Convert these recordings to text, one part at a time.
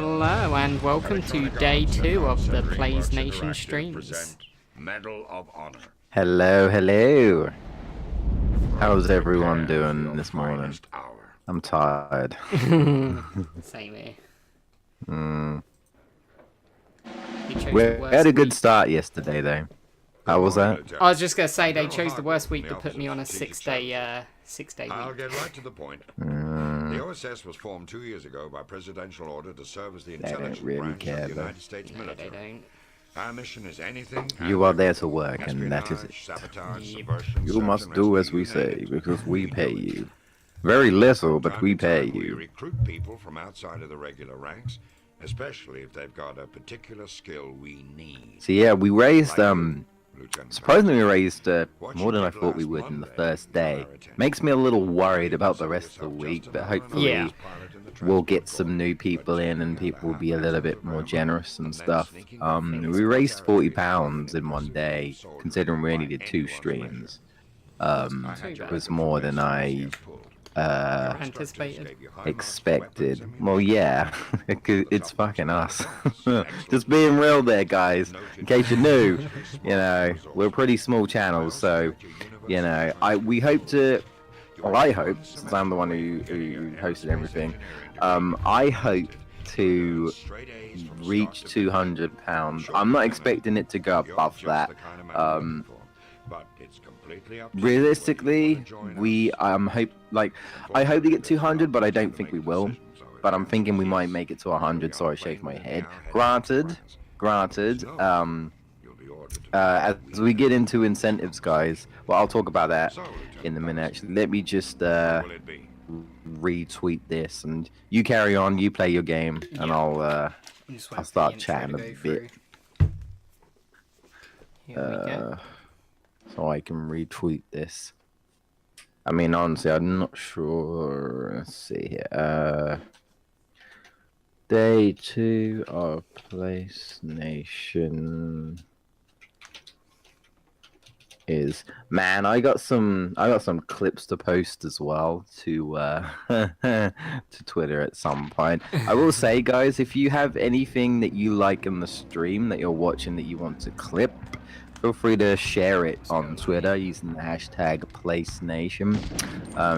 Hello and welcome to day 2 of the Playsnation streams. Medal of Honor. Hello. How's everyone doing this morning? I'm tired. Same here. We had a good start yesterday, though. How was that? I was just gonna say they chose the worst week to put me on a 6-day week. I'll get right to the point. The OSS was formed 2 years ago by presidential order to serve as the intelligence branch of the United States military. They don't. Our mission is anything. You are there to work, and that is it. You must do as we say, because we pay you. Very little, but we pay you. We recruit people from outside of the regular ranks, especially if they've got a particular skill we need. So yeah, we raised surprisingly we raised more than I thought we would in the first day. Makes me a little worried about the rest of the week, but hopefully we'll get some new people in and people will be a little bit more generous and stuff. We raised £40 in one day, considering we only did 2 streams. It was more than I expected. Well, yeah, it's fucking us. Just being real there, guys. In case you're new, you know, we're a pretty small channel, so, you know, we hope to, well, I hope, since I'm the one who hosted everything, I hope to reach £200. I'm not expecting it to go above that. Realistically, I hope to get 200, but I don't think we will. But I'm thinking we might make it to 100, so I shake my head. Granted, as we get into incentives, guys, well, I'll talk about that in a minute. Actually, let me just retweet this, and you carry on, you play your game, and I'll start chatting a bit. So I can retweet this. I mean, honestly, I'm not sure. Let's see here. Day 2 of Playsnation is, man, I got some clips to post as well to to Twitter at some point. I will say, guys, if you have anything that you like in the stream that you're watching that you want to clip, feel free to share it on Twitter using the hashtag Playsnation.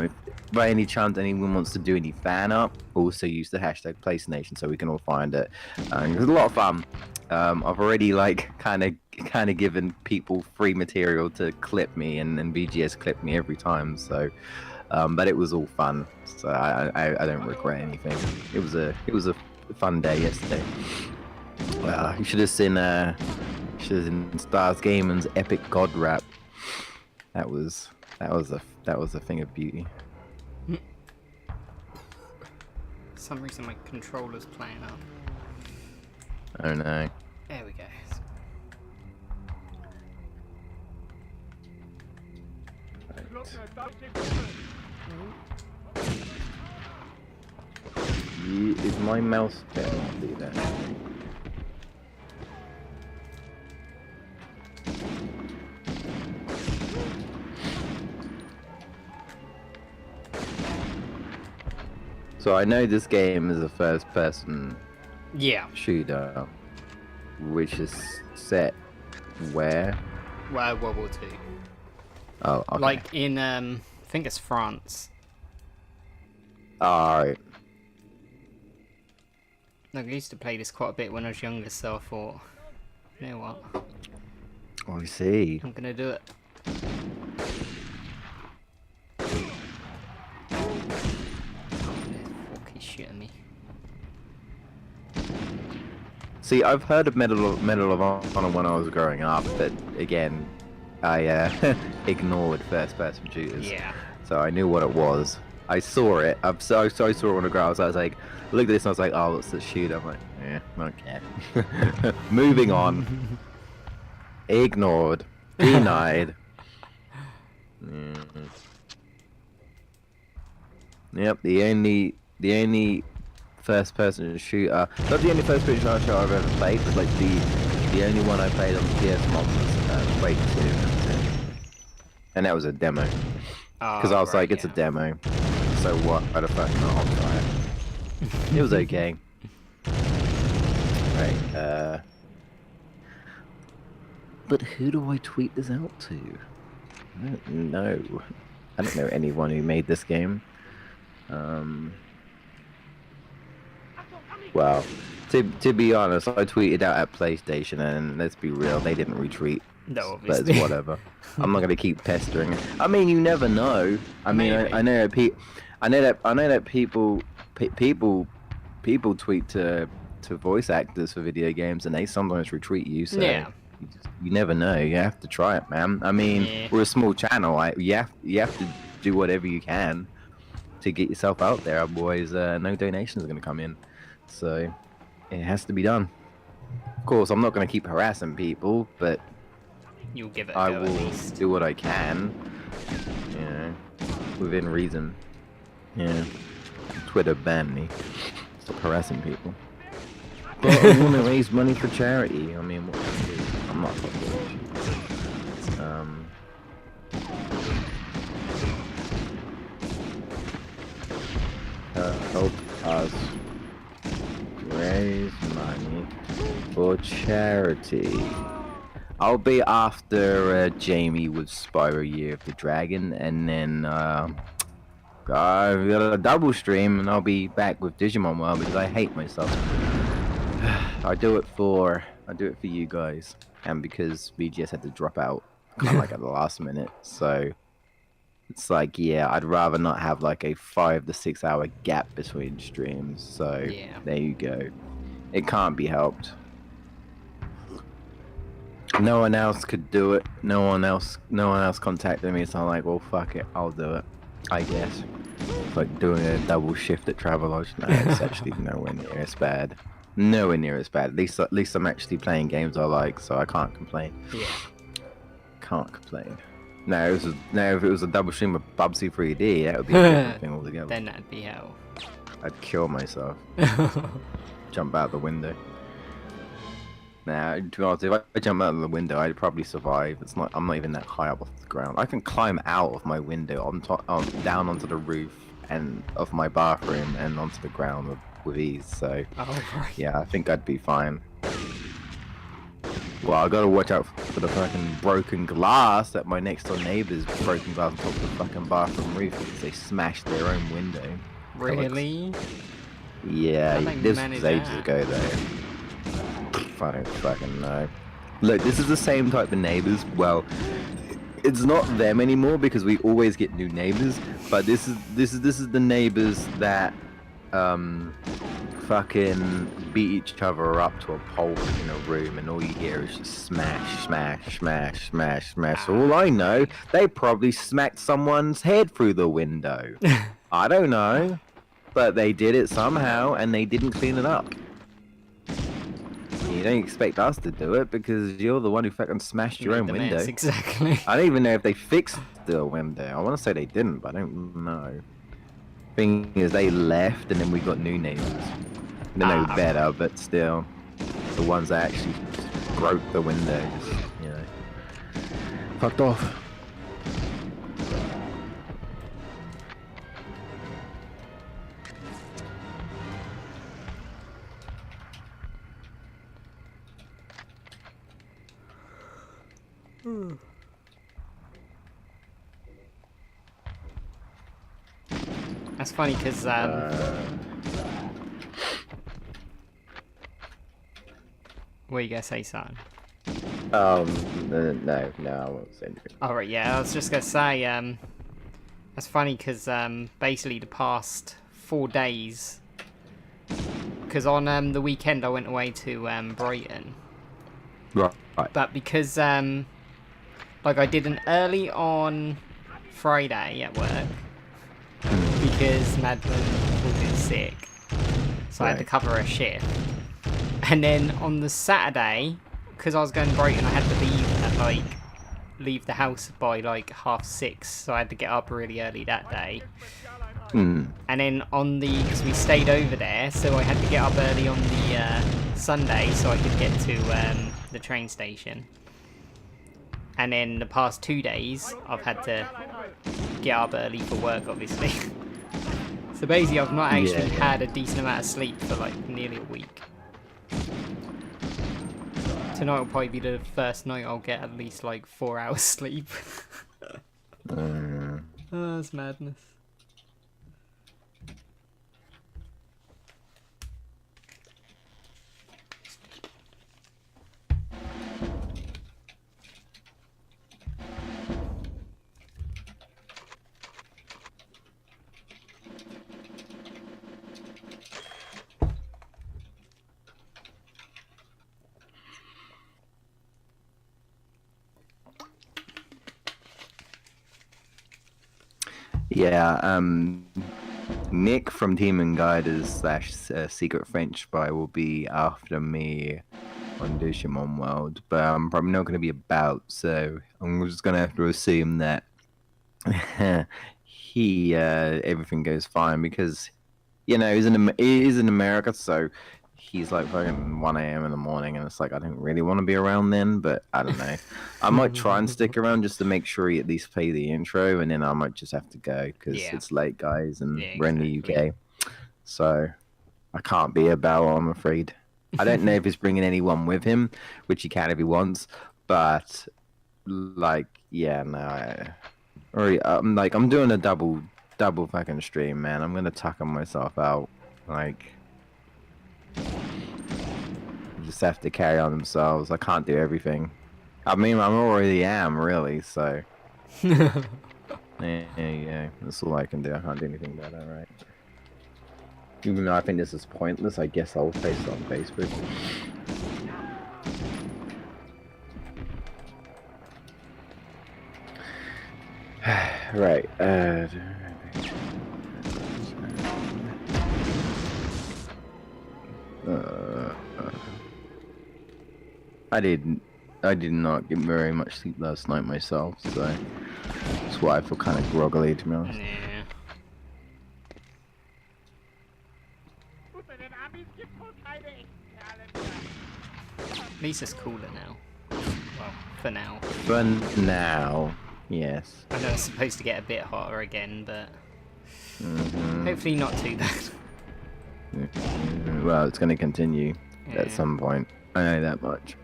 If by any chance anyone wants to do any fan art, also use the hashtag Playsnation so we can all find it. It was a lot of fun. I've already kind of given people free material to clip me, and VGS clipped me every time. So, but it was all fun. So I don't regret anything. It was a fun day yesterday. You should have seen Stars Gaming's epic God rap. That was a thing of beauty. For some reason my controller's playing up. Oh no. There we go. Is my mouse better not do that? So I know this game is a first-person shooter, which is set where? World War II. Oh, okay. Like in I think it's France. Alright. Look, I used to play this quite a bit when I was younger, so I thought, you know what? Oh, I see. I'm gonna do it. Shooting me. See, I've heard of Medal of Honor when I was growing up, but again, I ignored first-person shooters. Yeah. So I knew what it was. I saw it. I saw it on the ground. So I was like, look at this, and I was like, oh, what's the shooter? I'm like, yeah, okay. Moving on. Ignored. Denied. Yep, the only first-person shooter, not the only first-person shooter I've ever played, but like the only one I played on PS1 was Quake 2, and that was a demo. Because I was like, it's a demo, so what? Why the fuck not? I'll try it. It was okay. Right. But who do I tweet this out to? I don't know. I don't know anyone who made this game. Well, to be honest, I tweeted out at PlayStation, and let's be real, they didn't retweet. No, But obviously. it's whatever. I'm not gonna keep pestering. I mean, you never know. I mean, I know that people tweet to voice actors for video games, and they sometimes retweet you. So Yeah. you never know. You have to try it, man. I mean, Yeah. we're a small channel. You have to do whatever you can to get yourself out there. Otherwise, no donations are gonna come in. So it has to be done. Of course, I'm not gonna keep harassing people, but You'll give it a I go at will least. do what I can, you know, within reason. Yeah. Twitter banned me. Stop harassing people. But I want to raise money for charity. I mean, what can I do? I'm not fucking. Help us raise money for charity. I'll be after Jamie with Spyro Year of the Dragon, and then I've got a double stream, and I'll be back with Digimon World because I hate myself. I do it for you guys, and because VGS had to drop out kind of like at the last minute, so it's like, yeah, I'd rather not have like a 5 to 6 hour gap between streams. So Yeah. there you go. It can't be helped. No one else could do it. No one else contacted me, so I'm like, well, fuck it, I'll do it, I guess. It's like doing a double shift at Travelodge. No, it's actually nowhere near as bad. Nowhere near as bad. At least I'm actually playing games I like, so I can't complain. Yeah. Can't complain. No, if it was a double stream of Bubsy 3D, that would be a different thing altogether. Then that'd be hell. I'd kill myself. Jump out the window. Nah, to be honest, if I jump out of the window, I'd probably survive. I'm not even that high up off the ground. I can climb out of my window down onto the roof and of my bathroom and onto the ground with ease. So Oh, right. yeah, I think I'd be fine. Well, I gotta watch out for the fucking broken glass that my next door neighbor's broken glass on top of the fucking bathroom roof because they smashed their own window. Really? Yeah, How'd they this manage was ages that? ago though. I don't fucking know. Look, this is the same type of neighbors. Well, it's not them anymore because we always get new neighbors. But this is the neighbors that fucking beat each other up to a pulp in a room, and all you hear is just smash, smash, smash, smash, smash. So all I know, they probably smacked someone's head through the window. I don't know, but they did it somehow, and they didn't clean it up. You don't expect us to do it because you're the one who fucking smashed your own The window. mess, exactly. I don't even know if they fixed the window. I want to say they didn't, but I don't know. Thing is, they left, and then we got new neighbors. They're no better, but still, the ones that actually broke the windows, you know, fucked off. That's funny because what are you gonna say, son? No, I won't say anything. Alright, yeah, I was just gonna say, that's funny because basically the past 4 days, because on the weekend I went away to Brighton, Right. but because like I did an early on Friday at work because Madeline was in sick, so I had to Right. cover her shift, and then on the Saturday, because I was going to Brighton, I had to leave the house by like 6:30, so I had to get up really early that day. Hmm. And then because we stayed over there, so I had to get up early on the Sunday so I could get to the train station. And then the past 2 days, I've had to get up early for work, obviously. So basically, I've not actually had a decent amount of sleep for like nearly a week. Tonight will probably be the first night I'll get at least like 4 hours sleep. Oh, that's madness. Yeah, Nick from Demon Guiders / Secret French Spy will be after me on Digimon World, but I'm probably not going to be about, so I'm just going to have to assume that everything goes fine because, he is in America, so he's like fucking 1 a.m. in the morning, and it's like I don't really want to be around then, but I don't know. I might try and stick around just to make sure he at least play the intro, and then I might just have to go because it's late, guys, and we're in the UK, so I can't be about. I'm afraid. I don't know if he's bringing anyone with him, which he can if he wants, but like, yeah, no. I'm doing a double fucking stream, man. I'm gonna tuck myself out, like. Just have to carry on themselves. I can't do everything. I mean, I already am, really, so... yeah, that's all I can do. I can't do anything about that, right? Even though I think this is pointless, I guess I'll post it on Facebook. Right, I did not get very much sleep last night myself, so that's why I feel kind of groggily, to be honest. Yeah. At least it's cooler now. Well, for now. For now, yes. I know it's supposed to get a bit hotter again, but hopefully not too bad. Well, it's going to continue at some point. I know that much.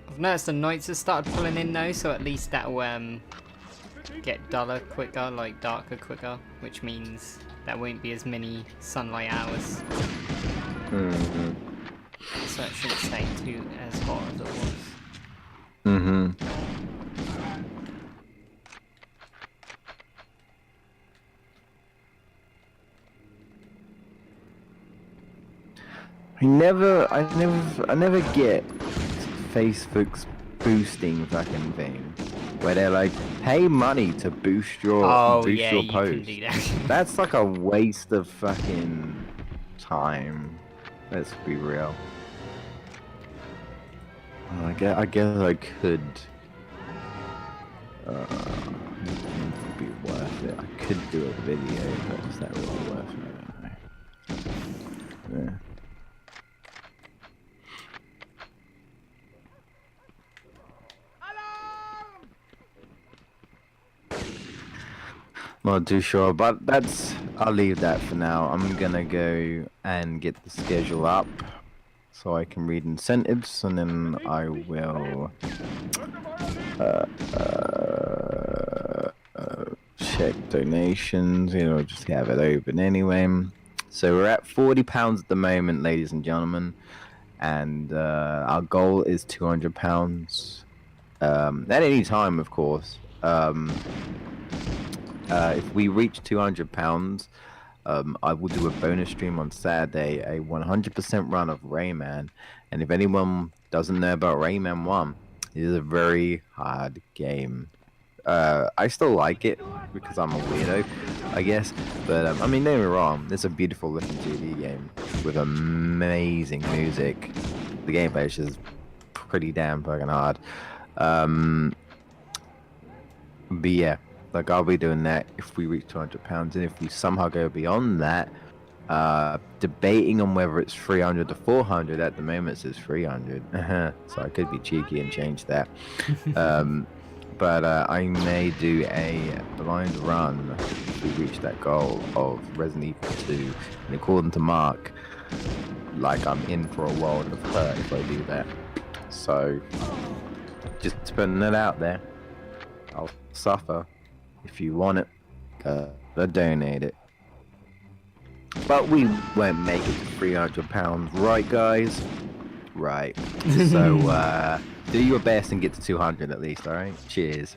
I've noticed the nights have started pulling in though, so at least that'll get duller quicker, like darker quicker, which means there won't be as many sunlight hours. So it shouldn't stay too as hot as it was. I never get Facebook's boosting fucking thing, where they're like, pay money to boost your your post. Can do that. That's like a waste of fucking time. Let's be real. I guess I could. It would be worth it. I could do a video, but is that really worth it? I don't know. Yeah. Not too sure, but I'll leave that for now. I'm gonna go and get the schedule up so I can read incentives, and then I will check donations, just have it open anyway. So we're at £40 at the moment, ladies and gentlemen, and our goal is £200 at any time, of course. If we reach £200, I will do a bonus stream on Saturday, a 100% run of Rayman. And if anyone doesn't know about Rayman 1, it is a very hard game. I still like it because I'm a weirdo, I guess. But I mean, don't get me wrong, it's a beautiful looking 2D game with amazing music. The gameplay is just pretty damn fucking hard. But yeah. Like, I'll be doing that if we reach £200, and if we somehow go beyond that, debating on whether it's 300 to 400. At the moment, it says 300, so I could be cheeky and change that. But I may do a blind run if we reach that goal of Resident Evil 2. And according to Mark, like I'm in for a world of hurt if I do that. So just putting it out there. I'll suffer. If you want it, gotta donate it. But we won't make it to £300, right, guys? Right. So do your best and get to 200 at least. All right. Cheers.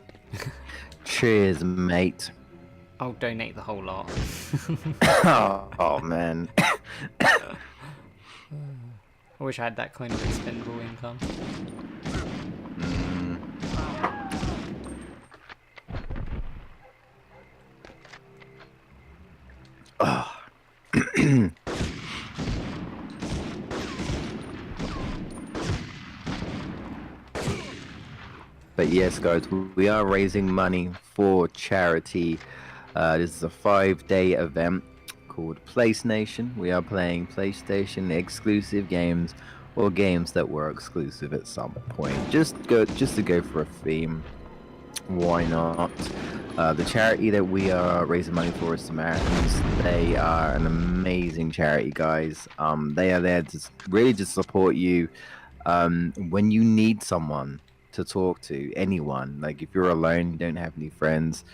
Cheers, mate. I'll donate the whole lot. Oh man. I wish I had that kind of expendable income. But yes, guys, we are raising money for charity. This is a 5-day event called Playsnation. We are playing PlayStation exclusive games or games that were exclusive at some point. Just to go for a theme. Why not? The charity that we are raising money for is Samaritans. They are an amazing charity, guys. They are there to really just support you when you need someone to talk to, anyone. Like if you're alone, you don't have any friends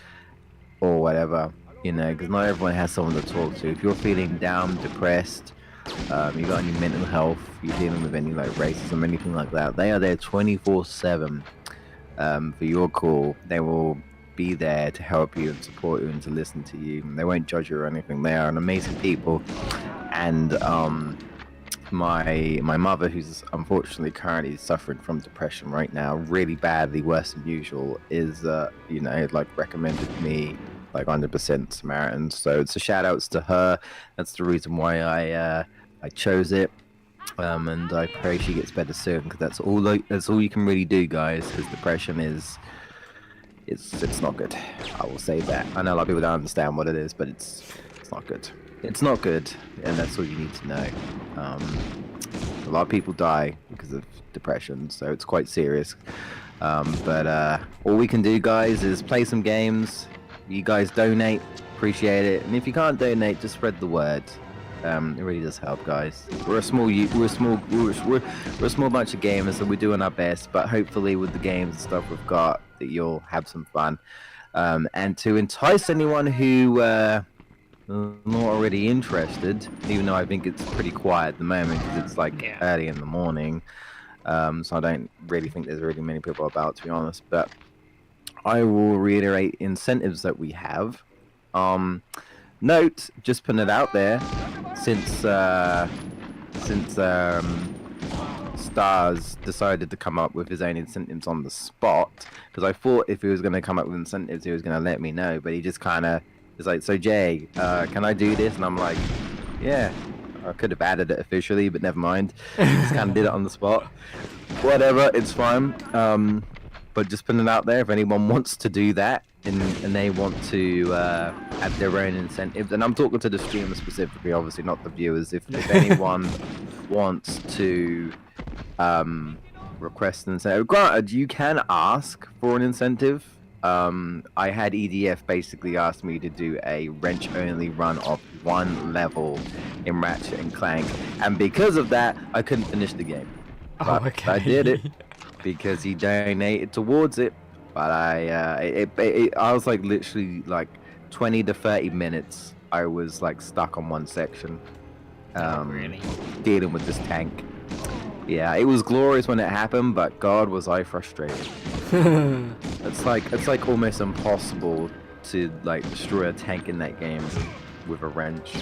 or whatever, you know, because not everyone has someone to talk to. If you're feeling down, depressed, you got any mental health, you're dealing with any like racism, anything like that, they are there 24/7 for your call. They will be there to help you and support you and to listen to you. They won't judge you or anything. They are an amazing people. And my mother, who's unfortunately currently suffering from depression right now, really badly, worse than usual, is you know, like recommended me like 100% Samaritans. So it's a shout outs to her. That's the reason why I chose it. And I pray she gets better soon, because that's all you can really do, guys, because depression is it's not good. I will say that. I know a lot of people don't understand what it is, but it's not good. It's not good, and that's all you need to know. A lot of people die because of depression, so it's quite serious. But all we can do, guys, is play some games. You guys donate, appreciate it, and if you can't donate, just spread the word. It really does help, guys. We're a small bunch of gamers, so we're doing our best. But hopefully, with the games and stuff we've got, that you'll have some fun. And to entice anyone who not already interested, even though I think it's pretty quiet at the moment because it's like early in the morning, so I don't really think there's really many people about, to be honest. But I will reiterate incentives that we have. Note, just putting it out there, since Stars decided to come up with his own incentives on the spot, because I thought if he was going to come up with incentives, he was going to let me know, but he just kind of is like, so Jay, can I do this? And I'm like, yeah, I could have added it officially, but never mind. Just kind of did it on the spot. Whatever, it's fine. But just putting it out there, if anyone wants to do that and they want to have their own incentives, and I'm talking to the streamer specifically, obviously not the viewers. If anyone wants to request an incentive, granted, you can ask for an incentive. I had EDF basically ask me to do a wrench-only run of 1 level in Ratchet and Clank, and because of that, I couldn't finish the game. But okay. I did it because he donated towards it. But I was like literally like 20 to 30 minutes. I was like stuck on one section, really? dealing with this tank. Yeah, it was glorious when it happened, but God, was I frustrated. It's like almost impossible to like destroy a tank in that game with a wrench.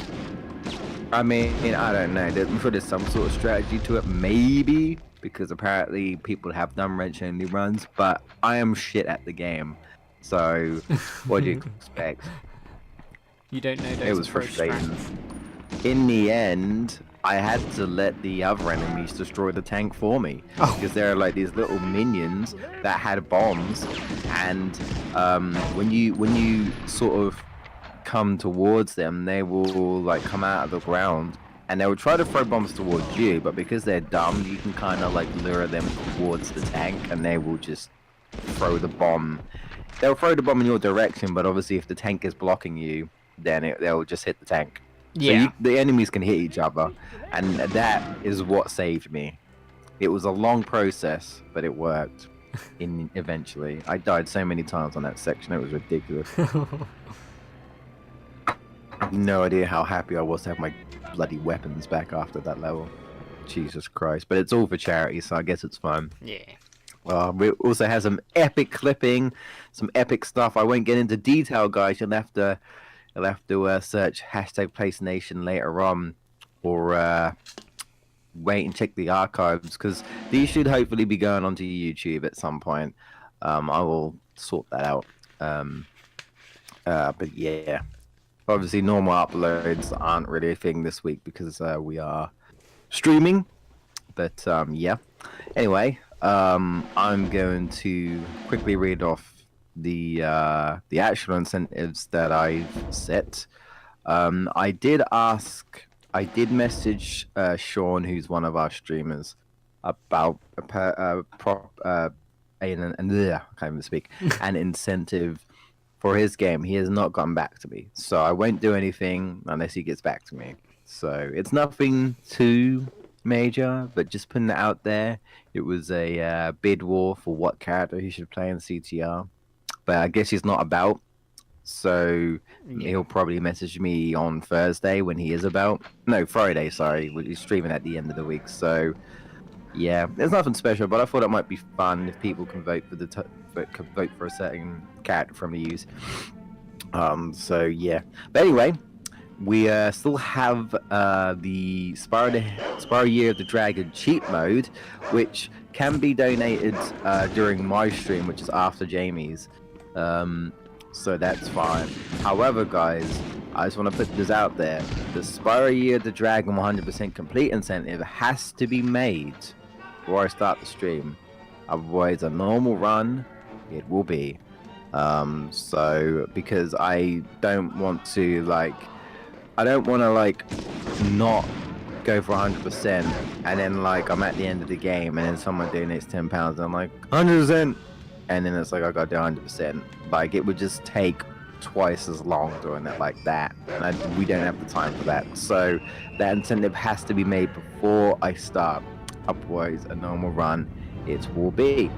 I mean, I don't know. I'm sure there's some sort of strategy to it, maybe, because apparently people have done wrench-only runs, but I am shit at the game. So, what do you expect? You don't know those. It was frustrating. In the end, I had to let the other enemies destroy the tank for me, because there are like these little minions that had bombs, and when you sort of come towards them, they will like come out of the ground and they will try to throw bombs towards you, but because they're dumb, you can kind of like lure them towards the tank and they will just throw the bomb. They'll throw the bomb in your direction, but obviously if the tank is blocking you, then they'll just hit the tank. Yeah. The enemies can hit each other, and that is what saved me. It was a long process, but it worked. Eventually, I died so many times on that section; it was ridiculous. No idea how happy I was to have my bloody weapons back after that level. Jesus Christ! But it's all for charity, so I guess it's fun. Yeah. We also have some epic clipping, some epic stuff. I won't get into detail, guys. You'll have to search hashtag Playsnation later on, or wait and check the archives, because these should hopefully be going onto YouTube at some point. I will sort that out. But yeah, obviously normal uploads aren't really a thing this week because we are streaming. But yeah. Anyway, I'm going to quickly read off the actual incentives that I've set. I did message Sean, who's one of our streamers, about I can't even speak, an incentive for his game. He has not gotten back to me, so I won't do anything unless he gets back to me. So it's nothing too major, but just putting it out there. It was a bid war for what character he should play in CTR, but I guess he's not about. So he'll probably message me on Thursday when he is about. No, Friday, sorry. He's streaming at the end of the week. So, yeah, there's nothing special, but I thought it might be fun if people can vote for vote for a certain character from the use. So, yeah. But anyway, we still have the Spyro Year of the Dragon cheat mode, which can be donated during my stream, which is after Jamie's. So that's fine. However, guys, I just want to put this out there. The Spyro Year of the Dragon 100% complete incentive has to be made before I start the stream. Otherwise, a normal run, it will be. So, because I don't want to, not go for 100%, and then, I'm at the end of the game, and then someone donates £10, and I'm like, 100%! And then it's like, I got to do 100%. Like, it would just take twice as long doing it like that. And we don't have the time for that. So, that incentive has to be made before I start. Otherwise, a normal run, it will be.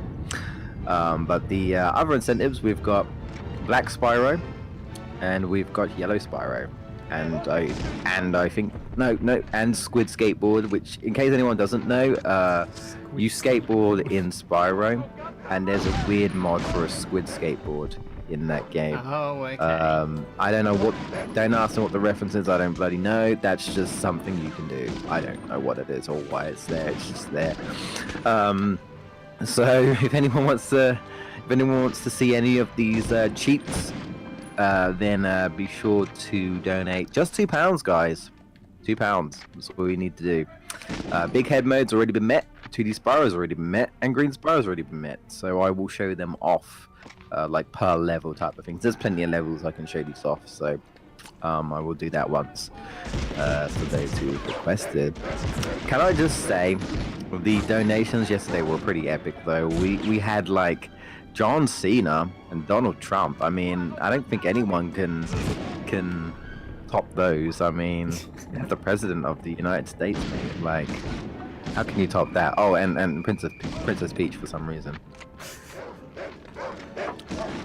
But the other incentives, we've got Black Spyro, and we've got Yellow Spyro. And I think, and Squid Skateboard, which, in case anyone doesn't know, you skateboard in Spyro, and there's a weird mod for a squid skateboard in that game. Oh, okay. I don't know don't ask me what the reference is, I don't bloody know. That's just something you can do. I don't know what it is or why it's there, it's just there. So if anyone wants to see any of these cheats, then be sure to donate just £2, guys. £2. That's all you need to do. Big head mode's already been met. 2D Spyro's already been met, and Green Spyro's already been met. So I will show them off, per level type of things. There's plenty of levels I can show these off. So I will do that once for those who requested. Can I just say, the donations yesterday were pretty epic, though. We had John Cena and Donald Trump. I mean, I don't think anyone can top those. I mean, the president of the United States, mate. How can you top that? Oh, and Princess Peach for some reason.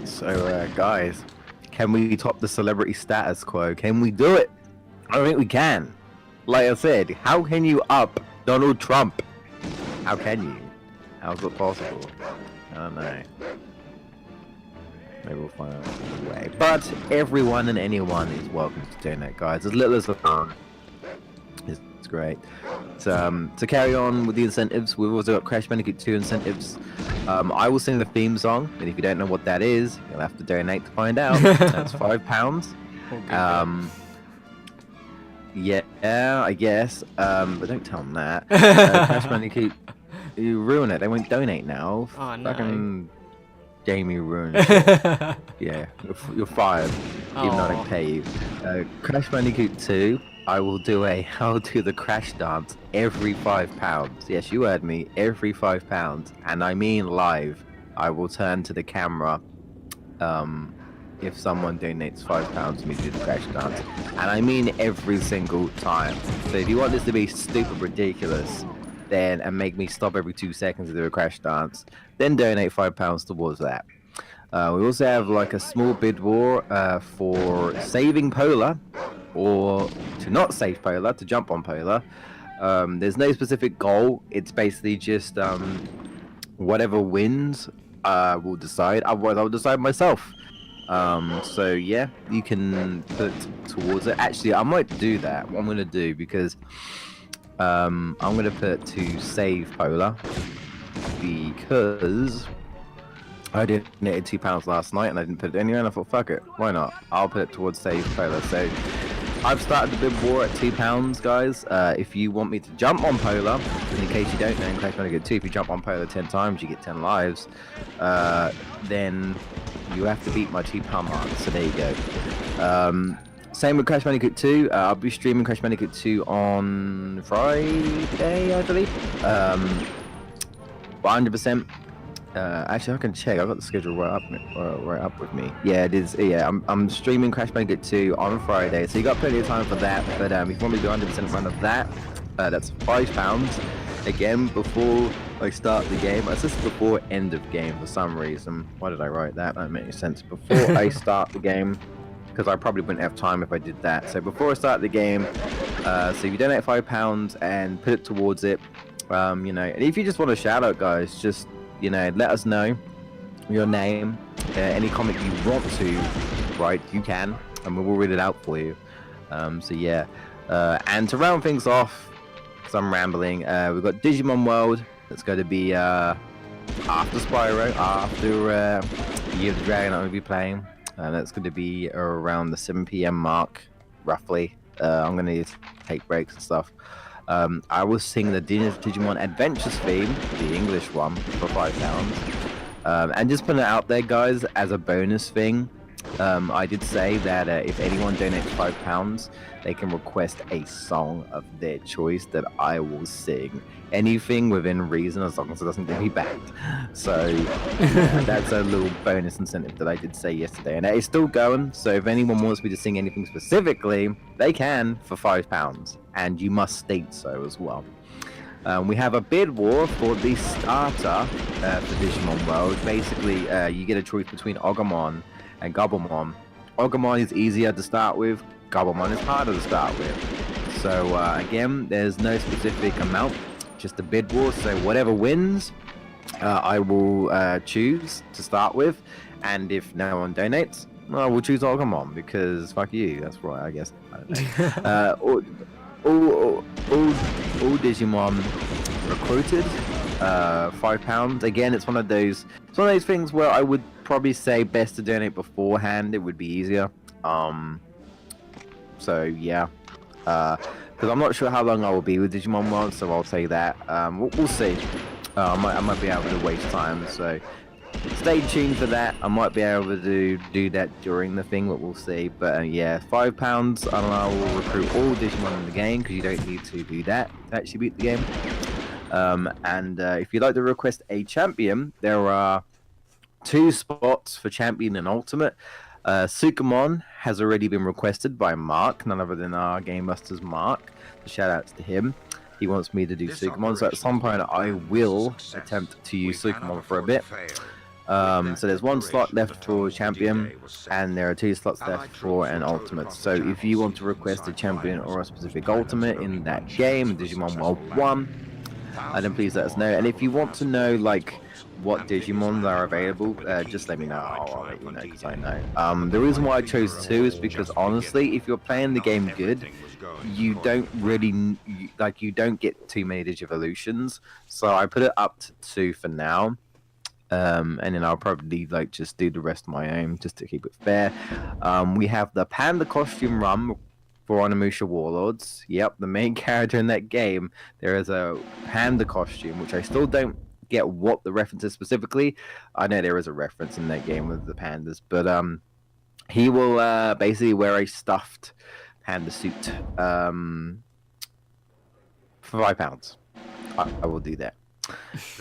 So, guys, can we top the celebrity status quo? Can we do it? I think we can. Like I said, how can you up Donald Trump? How can you? How's it possible? I don't know. Maybe we'll find out a way. But everyone and anyone is welcome to donate, guys. As little as a pound. It's great. To carry on with the incentives, we've also got Crash Bandicoot 2 incentives. I will sing the theme song, and if you don't know what that is, you'll have to donate to find out. That's £5. Yeah, I guess. But don't tell them that. Crash Bandicoot, you ruin it. They won't donate now. Oh, no. Fucking Jamie ruined it. Yeah, you're fired. Even though I don't pay you. Crash Bandicoot 2. I'll do the crash dance every £5. Yes, you heard me. Every £5, and I mean live. I will turn to the camera, if someone donates £5 for me to do the crash dance, and I mean every single time. So if you want this to be stupid ridiculous, then and make me stop every 2 seconds to do a crash dance, then donate £5 towards that. We also have like a small bid war for saving Polar, or to not save Polar, to jump on Polar. There's no specific goal. It's basically just whatever wins will decide. Otherwise, I'll decide myself. So yeah, you can put towards it. Actually, I might do that. What I'm gonna do, because I'm gonna put to save Polar, because I donated £2 last night and I didn't put it anywhere, and I thought, fuck it, why not? I'll put it towards save Polar. So I've started the bid war at £2, guys. If you want me to jump on Polar, in case you don't know, in Crash Bandicoot 2, if you jump on Polar 10 times, you get 10 lives. Then you have to beat my £2 mark. So there you go. Same with Crash Bandicoot 2. I'll be streaming Crash Bandicoot 2 on Friday, I believe. 100%. Actually, I can check. I've got the schedule right up with me. Yeah, it is. Yeah, I'm streaming Crash Bandicoot 2 on Friday, so you got plenty of time for that. But if you want me to do 100% run of that, that's £5. Again, before I start the game. It's just before end of game for some reason. Why did I write that? That makes sense. Before I start the game, because I probably wouldn't have time if I did that. So before I start the game, so if you donate £5 and put it towards it, you know, and if you just want a shout out, guys, just, you know, let us know your name, any comment you want to write, you can, and we'll read it out for you. So yeah, and to round things off, because I'm rambling, we've got Digimon World. That's going to be after Spyro, after Year of the Dragon I'm going to be playing, and that's going to be around the 7 PM mark, roughly. I'm going to need to take breaks and stuff. I will sing the Digimon Adventures theme, the English one, for £5. And just putting it out there, guys, as a bonus thing, I did say that if anyone donates £5, they can request a song of their choice that I will sing. Anything within reason, as long as it doesn't get me banned. So yeah, that's a little bonus incentive that I did say yesterday, and that is still going. So if anyone wants me to sing anything specifically, they can for £5, and you must state so as well. We have a bid war for the starter for Digimon World. Basically, you get a choice between Agumon and Gabumon. Agumon is easier to start with, Gabumon is harder to start with. So again, there's no specific amount, just a bid war. So whatever wins, I will choose to start with, and if no one donates, I will choose Agumon, because fuck you. That's right, I guess. I don't know. All Digimon recruited, £5. Again, it's one of those things where I would probably say best to donate beforehand. It would be easier. So yeah, because I'm not sure how long I will be with Digimon World, so I'll say that. We'll see. I might be able to waste time, so stay tuned for that. I might be able to do that during the thing, but we'll see. But yeah, £5, and I will recruit all Digimon in the game, because you don't need to do that to actually beat the game. And if you'd like to request a champion, there are 2 spots for champion and ultimate. Sukamon has already been requested by Mark, none other than our Gamebusters Mark. So shout outs to him. He wants me to do Sukamon, so at some point I will attempt to use Sukamon for a bit. So there's 1 slot left for champion, and there are 2 slots left for an ultimate. So if you want to request a champion or a specific ultimate in that game, Digimon World 1, then please let us know. And if you want to know like what Digimons are available, just let me know. I'll let you know, because I know. The reason why I chose 2 is because honestly, if you're playing the game good, you don't really you don't get too many Digivolutions. So I put it up to 2 for now. And then I'll probably just do the rest of my own, just to keep it fair. We have the Panda costume run for Onimusha Warlords. Yep, the main character in that game, there is a panda costume, which I still don't get what the reference is specifically. I know there is a reference in that game with the pandas, but he will basically wear a stuffed panda suit for £5. I will do that.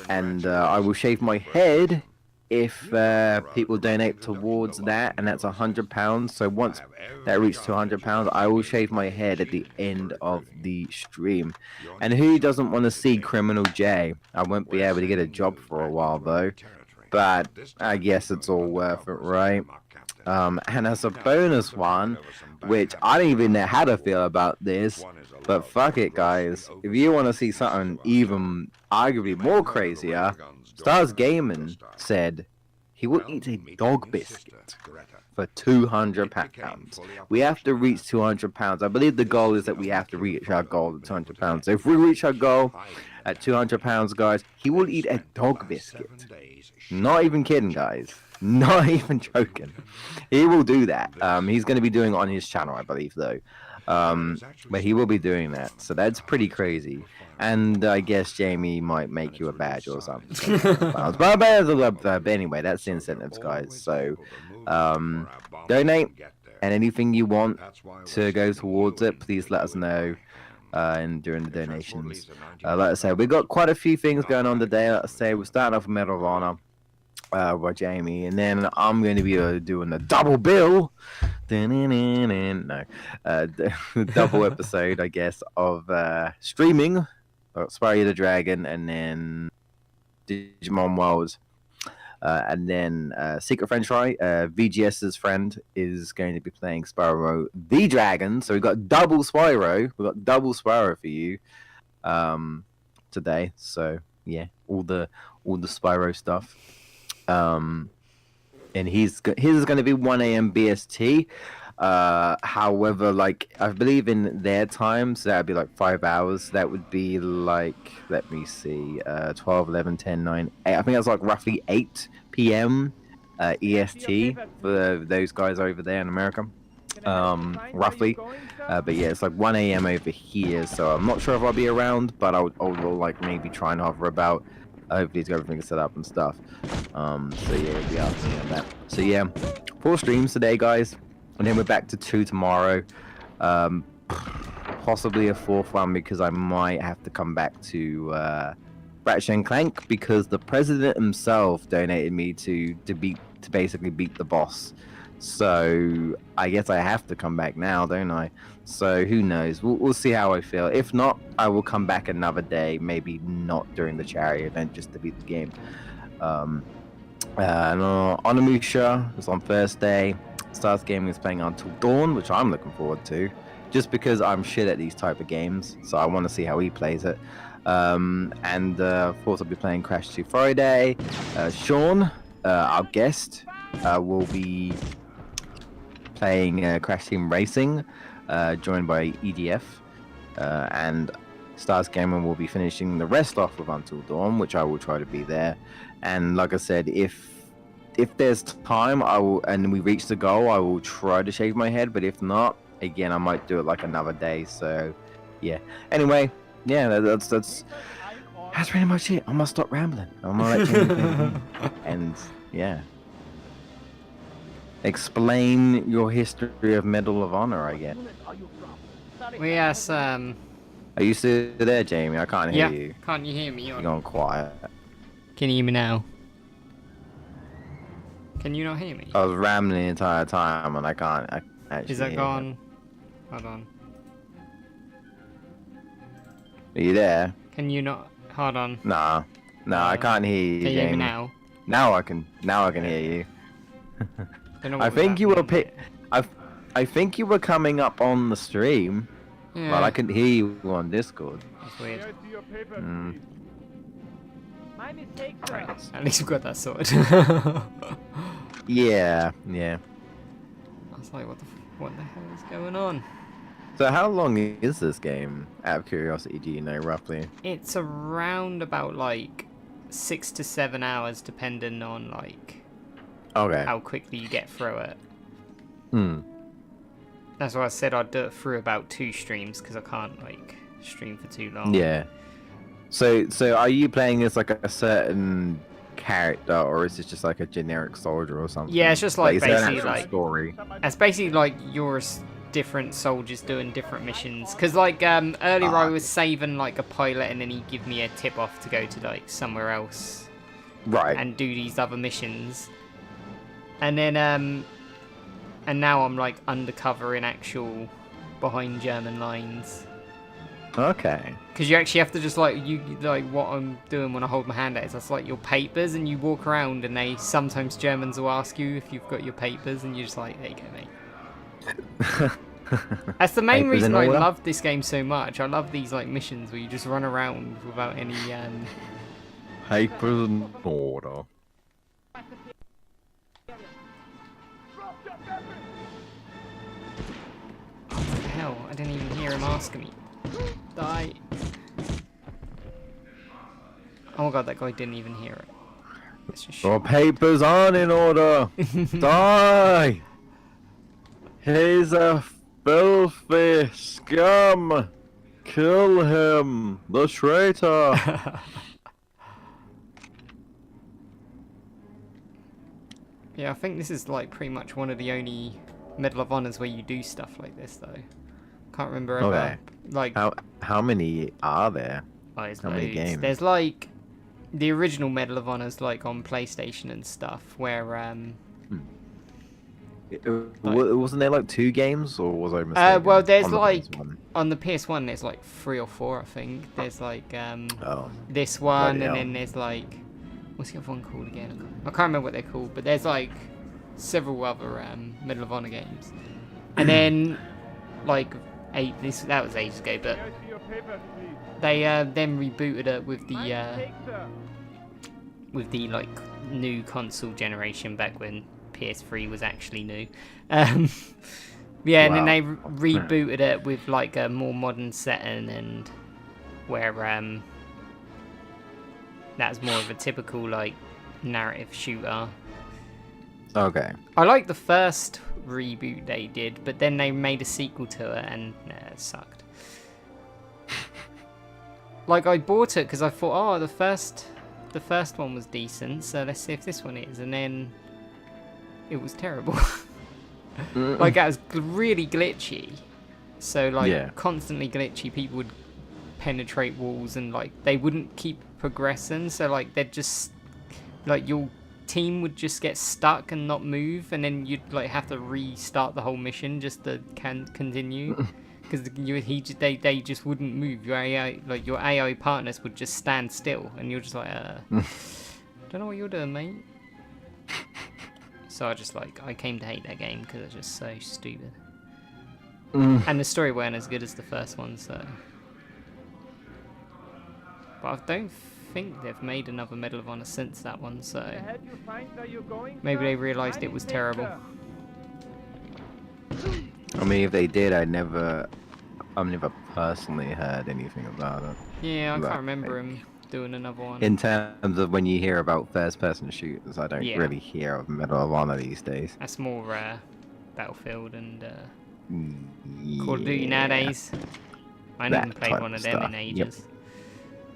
And I will shave my head if people donate towards that, and that's £100. So once that reaches £200, I will shave my head at the end of the stream. And who doesn't want to see Criminal J? I won't be able to get a job for a while though, but I guess it's all worth it, right? And as a bonus one, which I don't even know how to feel about this, but fuck it, guys. If you want to see something even arguably more crazier, Stars Gaming said he will eat a dog biscuit for £200. We have to reach £200. I believe the goal is that we have to reach our goal of £200. So if we reach our goal at £200, guys, he will eat a dog biscuit. Not even kidding, guys. Not even joking. He will do that. He's going to be doing it on his channel, I believe, though. But he will be doing that. So that's pretty crazy. And I guess Jamie might make you a badge or something. But anyway, that's the incentives, guys. So donate, and anything you want to go towards it, please let us know during the donations. Like I said, we've got quite a few things going on today. Like I say, we're starting off with Medal of Honor by Jamie, and then I'm going to be doing a double bill. No, double episode, I guess, of streaming Spyro the Dragon, and then Digimon World, and then Secret Friend Try. VGS's friend is going to be playing Spyro the Dragon, so we've got double Spyro. We've got double Spyro for you today. So yeah, all the Spyro stuff. And his is going to be 1 a.m. BST. However, like I believe in their times, so that'd be like 5 hours. That would be like, let me see, 12, 11, 10, 9, 8. I think that's like roughly 8 p.m. EST for those guys over there in America, roughly. But yeah, it's like 1 a.m. over here, so I'm not sure if I'll be around, but I'll like maybe try and hover about. Hopefully he's got everything set up and stuff. So yeah, we'll be out seeing that. So yeah, 4 streams today, guys, and then we're back to 2 tomorrow. Possibly a 4th one because I might have to come back to Ratchet and Clank because the president himself donated me to basically beat the boss. So I guess I have to come back now, don't I? So who knows? We'll see how I feel. If not, I will come back another day. Maybe not during the charity event, just to beat the game. Onimusha is on Thursday. Stars Gaming is playing Until Dawn, which I'm looking forward to, just because I'm shit at these type of games. So I want to see how he plays it. And of course, I'll be playing Crash 2 Friday. Sean, our guest, will be playing Crash Team Racing, joined by EDF, and Stars Gamer will be finishing the rest off with Until Dawn, which I will try to be there. And like I said, if there's time, I will, and we reach the goal, I will try to shave my head. But if not, again, I might do it like another day. So yeah. Anyway, yeah, that's pretty much it. I'm gonna stop rambling. I'm gonna let Jamie and yeah. Explain your history of Medal of Honor, I guess. Yes, Are you still there, Jamie? I can't hear you. Can't you hear me? You're gone quiet. Can you hear me now? Can you not hear me? I was rambling the entire time and I can't actually Is that hear gone? you. Hold on. Are you there? Can you not? Hold on. Nah. No, I can't hear you, Can you Jamie. hear me now? Now I can hear you. Don't know I what was think you were happening there. I think you were coming up on the stream, Yeah, but I couldn't hear you on Discord. that's weird. My mistake, sir. Right, at least we've got that sorted. Yeah. I was like, what the hell is going on? So how long is this game? Out of curiosity, do you know roughly? It's around about like 6 to 7 hours, depending on like Okay. how quickly you get through it. Hmm. That's why I said I'd do it through about 2 streams, because I can't like stream for too long. Yeah. So are you playing as like a certain character, or is it just like a generic soldier or something? Yeah, it's just like is there an basically actual like story. it's basically like you're different soldiers doing different missions. Because like earlier I was saving like a pilot, and then he give me a tip off to go to like somewhere else. Right. and do these other missions. And then and now I'm like undercover in actual behind German lines. Okay. Because you actually have to just like what I'm doing when I hold my hand out is that's like your papers, and you walk around and they sometimes Germans will ask you if you've got your papers, and you're just like, there you go, mate. That's the main Papers reason in I order? love this game so much. I love these like missions where you just run around without any Papers in order. what the hell? I didn't even hear him asking me. Die. Oh my god, that guy didn't even hear it. Let's just shoot. Your papers aren't in order. Die. He's a filthy scum. Kill him, the traitor. Yeah, I think this is like pretty much one of the only Medal of Honors where you do stuff like this though. Can't remember ever. Okay. Like How many are there? there's how many loads. games? There's like the original Medal of Honors like on PlayStation and stuff where Wasn't there like 2 games, or was I mistaken? well there's On the like PS1? on the PS1 there's like 3 or 4 I think. There's like Oh. this one, bloody and hell. then there's like what's the other one called again? I can't remember what they're called, but there's like several other Medal of Honor games. And then like that was ages ago, but May I see your papers, please? they then rebooted it with My the mistake, sir. like new console generation back when PS3 was actually new. Yeah, and then Wow. they rebooted it with like a more modern setting, and where that's more of a typical like narrative shooter. Okay. I like the first reboot they did, but then they made a sequel to it, and it sucked. Like I bought it because I thought, oh, the first one was decent, so let's see if this one is, and then it was terrible. Like that was really glitchy. So like Yeah. constantly glitchy. People would penetrate walls, and like they wouldn't keep progressing. So like they'd just like your team would just get stuck and not move, and then you'd like have to restart the whole mission just to continue. Because they just wouldn't move. Your AI partners would just stand still, and you're just like, don't know what you're doing, mate. So I came to hate that game because it's just so stupid. And the story weren't as good as the first one, so. But I don't think they've made another Medal of Honor since that one, so May I help you find where you're going, maybe sir? they realised My it was mistake, terrible. sir. I mean, if they did, I've never personally heard anything about it. Yeah, I Right. can't remember him doing another one. In terms of when you hear about first-person shooters, I don't Yeah. really hear of Medal of Honor these days. That's more Battlefield and Yeah. Call of Duty nowadays. I haven't That played type one of of them stuff, in yep. ages.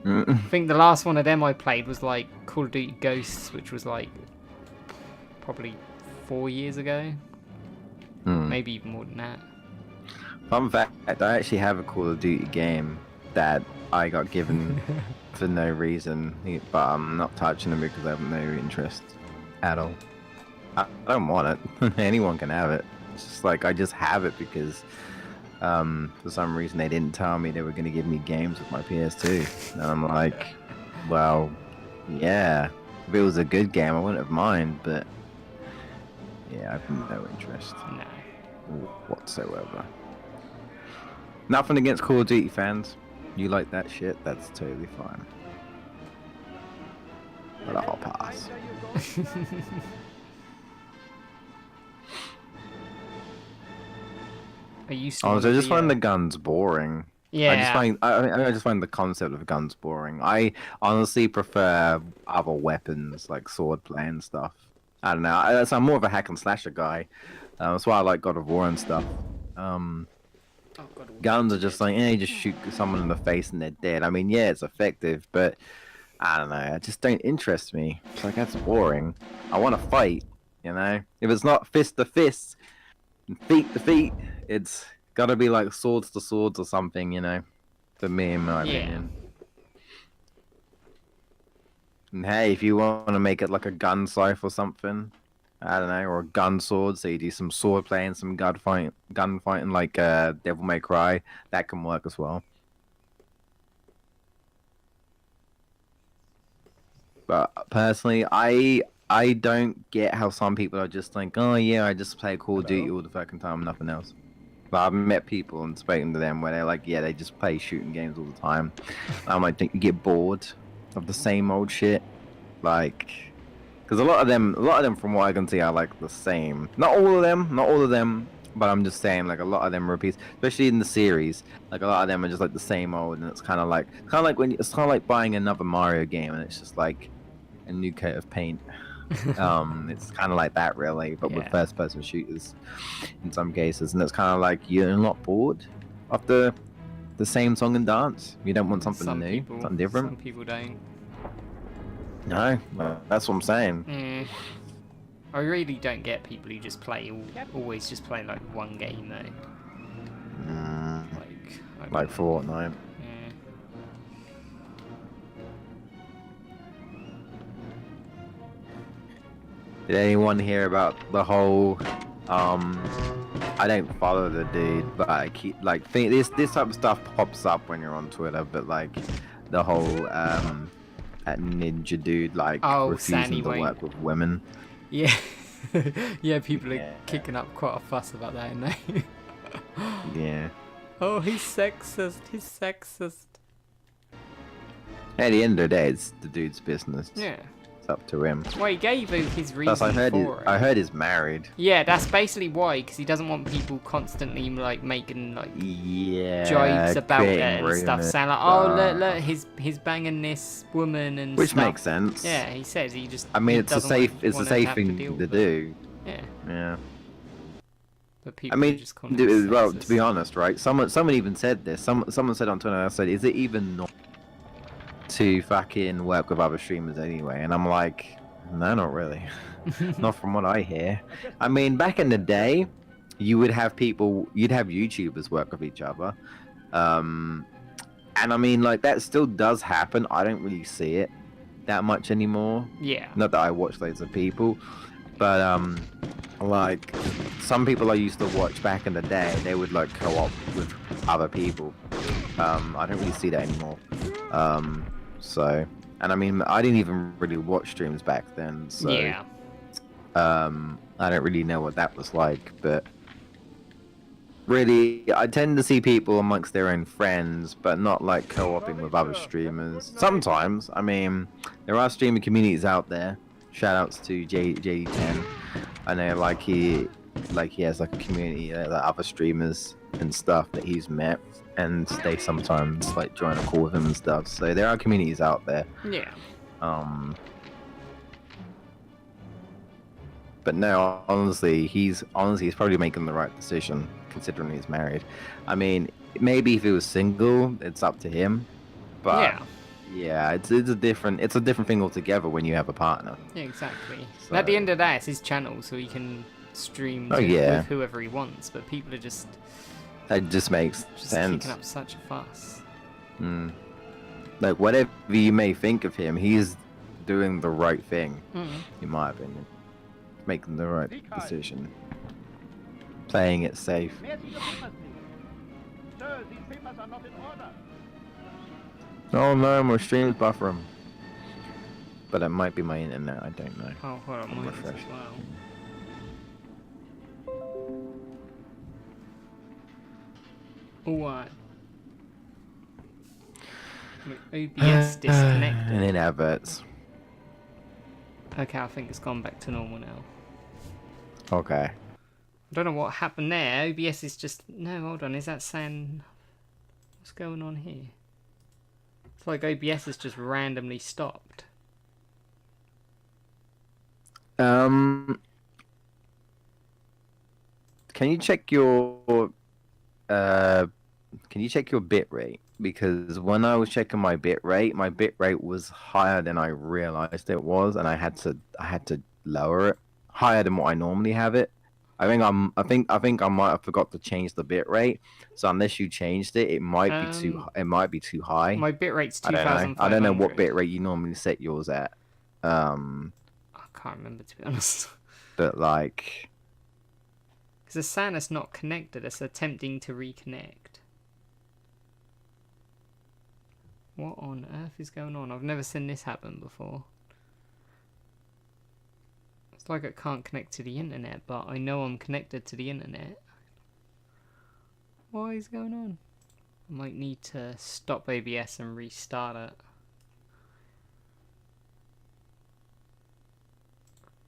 I think the last one of them I played was like Call of Duty Ghosts, which was like probably 4 years ago. Maybe even more than that. Fun fact, I actually have a Call of Duty game that I got given for no reason, but I'm not touching them because I have no interest at all. I don't want it. Anyone can have it. It's just like I just have it because for some reason they didn't tell me they were going to give me games with my PS2. And I'm like, well, yeah, if it was a good game I wouldn't have mind, but yeah, I have no interest No. whatsoever. Nothing against Call of Duty fans. You like that shit, that's totally fine. But I'll pass. Find where you're going, sir? I used to. Honestly, I want just the, find the guns boring. Yeah. I just find the concept of guns boring. I honestly prefer other weapons like swordplay and stuff. I don't know. I'm more of a hack and slasher guy. That's why I like God of War and stuff. Oh, God, Guns are just like, you just shoot someone in the face and they're dead. I mean, yeah, it's effective, but I don't know. It just don't interest me. It's like, that's boring. I want to fight, you know? If it's not fist to fist and feet to feet, it's got to be like swords to swords or something, you know? For me, in my Yeah. opinion. And hey, if you want to make it like a gun scythe or something, I don't know, or a gun sword, so you do some sword play and some gunfighting like Devil May Cry, that can work as well. But personally, I don't get how some people are just like, oh yeah, I just play Call of Duty all the fucking time, nothing else. But I've met people and spoken to them where they're like, yeah, they just play shooting games all the time. I'm like, don't you get bored of the same old shit? Like, because a lot of them, from what I can see, are like the same. Not all of them, but I'm just saying, like a lot of them repeats, especially in the series. Like a lot of them are just like the same old, and it's kind of like it's kind of like buying another Mario game, and it's just like a new coat of paint. It's kind of like that, really, but with first-person shooters in some cases, and it's kind of like you're not bored after the same song and dance. You don't want something new, something different. Some people don't. No, well, that's what I'm saying. I really don't get people who just play, always just play like one game though. Like Fortnite. Did anyone hear about the whole? I don't follow the dude, but I keep like this type of stuff pops up when you're on Twitter. But like the whole that ninja dude like refusing to work with women. Yeah, yeah. People are kicking up quite a fuss about that, aren't they? Yeah. Oh, he's sexist. He's sexist. At the end of the day, it's the dude's business. Yeah. Up to him. Well, he gave his reason Plus, for it. I heard he's married. Yeah, that's basically why, because he doesn't want people constantly like making like jokes about it and stuff, saying like, "Oh, look, he's banging this woman," and which stuff. Makes sense. Yeah, he says he just. I mean, it's a safe thing to do. Yeah. Yeah. But people just well, to be honest, right? Someone even said this. Someone said on Twitter, I said, "Is it even not to fucking work with other streamers anyway?" And I'm like, no, not really. Not from what I hear. I mean, back in the day, you'd have YouTubers work with each other. And I mean, like, that still does happen. I don't really see it that much anymore. Yeah. Not that I watch loads of people. But, like, some people I used to watch back in the day, they would, like, co-op with other people. I don't really see that anymore. So, and I mean, I didn't even really watch streams back then, so yeah. I don't really know what that was like, but really, I tend to see people amongst their own friends, but not like co-oping with other streamers. Sometimes, I mean, there are streamer communities out there. Shoutouts to J10. I know, like he has like a community, like other streamers and stuff that he's met, and they sometimes like join a call with him and stuff. So there are communities out there. Yeah. But no, honestly, he's probably making the right decision considering he's married. I mean, maybe if he was single, it's up to him. But yeah, it's a different thing altogether when you have a partner. Yeah, exactly. So, at the end of that, it's his channel, so he can stream with whoever he wants. But people are just. That just makes sense. Kicking up such a fuss. Like, whatever you may think of him, he's doing the right thing, in my opinion. Making the right decision. Playing it safe. Sir, these papers are not in order. Oh no, my stream's buffering. But it might be my internet, I don't know. Oh, hold on, mine as well. What? OBS disconnected. And it adverts. Okay, I think it's gone back to normal now. Okay. I don't know what happened there. OBS is just... No, hold on. Is that saying... What's going on here? It's like OBS has just randomly stopped. Can you check your... Can you check your bit rate? Because when I was checking my bit rate was higher than I realized it was, and I had to lower it higher than what I normally have it. I think I might have forgot to change the bit rate. So unless you changed it, it might be too high. My bitrate's I don't know. 2,500. I don't know what bit rate you normally set yours at. I can't remember, to be honest. But like, Because the Santa's not connected. It's attempting to reconnect. What on earth is going on? I've never seen this happen before. It's like I can't connect to the internet, but I know I'm connected to the internet. What is going on? I might need to stop OBS and restart it.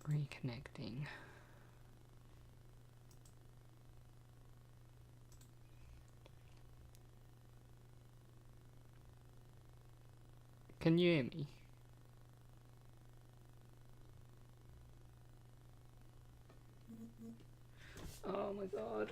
Reconnecting. Can you hear me? Oh my god.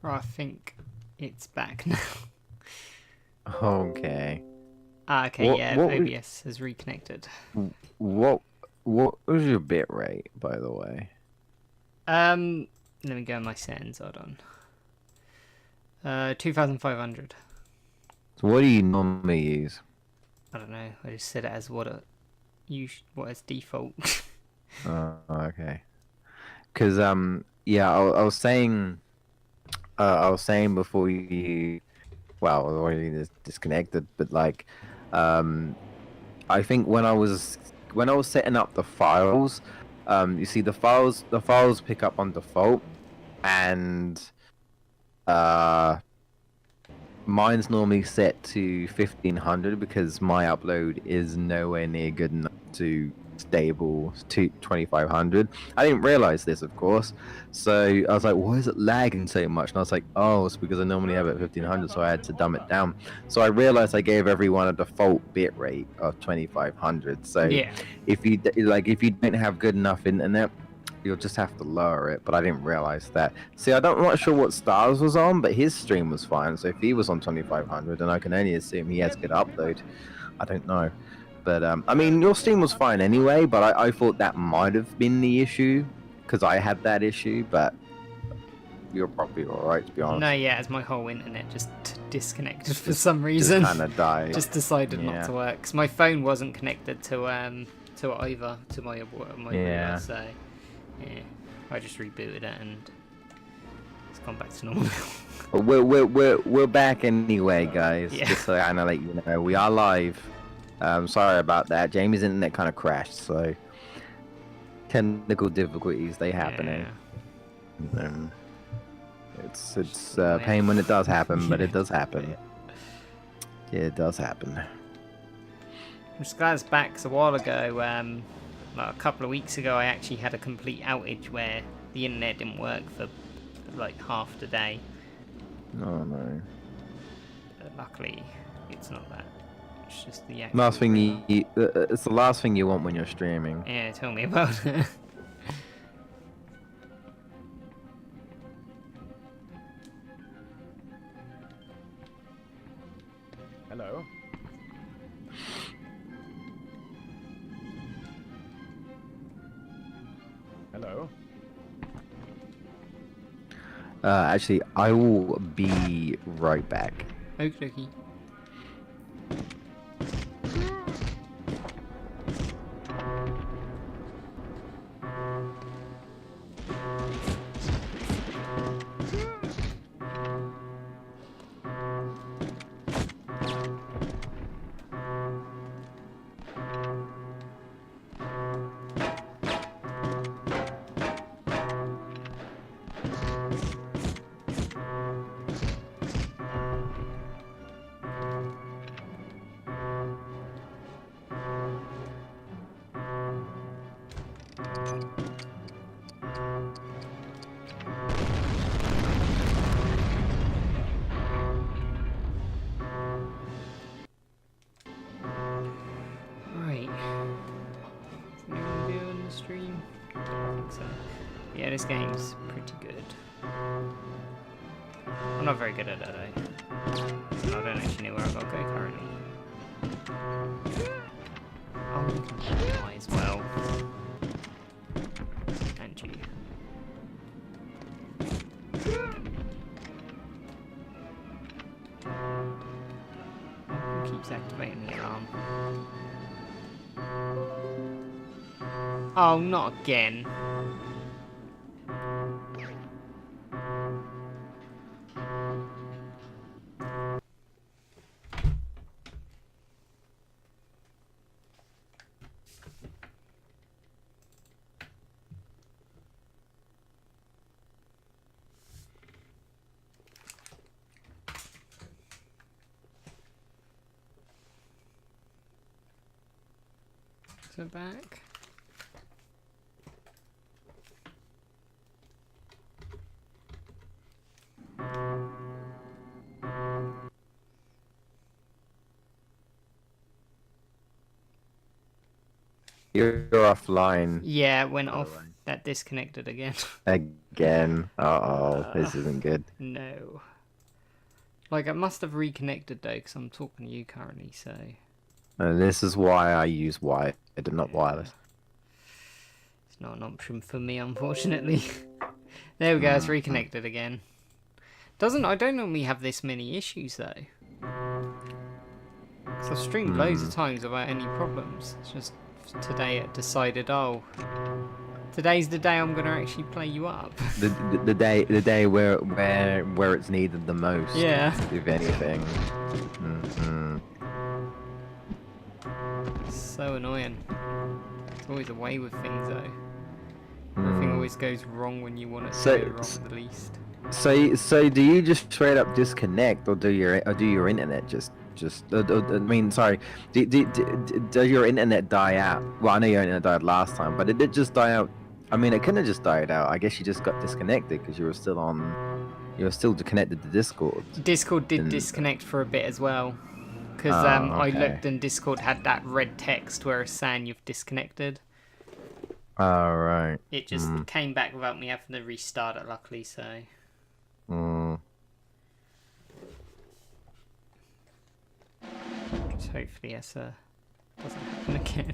Oh, I think it's back now. Okay. Ah, okay, What- yeah, what was- OBS has reconnected. What was your bit rate, by the way? Let me go in my settings, hold on. 2,500. So what do you normally use? I don't know, I just set it as what is default. Okay. Because yeah, I was saying before you, well, I was already disconnected, but like, I think when I was setting up the files, you see the files pick up on default, and mine's normally set to 1500 because my upload is nowhere near good enough to stable to 2500. I didn't realize this, of course, so I was like, why is it lagging so much? And I was like, oh, it's because I normally have it at 1500, so I had to dumb it down. So I realized I gave everyone a default bit rate of 2500. So Yeah. if you don't have good enough internet, you'll just have to lower it. But I didn't realize that. See, I'm not sure what Stars was on, but his stream was fine. So if he was on 2500, then I can only assume he has good upload. I don't know. But I mean, your stream was fine anyway, but I thought that might have been the issue because I had that issue, but you're probably alright, to be honest. No, yeah, as my whole internet just disconnected for some reason. Just kind of died. Just decided not Yeah. to work. 'Cause my phone wasn't connected to either, to my Yeah. router, so yeah, I just rebooted it and it's gone back to normal. But we're back anyway, guys. Yeah. Just so I know, let you know, we are live. Sorry about that. Jamie's internet kind of crashed, so technical difficulties they happening. Yeah. It's pain when it does happen, but it does happen. Yeah, it does happen. I'm just glad it's back 'cause a while ago, like a couple of weeks ago, I actually had a complete outage where the internet didn't work for like half the day. Oh no. But luckily, it's not that. It's just the actual Last thing it's the last thing you want when you're streaming. Yeah, tell me about it. Hello. Hello. Actually, I will be right back. Okie dokie. Right. Is anyone viewing the stream? I don't think so. Yeah, this game's pretty good. I'm not very good at it though. And I don't actually know where I've got to go currently. Oh, you can die as well. And you. Who keeps activating the alarm? Oh, not again. So back. You're offline Yeah, it went By the off. way. That disconnected again. again. Uh-oh, this isn't good. No. Like, I must have reconnected though, because I'm talking to you currently, so... This is why I use wired and not wireless. It's not an option for me, unfortunately. There we go, it's reconnected again. I don't normally have this many issues though. Because I've streamed loads of times without any problems. It's just today it decided, oh, today's the day I'm gonna actually play you up. The day where it's needed the most. Yeah. If anything. So annoying. It's always a way with things though. Everything always goes wrong when you want it to go wrong the least. So do you just straight up disconnect, or do your internet just I mean, sorry, does your internet die out? Well, I know your internet died last time, but it did just die out. I mean, it couldn't have just died out. I guess you just got disconnected because you were still connected to Discord. Discord did disconnect for a bit as well, because I looked and Discord had that red text where it's saying you've disconnected. Oh, right. It just came back without me having to restart it, luckily, so... Just hopefully it doesn't happen again.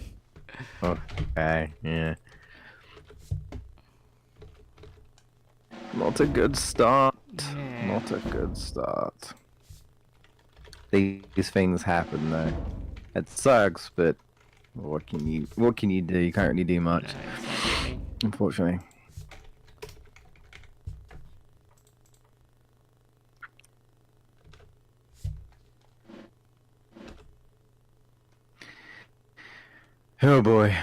Okay, yeah. Not a good start. Yeah. Not a good start. These things happen, though. It sucks, but what can you do? You can't really do much, No, exactly. unfortunately. Oh boy.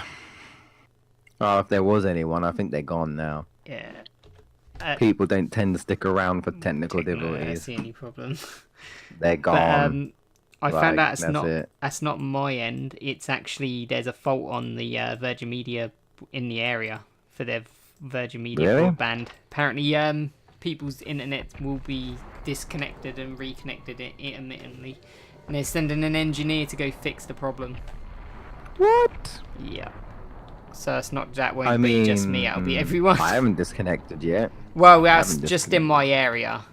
Oh, if there was anyone, I think they're gone now. Yeah. People don't tend to stick around for technical I don't difficulties. see any problem. They're gone. I found out that's that's not my end. It's actually there's a fault on the Virgin Media in the area for their Virgin Media broadband. Apparently, people's internet will be disconnected and reconnected intermittently, and they're sending an engineer to go fix the problem. What? Yeah. So it's not that won't be just me. It'll be everyone. I haven't disconnected yet. Well, that's just in my area.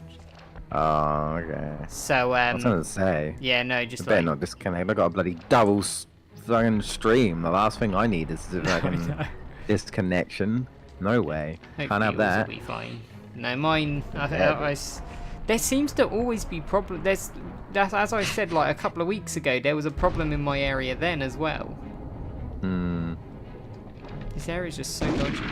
Oh, okay. So I was gonna say. yeah, no, just I better like not disconnect. I got a bloody double fucking stream. The last thing I need is a fucking disconnection. No way. Can't have hopefully yours that. will be fine. No, mine. There seems to always be problem. That's as I said like a couple of weeks ago. There was a problem in my area then as well. This area is just so dodgy.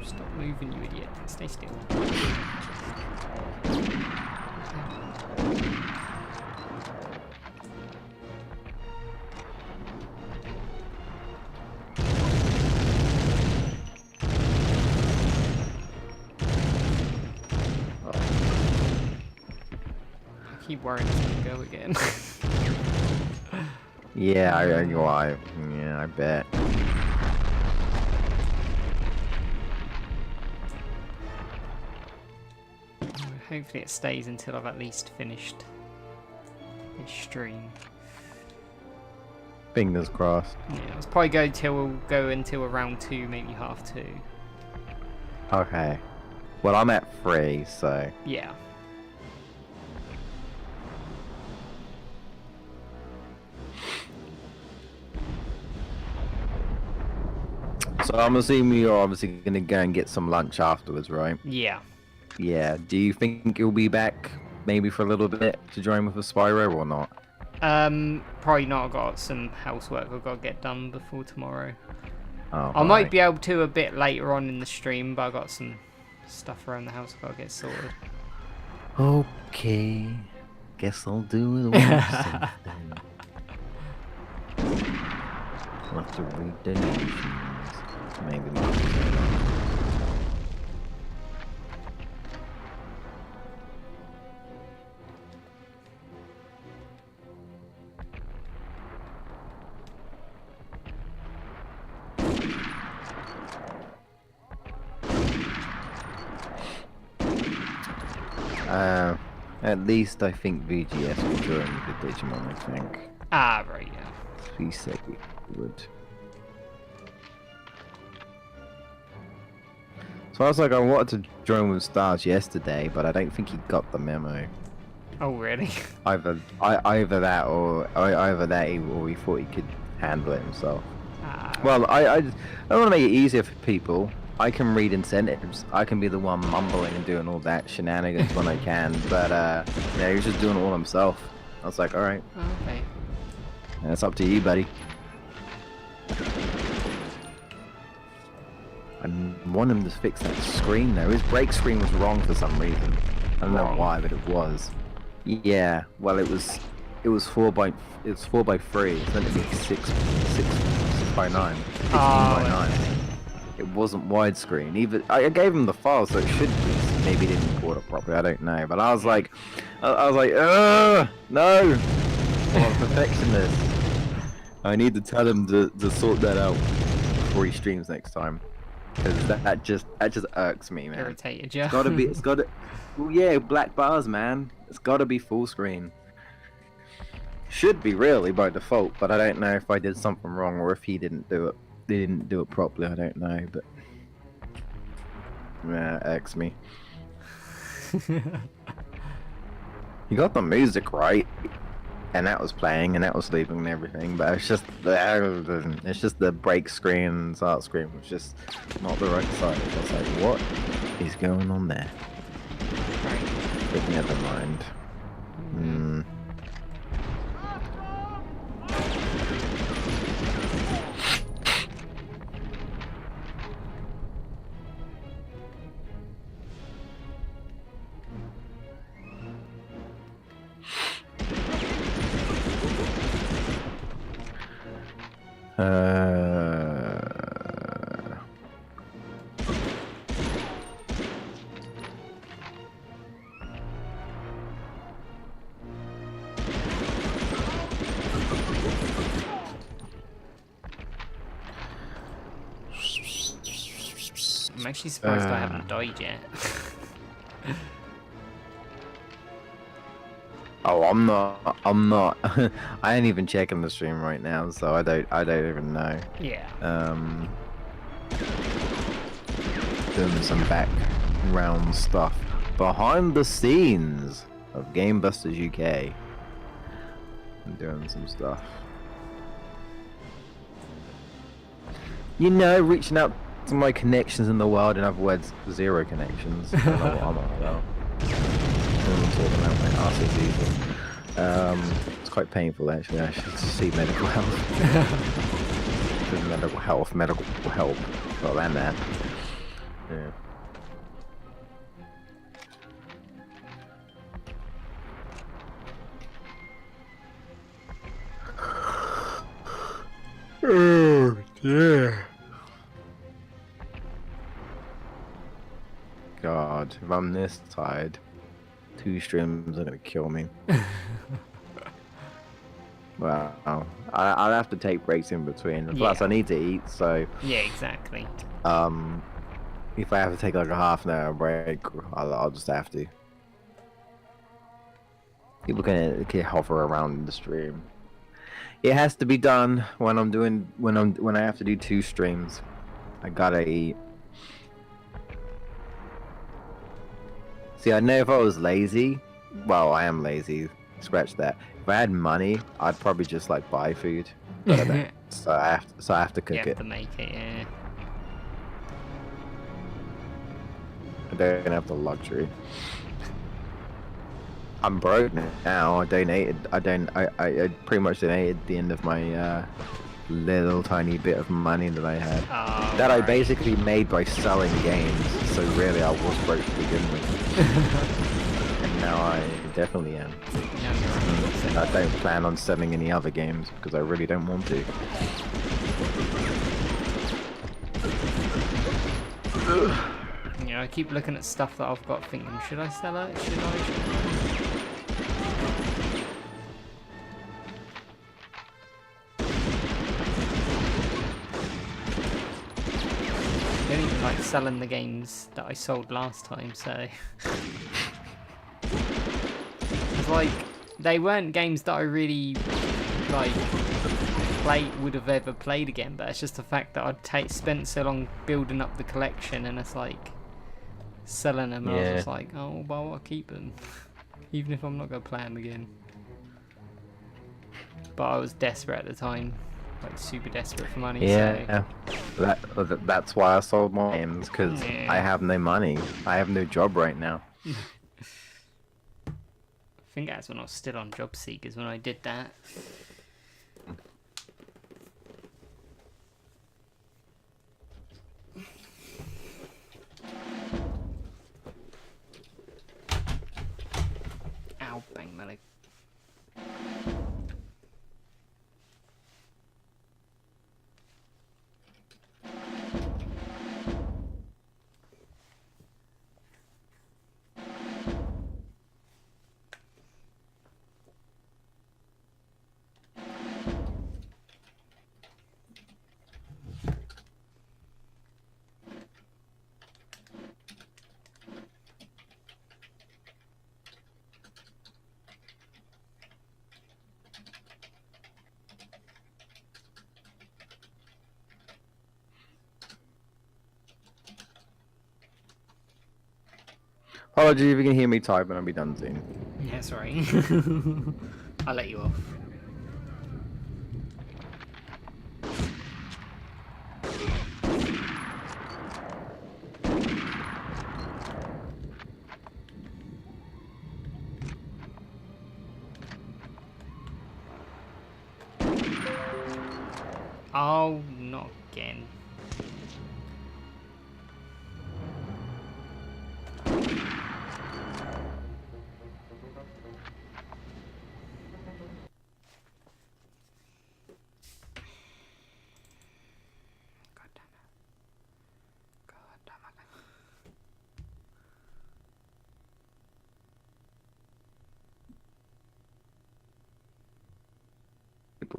Stop moving, you idiot. Stay still. I keep worrying it's gonna go again. Yeah, I bet. Hopefully it stays until I've at least finished this stream. Fingers crossed. Yeah, let's probably go until around 2, maybe half 2. Okay. Well, I'm at 3, so. Yeah. So I'm assuming you're obviously gonna go and get some lunch afterwards, right? Yeah. Yeah. Do you think you'll be back maybe for a little bit to join with a Spyro or not? Probably not. I've got some housework I've got to get done before tomorrow. Oh, I might be able to a bit later on in the stream, but I've got some stuff around the house I've got to get sorted. Okay. Guess I'll do it once. I'll have to read donations. Maybe not. At least I think VGS will join the Digimon, I think. Ah, right, yeah. 3 seconds wood. So I was like, I wanted to join with Stars yesterday, but I don't think he got the memo. Oh, really? Either that or he thought he could handle it himself. Ah, Well, I want to make it easier for people. I can read incentives. I can be the one mumbling and doing all that shenanigans when I can. But yeah, he was just doing it all himself. I was like, all right, okay. that's up to you, buddy. I want him to fix that screen though. His brake screen was wrong for some reason. I don't know why, but it was. Yeah, well, it was 4x3. It's meant to be 6x9, 16x9. It wasn't widescreen. Even I gave him the file, so it should be. Maybe he didn't record it properly. I don't know, but I was like, no. I'm a perfectionist. I need to tell him to sort that out before he streams next time, because that just irks me, man. Irritated you. It's gotta. Well, yeah, black bars, man. It's gotta be full screen. Should be really by default, but I don't know if I did something wrong or if he didn't do it. They didn't do it properly. I don't know, but yeah, it irks me. You got the music right, and that was playing, and that was sleeping and everything. But it's just the break screen and start screen was just not the right size. I was like, what is going on there? But never mind. I'm actually surprised I haven't died yet. Oh, I'm not. I ain't even checking the stream right now, so I don't even know. Yeah. Doing some background stuff behind the scenes of Gamebusters UK. I'm doing some stuff. You know, reaching out to my connections in the world, in other words, 0 connections. I don't know what I'm on about. I'm talking about my arse is evil. It's quite painful actually. I should see medical health. medical help. Well, and that. Yeah. Oh dear. God, if I'm this tired, 2 streams are gonna kill me. Wow, I'll have to take breaks in between. Plus, I need to eat, so yeah, exactly. If I have to take like a half an hour break, I'll just have to. People can hover around in the stream. It has to be done when I have to do 2 streams. I gotta eat. See, I know if I was lazy, well, I am lazy. Scratch that. If I had money, I'd probably just like buy food. But I don't. So I have to cook it. You have to make it, yeah. I don't have the luxury. I'm broke now. I pretty much donated the end of my little tiny bit of money that I had. Oh, that I basically made by selling games. So really, I was broke to begin with. And now I definitely am. And I don't plan on selling any other games because I really don't want to. Yeah, I keep looking at stuff that I've got thinking, should I sell it? Should I? I don't even like selling the games that I sold last time, so... It's like, they weren't games that I really like would have ever played again, but it's just the fact that I'd spent so long building up the collection, and it's like selling them, and I was just like, oh well, I'll keep them even if I'm not gonna play them again. But I was desperate at the time, like super desperate for money. Yeah, so... that's why I sold my games, because I have no money. I have no job right now. I think that's when I was still on job seekers when I did that. Ow, bang my leg. Apologies if you can hear me type, and I'll be done soon. Yeah, sorry. I'll let you off. Oh, not again.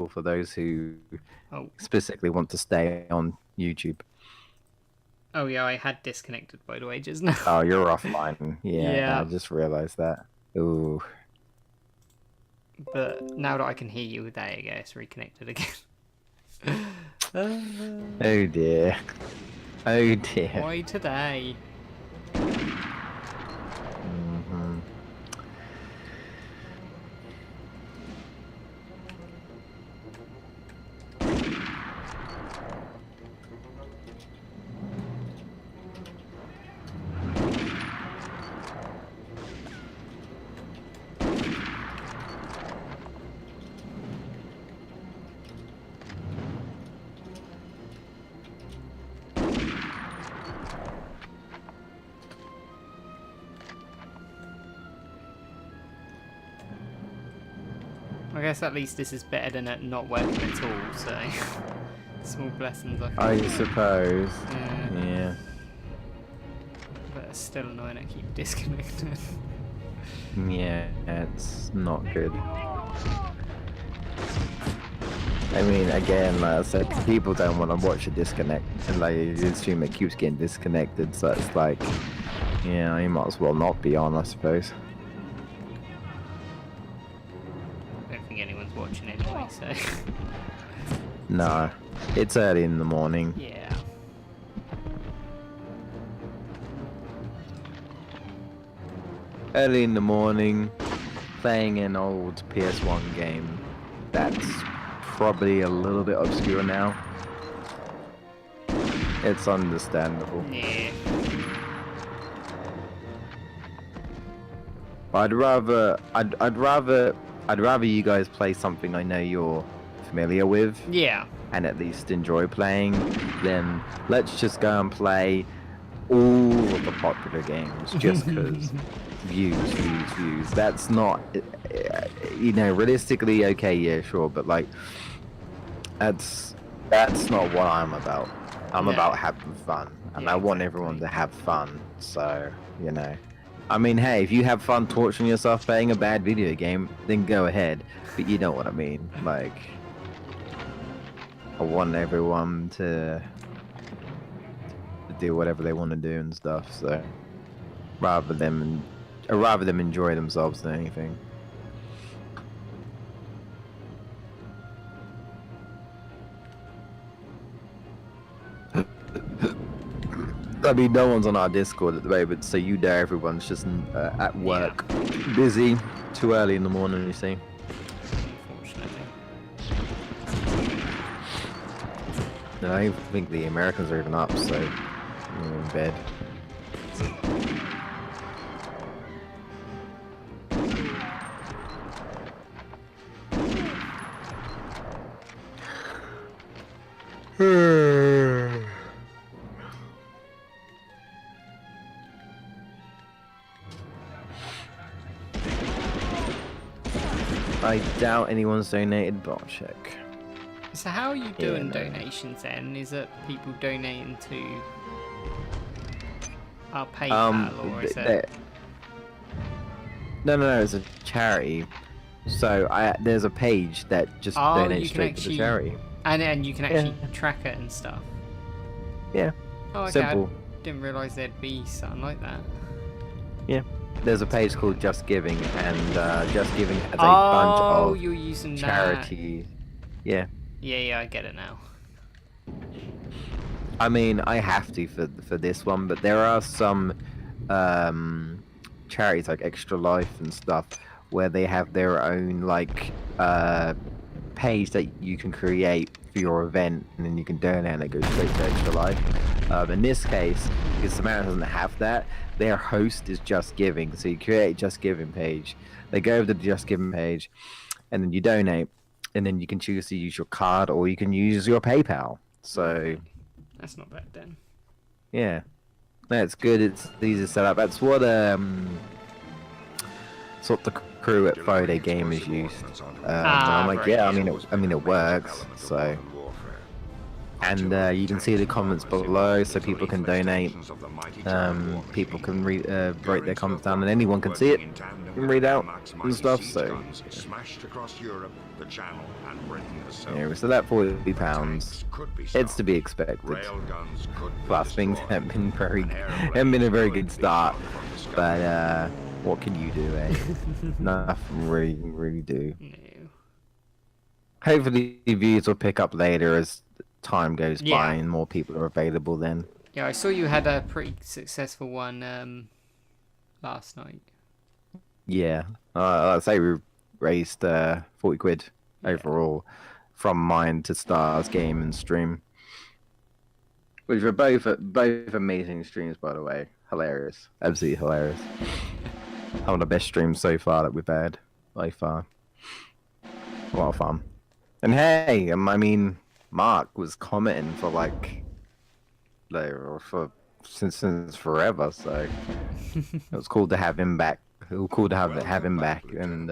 For those who specifically want to stay on YouTube. Oh yeah, I had disconnected by the way just now. Oh, you're offline. Yeah. I just realized that. Ooh. But now that I can hear you, there you go, it's reconnected again. Oh dear. Oh dear. Why today? I guess at least this is better than it not working at all, so small blessings I think. I suppose. Yeah. But it's still annoying I keep disconnecting. Yeah, it's not good. I mean, again, like I said, people don't want to watch a disconnect, and like the stream it keeps getting disconnected, so it's like, yeah, you might as well not be on, I suppose. I don't think anyone's watching anyway, so... No, it's early in the morning. Yeah. Early in the morning, playing an old PS1 game that's probably a little bit obscure now. It's understandable. Yeah. I'd rather you guys play something I know you're familiar with. Yeah. And at least enjoy playing, then let's just go and play all of the popular games just because views. That's not, you know, realistically, okay, yeah, sure, but like, that's not what I'm about. I'm about having fun, and I want everyone to have fun, so, you know. I mean, hey, if you have fun torturing yourself playing a bad video game, then go ahead, but you know what I mean, like... I want everyone to do whatever they want to do and stuff. So rather them enjoy themselves than anything. I mean, no one's on our Discord at the moment, so you know everyone's just at work, busy, too early in the morning, you see. Unfortunately. No, I think the Americans are even up, so they're in bed. I doubt anyone's donated, but I'll check. So how are you doing no. donations then? Is it people donating to our PayPal or is it? No, it's a charity. So there's a page that just donates straight to the charity. And you can actually track it and stuff. Yeah. Oh, okay. Simple. I didn't realise there'd be something like that. Yeah. There's a page called Just Giving, and Just Giving has a bunch of you're using charity. That. Yeah, I get it now. I mean, I have to for this one, but there are some charities like Extra Life and stuff where they have their own like page that you can create for your event, and then you can donate, and it goes straight to Extra Life. In this case, because Samara doesn't have that, their host is Just Giving. So you create a Just Giving page. They go over to the Just Giving page, and then you donate, and then you can choose to use your card or you can use your PayPal. So that's not bad then. Yeah, that's good. It's easy to set up. That's what the crew at Friday Gamers used. I'm like, yeah, I mean it works. So. And you can see the comments below, so people can donate. People can write their comments down, and anyone can see it and read out and stuff. So, yeah, so that £40, it's to be expected. Plus, things haven't been a very good start. But what can you do, eh? Nothing really do. Hopefully, views will pick up later as time goes by and more people are available then. Yeah, I saw you had a pretty successful one last night. Yeah, I'd say we raised 40 quid overall from mine to Star's game and stream, which were both amazing streams, by the way. Hilarious, absolutely hilarious. One of the best streams so far that we've had by far. A lot of fun. And hey, I mean, Mark was commenting for since forever, so it was cool to have him back. It was cool to have him back and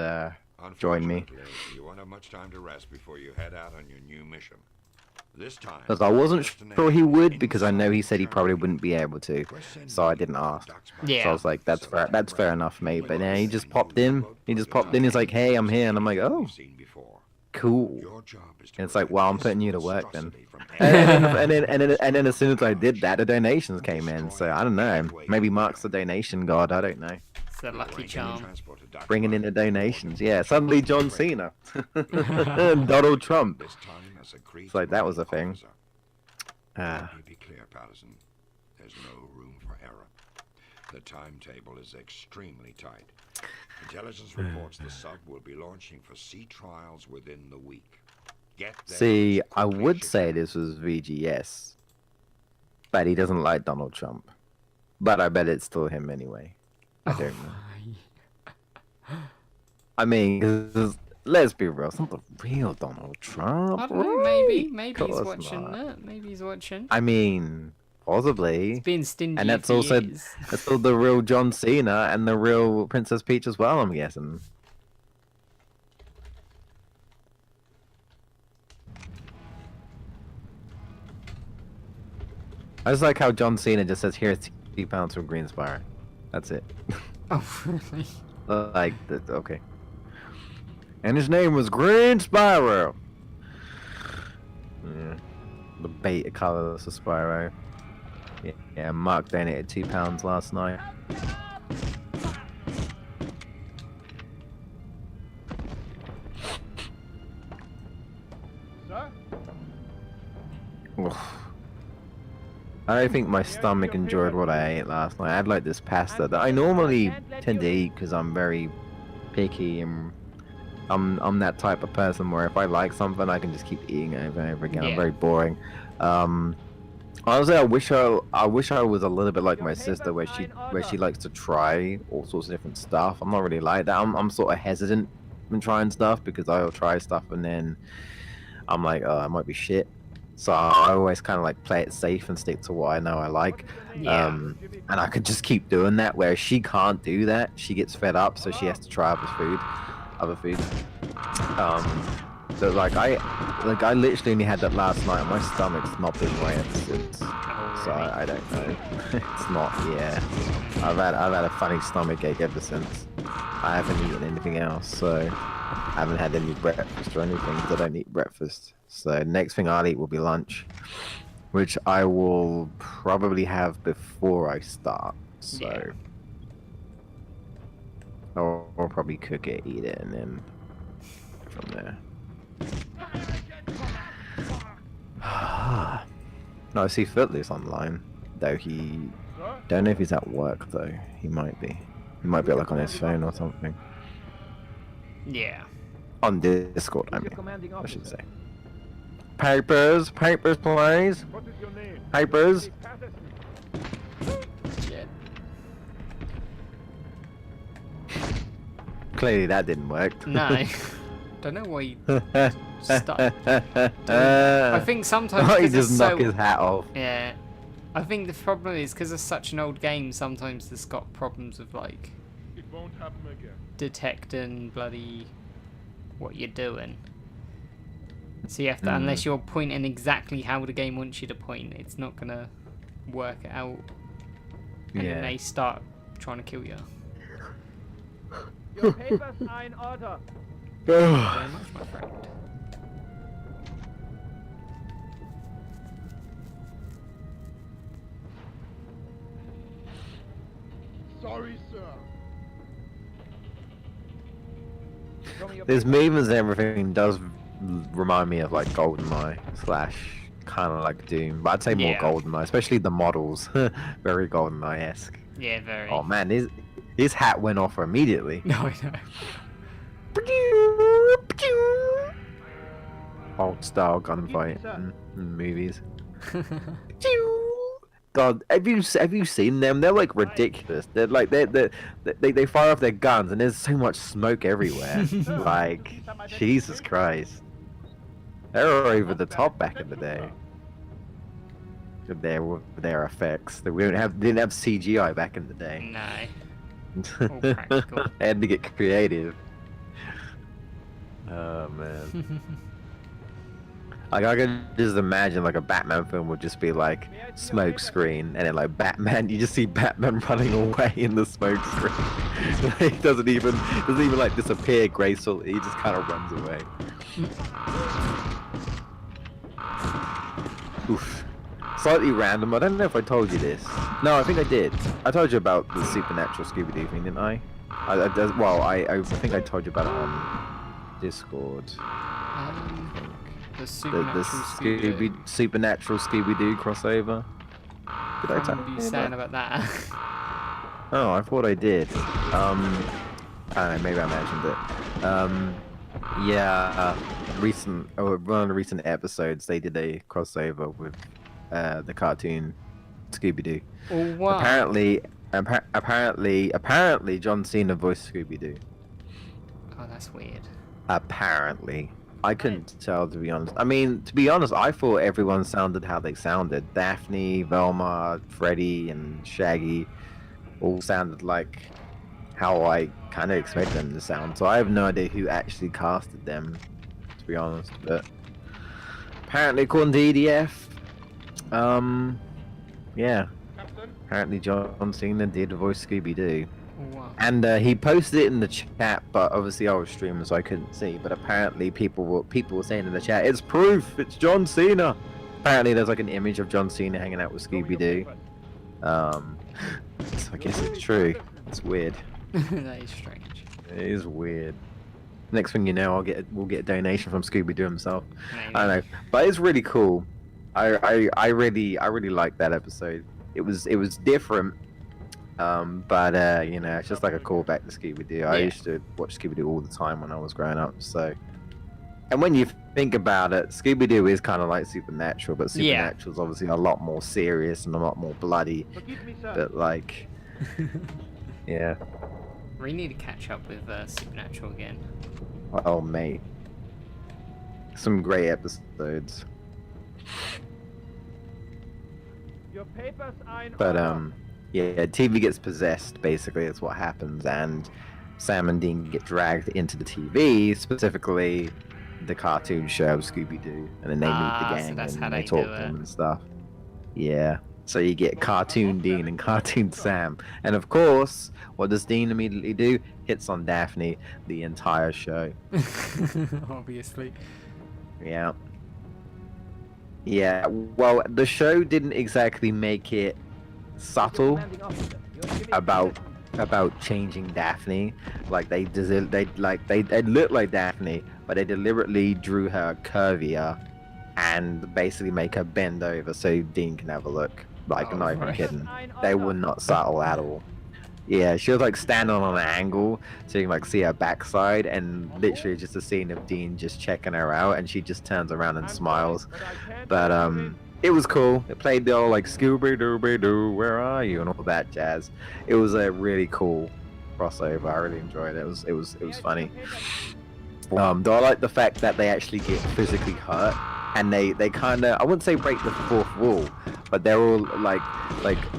join me. You won't have much time to rest before you head out on your new mission. This time, because I wasn't sure he would, because I know he said he probably wouldn't be able to, so I didn't ask. Yeah. So I was like, that's fair enough, mate. But then he just popped in. He's like, hey, I'm here, and I'm like, oh, cool. And it's like, well, I'm putting you to work then. and then as soon as I did that, the donations came in. So I don't know. Maybe Mark's the donation god. I don't know. It's a lucky charm. Bringing in the donations. Yeah, suddenly John Cena, Donald Trump. It's like that was a thing. Be clear, Patterson. There's no room for error. The timetable is extremely tight. Intelligence reports the sub will be launching for sea trials within the week. See, I would say this was VGS, but he doesn't like Donald Trump. But I bet it's still him anyway. I don't know. I mean, 'cause let's be real, it's not the real Donald Trump. I don't know, maybe he's watching that. Maybe he's watching. I mean, possibly. He's being stingy. And that's also that's still the real John Cena and the real Princess Peach as well, I'm guessing. I just like how John Cena just says, "Here's £2 from Greenspire." That's it. Oh, really? Like, okay. And his name was Green Spyro. Yeah. The beta colorless of Spyro. Yeah, Mark donated £2 last night. Sir? Oof. I don't think my stomach enjoyed what I ate last night. I had like this pasta that I normally tend to eat because I'm very picky and I'm that type of person where if I like something, I can just keep eating it over and over again. I'm Yeah. very boring. Honestly, I wish I was a little bit like my sister, where she likes to try all sorts of different stuff. I'm not really like that. I'm sort of hesitant in trying stuff because I'll try stuff and then I'm like, oh, it might be shit. So I always kind of like play it safe and stick to what I know I like. Yeah. And I could just keep doing that. Where she can't do that, she gets fed up, so she has to try other food. So like I literally only had that last night. And my stomach's not been right since. So I don't know. It's not. Yeah. I've had a funny stomach ache ever since. I haven't eaten anything else, so I haven't had any breakfast or anything. 'Cause I don't eat breakfast. So next thing I'll eat will be lunch, which I will probably have before I start. So Yeah. I'll probably cook it, eat it, and then from there. No, I see Footloose online, though he don't know if he's at work though. He might be. He might be like on his phone or something. Yeah. On Discord, I mean. I should say. Papers, please. What is your name? Papers. Shit. Clearly that didn't work. No. Don't know why you stuck. I think sometimes he because it's just so... knocked his hat off. Yeah. I think the problem is because it's such an old game, sometimes it's got problems with like It won't happen again. detecting bloody what you're doing. So you have to, unless you're pointing exactly how the game wants you to point, it's not gonna work it out. And then they start trying to kill you. Your papers are in order. Very much, my friend. Sorry, sir. There's movements and everything does remind me of like GoldenEye / kind of like Doom, but I'd say more Yeah. GoldenEye, especially the models. Very GoldenEye-esque. Yeah, very. Oh man, his hat went off immediately. No, I know. Old style gunfight in movies. God, have you seen them? They're like ridiculous. They're like they fire off their guns and there's so much smoke everywhere. Like Jesus Christ, they were over the top back in the day. Their effects. They didn't have CGI back in the day. No. All practical. They had to get creative. Oh man. Like I could just imagine like a Batman film would just be like smoke screen and then like Batman, you just see Batman running away in the smoke screen. He doesn't even like disappear gracefully, he just kind of runs away. Oof. Slightly random, I don't know if I told you this. No, I think I did. I told you about the supernatural Scooby-Doo thing, didn't I? I think I told you about it on Discord. The The supernatural supernatural Scooby-Doo crossover. Did I What tell are you you saying about that? Oh, I thought I did. I don't know, maybe I mentioned it. Yeah, one of the recent episodes, they did a crossover with the cartoon Scooby-Doo. Oh, wow. Apparently, John Cena voiced Scooby-Doo. Oh, that's weird. Apparently. I couldn't tell, to be honest. I mean, to be honest, I thought everyone sounded how they sounded. Daphne, Velma, Freddy, and Shaggy all sounded like how I kind of expect them to sound. So I have no idea who actually casted them, to be honest. But apparently, according to EDF, yeah. Apparently, John Cena did voice Scooby-Doo. Oh, wow. And he posted it in the chat, but obviously I was streaming, so I couldn't see. But apparently, people were saying in the chat, "It's proof! It's John Cena!" Apparently, there's like an image of John Cena hanging out with Scooby-Doo. So I guess it's true. It's weird. That is strange. It is weird. Next thing you know, we'll get a donation from Scooby-Doo himself. Maybe. I don't know, but it's really cool. I really liked that episode. It was different, but you know, it's just like a callback to Scooby Doo. I Yeah. used to watch Scooby Doo all the time when I was growing up. So, and when you think about it, Scooby Doo is kind of like Supernatural, but Yeah. Supernatural is obviously a lot more serious and a lot more bloody. Forgive me, sir. But like, yeah. We need to catch up with Supernatural again. Oh mate, some great episodes. Your papers are in But order. yeah, TV gets possessed. Basically, is what happens, and Sam and Dean get dragged into the TV, specifically the cartoon show Scooby Doo, and then they meet Ah, the so gang that's how and they they talk do to it. them and stuff. Yeah. So you get Cartoon Dean and Cartoon Sam, and of course, what does Dean immediately do? Hits on Daphne the entire show. Obviously. Yeah. Yeah. Well, the show didn't exactly make it subtle about changing Daphne. Like they look like Daphne, but they deliberately drew her curvier and basically make her bend over so Dean can have a look. Like, I'm not even right. kidding. They were not subtle at all. Yeah, she was like standing on an angle so you can like see her backside, and literally just a scene of Dean just checking her out, and she just turns around and smiles. But it was cool. It played the old like Scooby Dooby Doo, where are you, and all that jazz. It was a really cool crossover. I really enjoyed it. It was funny. Though I like the fact that they actually get physically hurt, and they kind of, I wouldn't say break the fourth wall, but they're all like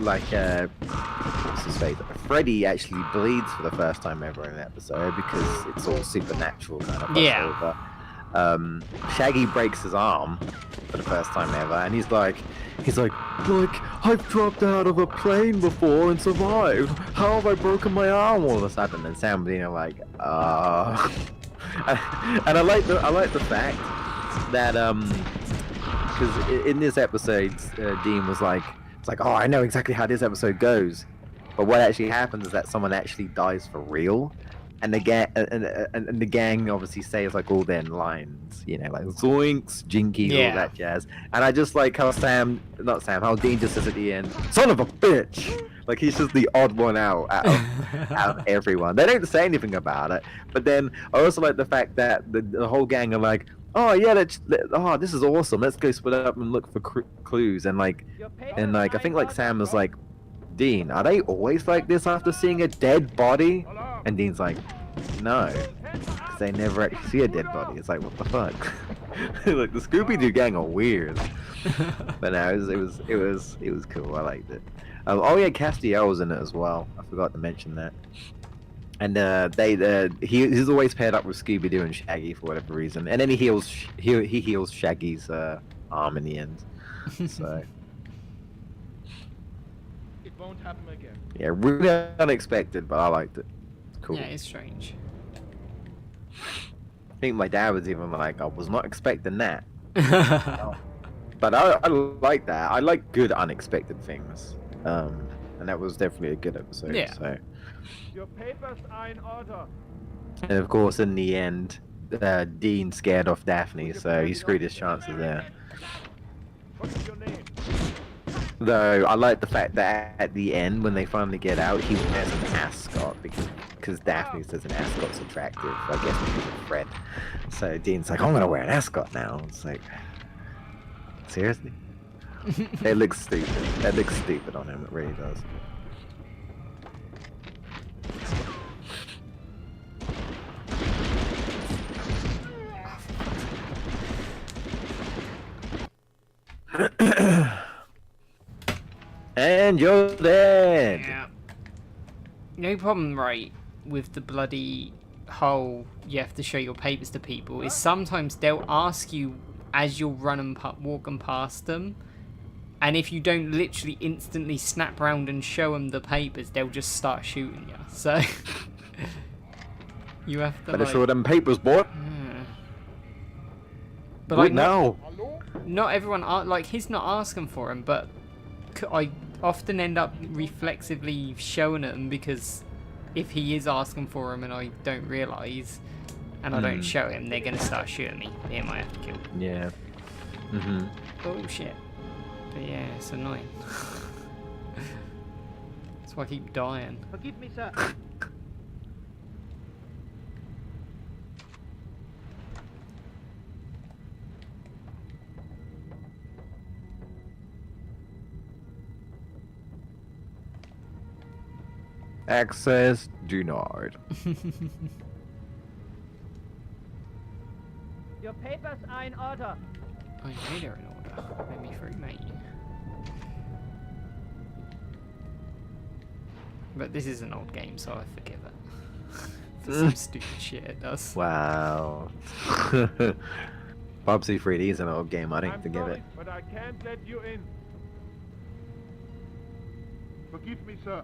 what's his face? Freddy actually bleeds for the first time ever in an episode because it's all supernatural kind of crossover. Yeah. Shaggy breaks his arm for the first time ever, and he's like, I've dropped out of a plane before and survived. How have I broken my arm all of a sudden? And Sam and Dean are like, and I like the fact that because in this episode, Dean was like, it's like, oh, I know exactly how this episode goes. But what actually happens is that someone actually dies for real, and the gang and the gang obviously says like all their lines, you know, like zoinks, jinkies, Yeah. all that jazz. And I just like how how Dean just says at the end, "Son of a bitch!" Like he's just the odd one out of everyone. They don't say anything about it, but then I also like the fact that the whole gang are like, "Oh yeah, this is awesome. Let's go split up and look for clues." And like I think like Sam was like, Dean, are they always like this after seeing a dead body? And Dean's like, no, because they never actually see a dead body. It's like, what the fuck? Like the Scooby-Doo gang are weird. But no, it was cool. I liked it. Oh yeah, Castiel was in it as well. I forgot to mention that. And he's always paired up with Scooby-Doo and Shaggy for whatever reason. And then he heals Shaggy's arm in the end. So. It won't happen again. Yeah, really unexpected, but I liked it. Cool. Yeah, it's strange. I think my dad was even like, I was not expecting that. But I like that. I like good unexpected things. And that was definitely a good episode. Yeah. So. Your papers are in order. And of course, in the end, Dean scared off Daphne, so he screwed his chances there. What is your name? Though I like the fact that at the end, when they finally get out, he wears an ascot because Daphne says an ascot's attractive. I guess because of Fred. So Dean's like, I'm gonna wear an ascot now. It's like, seriously? It looks stupid. That looks stupid on him. It really does. And you're dead. Yeah. No problem, right, with the bloody whole you have to show your papers to people is sometimes they'll ask you as you're walking past them, and if you don't literally instantly snap round and show them the papers, they'll just start shooting you. So you have to Better like, show them papers, boy. but What like now? not everyone like he's not asking for them, but I often end up reflexively showing them because if he is asking for him and I don't realise and I don't show him, they're gonna start shooting me. They might have to kill. Yeah. Mm-hmm. Oh shit. But yeah, it's annoying. That's why I keep dying. Forgive me, sir. Access denied. Your papers are in order. I know they're in order. Let me through, mate. But this is an old game, so I forgive it. For some stupid shit it does. Wow. Bubsy 3D is an old game. I don't I'm forgive sorry, it. but I can't let you in. Forgive me, sir.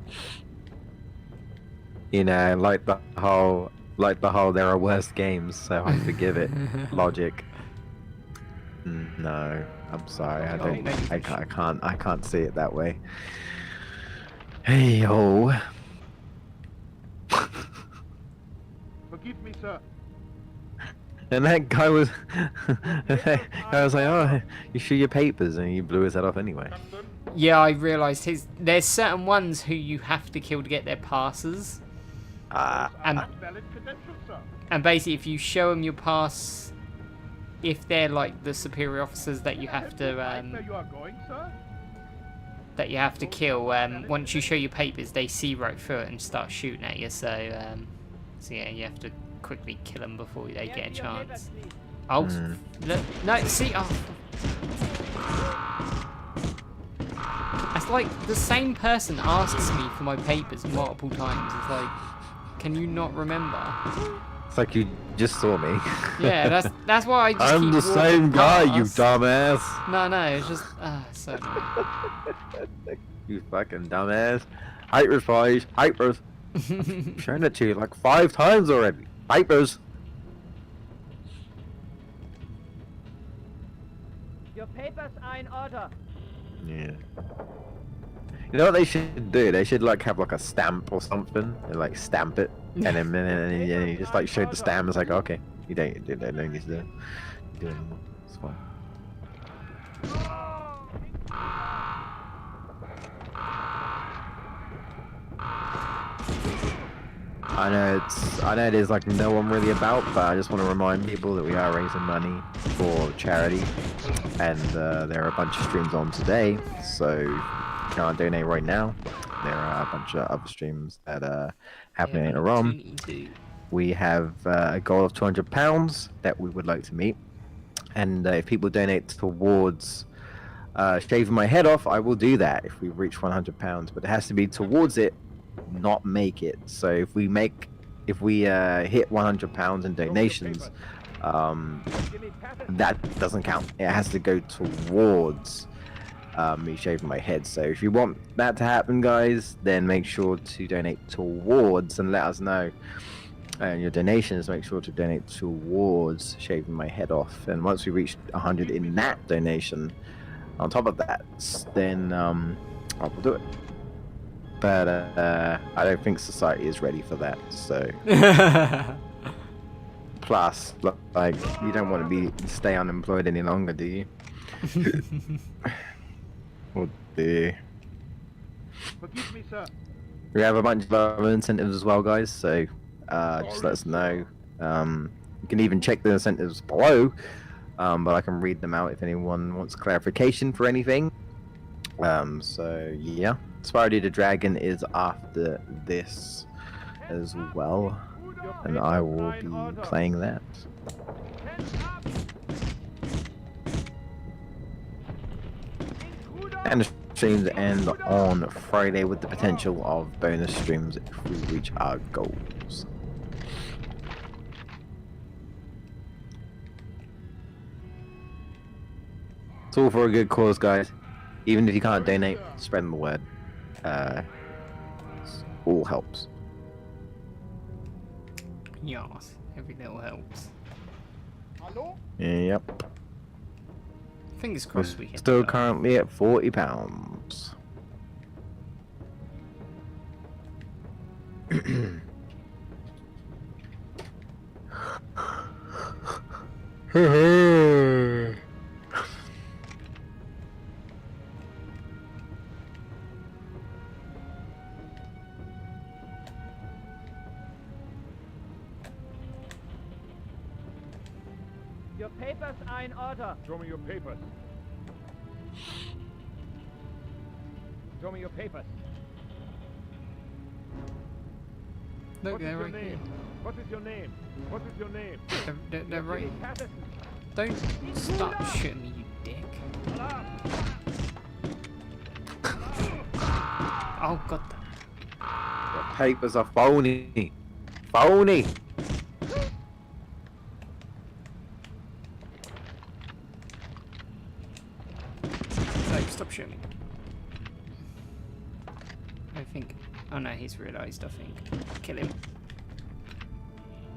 You know, like the whole there are worse games, so I forgive it. Logic. No, I'm sorry. I can't see it that way. Hey yo. Forgive me, sir. And that guy was, I was like, oh, you show your papers, and he blew his head off anyway. Captain, Yeah, I realised there's certain ones who you have to kill to get their passes. Ah, And valid credentials, sir. And basically, if you show them your pass, if they're like the superior officers that you have to Where you are going, sir? kill, once you show your papers, they see right through it and start shooting at you. So yeah, you have to quickly kill them before they get a chance. Oh, look, no, see, oh. It's like the same person asks me for my papers multiple times. It's like, can you not remember? it's like you just saw me. Yeah, that's why I just I'm keep the same walking guy, you past. dumbass. No, it's just so annoying. You fucking dumbass. Hypers, please. Hypers. I'm showing it to you like 5 times already. Hypers. Your papers are in order. Yeah. You know what they should do? They should like have like a stamp or something, and like stamp it, and then you just like show the stamp. It's like, okay, you don't need to do it anymore. It's fine. I know there's like no one really about, but I just want to remind people that we are raising money for charity, and there are a bunch of streams on today, so if you can't donate right now, there are a bunch of other streams that are happening in Iran. We have a goal of £200 that we would like to meet, and if people donate towards shaving my head off, I will do that if we reach £100, but it has to be towards it, not make it. So if we hit £100 in donations, that doesn't count. It has to go towards me shaving my head. So if you want that to happen, guys, then make sure to donate towards and let us know. And your donations, make sure to donate towards shaving my head off. And once we reach 100 in that donation, on top of that, then I will do it. But I don't think society is ready for that. So plus, like, you don't want to stay unemployed any longer, do you? Or do you? Forgive me, sir. We have a bunch of other incentives as well, guys. So just let us know. You can even check the incentives below, but I can read them out if anyone wants clarification for anything. So yeah. Spidey the Dragon is after this as well, and I will be playing that. And the streams end on Friday with the potential of bonus streams if we reach our goals. It's all for a good cause, guys. Even if you can't donate, spread the word. All helps. Yes, every little helps. Yep. Fingers crossed we can. Still currently at £40. Your papers are in order. Show me your papers. Show me your papers. Look, What is they're your right here. name? What is your name? What is your name? They're right. Patterson. Don't stop shooting me, you dick. Oh, god. The papers are phony. Phony. No, stop shooting me. I think. Oh no, he's realised, I think. Kill him.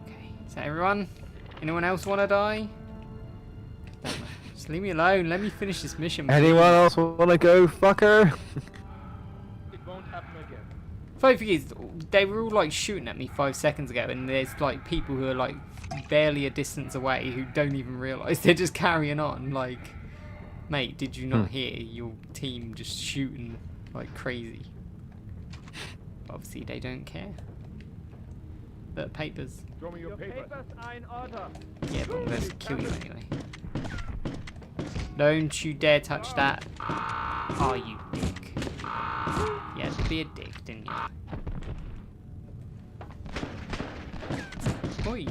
Okay, is that everyone? Anyone else want to die? Just leave me alone. Let me finish this mission. Anyone else wanna go, fucker? It won't happen again. Funny thing is, they were all like shooting at me 5 seconds ago, and there's like people who are like barely a distance away who don't even realise they're just carrying on. Like, mate, did you not hear your team just shooting like crazy? Obviously, they don't care. But papers. Show me your papers. Papers are in order. Yeah, but I'm going to kill you anyway. Don't you dare touch that. Oh, you dick. You had to be a dick, didn't you? Oi.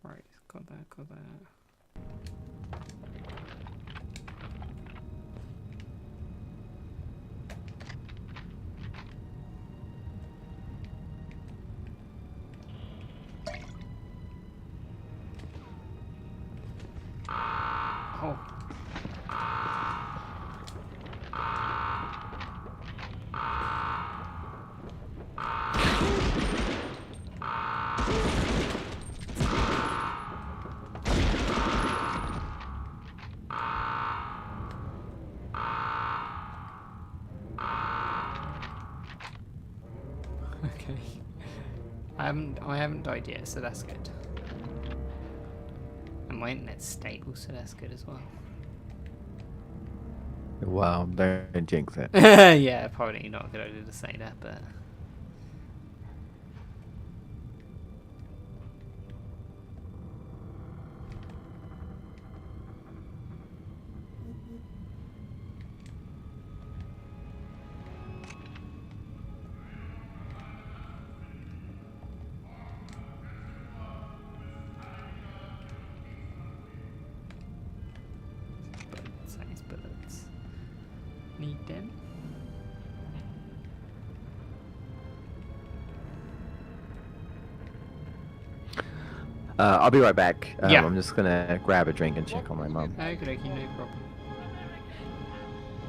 Right, got that, got that. Oh. Okay. I haven't died yet, so that's good. And my internet's stable, so that's good as well. Wow, don't jinx it. Yeah, probably not a good idea to say that, but size bullets. Need them. I'll be right back. Yeah. I'm just gonna grab a drink and check on my mum. Okay, okay, no problem.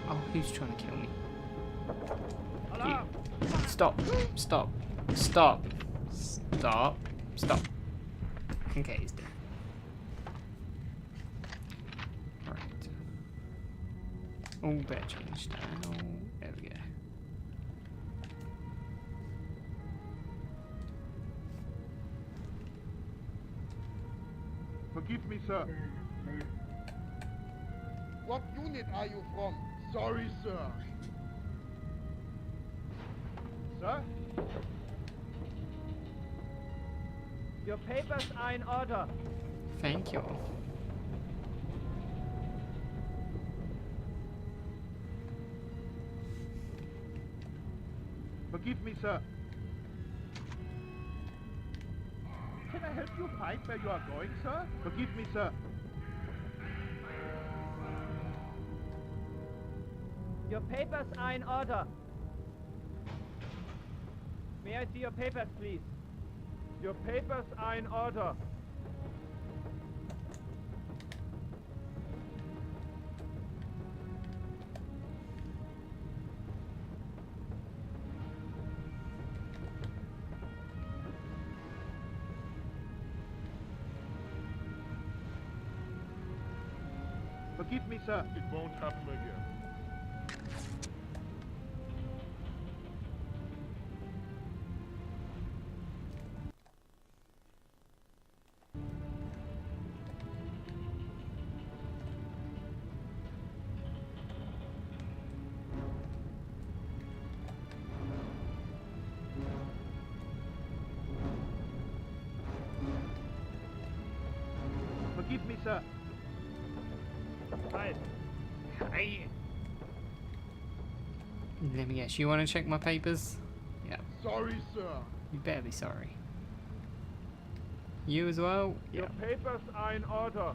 Oh, who's trying to kill me? You. Stop. Stop. Stop. Stop. Stop. Okay, he's dead. Right. Oh, better change that. Oh, there we go. Forgive me, sir. What unit are you from? Sorry, sir. Sir? Your papers are in order. Thank you. Forgive me, sir. Can I help you find where you are going, sir? Forgive me, sir. Your papers are in order. May I see your papers, please? Your papers are in order. Forgive me, sir. It won't happen again. Forgive me, sir. Right. Hey. Let me guess, you want to check my papers? Yeah, Sorry, sir. you better be sorry. You as well? Yeah. Your papers are in order.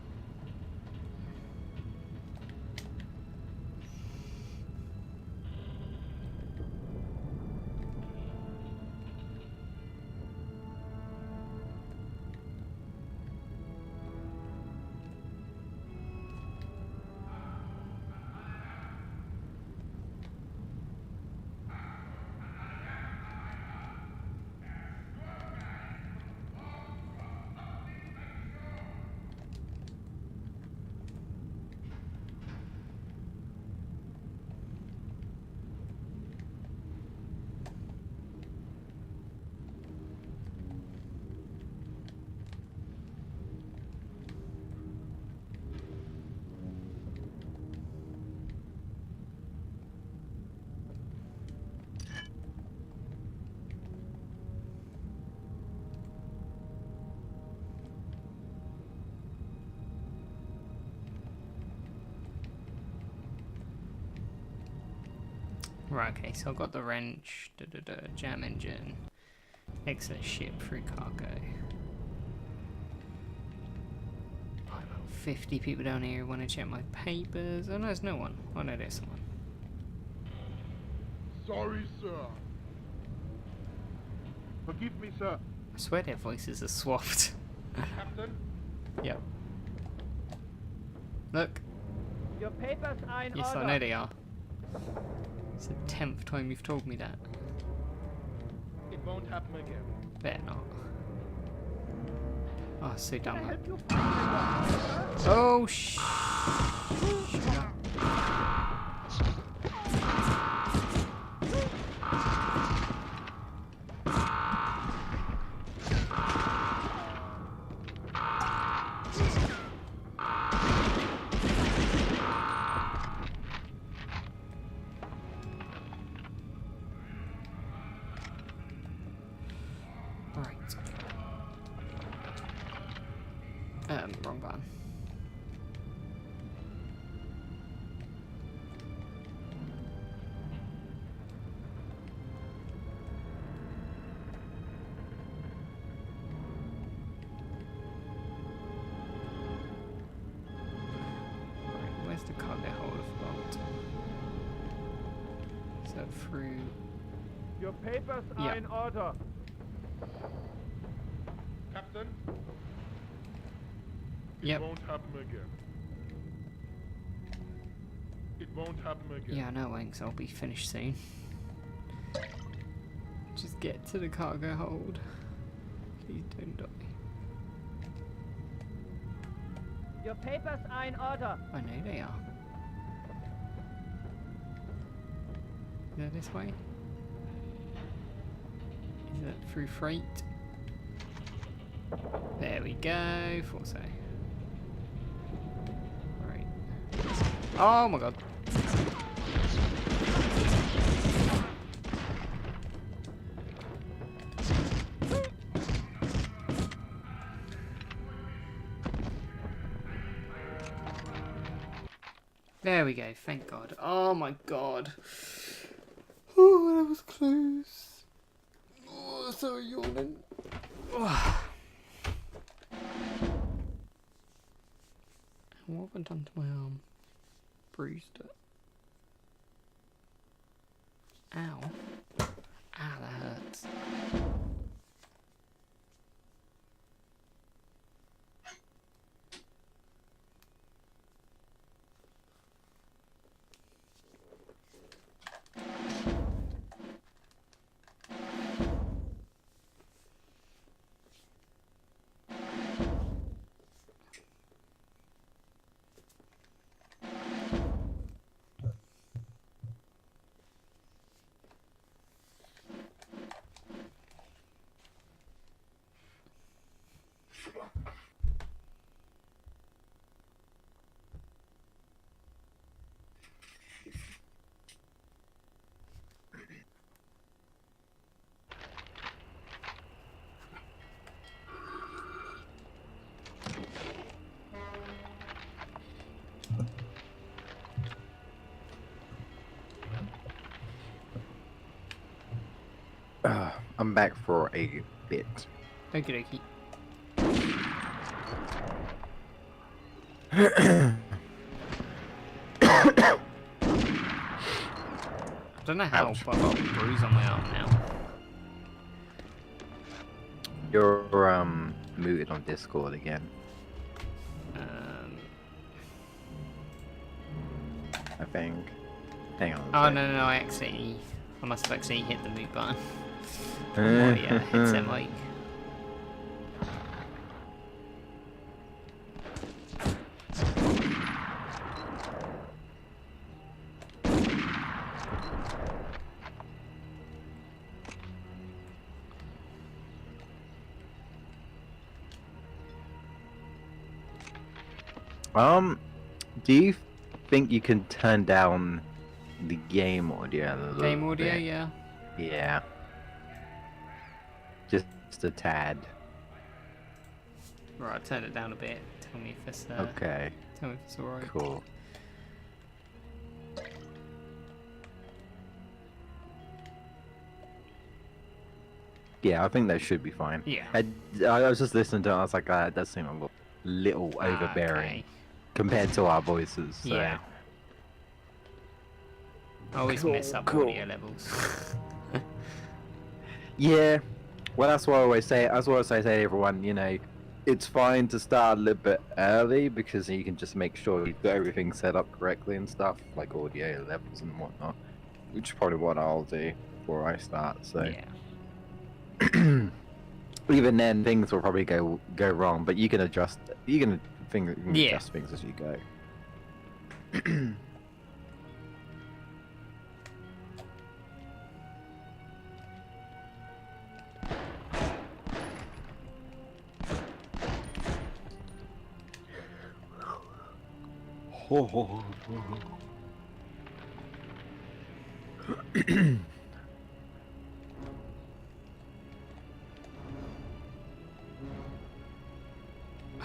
Right, okay, so I've got the wrench, jam engine, exit ship through cargo. I've got 50 people down here who want to check my papers. Oh no, there's no one. Oh no, there's someone. Sorry, sir. Forgive me, sir. I swear their voices are swapped. Captain, Yep. Look. Your papers are in Yes, order. I know they are. It's the 10th time you've told me that. it won't happen again. Better not. Oh, so Can I dumb. help you find the doctor, sir? Oh, shut up. Right. Wrong button. Right, where's the cargo holder vault? So through. Your papers are Yeah. in order. Captain, Yep. won't happen again. It won't happen again. Yeah, I know, Wanks. I'll be finished soon. Just get to the cargo hold. Please don't die. Your papers are in order. I know they are. Is that this way? Is that through freight? There we go. Thought so. Right. Oh my god. There we go, thank God. Oh my God. Oh, that was close. Oh, sorry, yawning. Oh. What have I done to my arm? Bruised it. Ow. Ow, that hurts. I'm back for a bit. Okie dokie. I don't know how, Ouch. but I've got a bruise on my arm now. You're muted on Discord again. I think. Hang on. Oh no, I must have actually hit the mute button. Oh yeah, headset mic. Do you think you can turn down the game audio a little Game audio, bit? yeah. Yeah. Just a tad. Right, I'll turn it down a bit. Tell me if it's Okay. Tell me if it's alright. Cool. Yeah, I think that should be fine. Yeah. I was just listening to it, I was like, that does seem a little overbearing Okay. compared to our voices. So. Yeah. I always mess up Cool. audio levels. Yeah, well, that's what I always say. That's what I say to everyone. You know, it's fine to start a little bit early because you can just make sure you've got everything set up correctly and stuff, like audio levels and whatnot. Which is probably what I'll do before I start. So Yeah. even then, things will probably go wrong, but you can adjust. You can Yeah. adjust things as you go.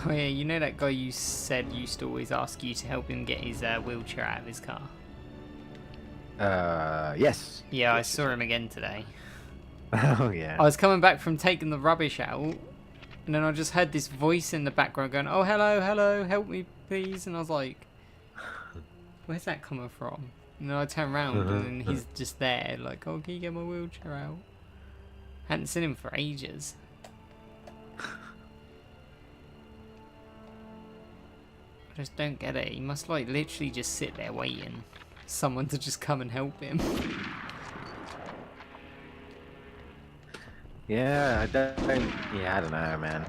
Oh yeah, you know that guy you said used to always ask you to help him get his wheelchair out of his car? Yes. Yeah, I saw him again today. Oh yeah. I was coming back from taking the rubbish out, and then I just heard this voice in the background going, "Oh, hello, hello, help me, please." And I was like, "Where's that coming from?" And then I turn around, and then he's just there, like, "Oh, can you get my wheelchair out?" Hadn't seen him for ages. I just don't get it. He must, like, literally just sit there waiting for someone to just come and help him. Yeah, I don't know, man.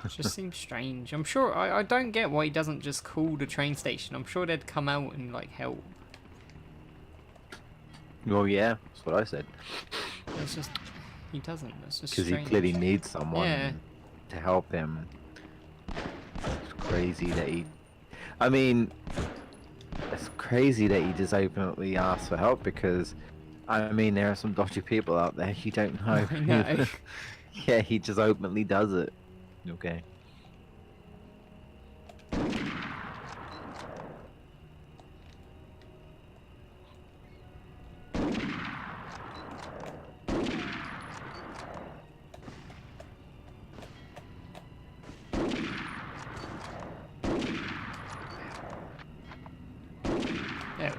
It just seems strange. I'm sure, I don't get why he doesn't just call the train station. I'm sure they'd come out and, like, help. Well, yeah, that's what I said. It's just, he doesn't. It's just Because he strange. clearly needs someone Yeah. to help him. It's crazy that he... I mean, it's crazy that he just openly asks for help because, I mean, there are some dodgy people out there you don't know. I know. Yeah, he just openly does it. Okay. There we go.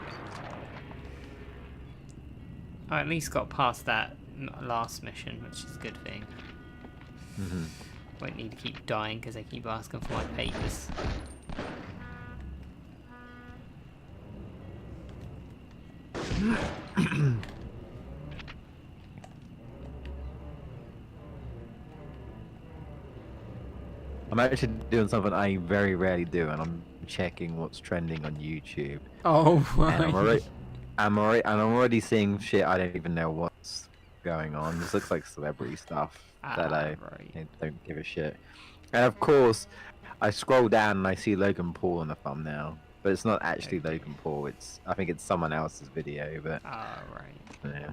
I at least got past that last mission, which is a good thing. Mm-hmm. Won't need to keep dying because they keep asking for my papers. I'm actually doing something I very rarely do, and I'm checking what's trending on YouTube. Oh, And I'm already seeing shit I don't even know what's going on. This looks like celebrity stuff that I right. don't give a shit. And of course, I scroll down and I see Logan Paul in the thumbnail, but it's not actually Okay. Logan Paul. I think it's someone else's video, but Right. yeah.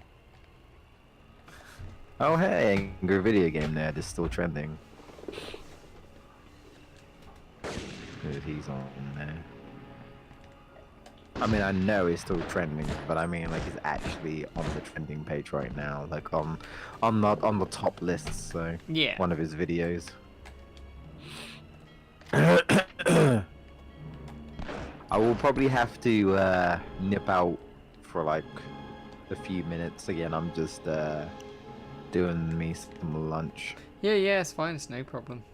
Oh hey, angry video game there, just still trending. Good, he's on there. I mean, I know it's still trending, but I mean, like, it's actually on the trending page right now, like on the top list. So Yeah. one of his videos. I will probably have to nip out for like a few minutes again. I'm just doing me some lunch, Yeah, it's fine. It's no problem.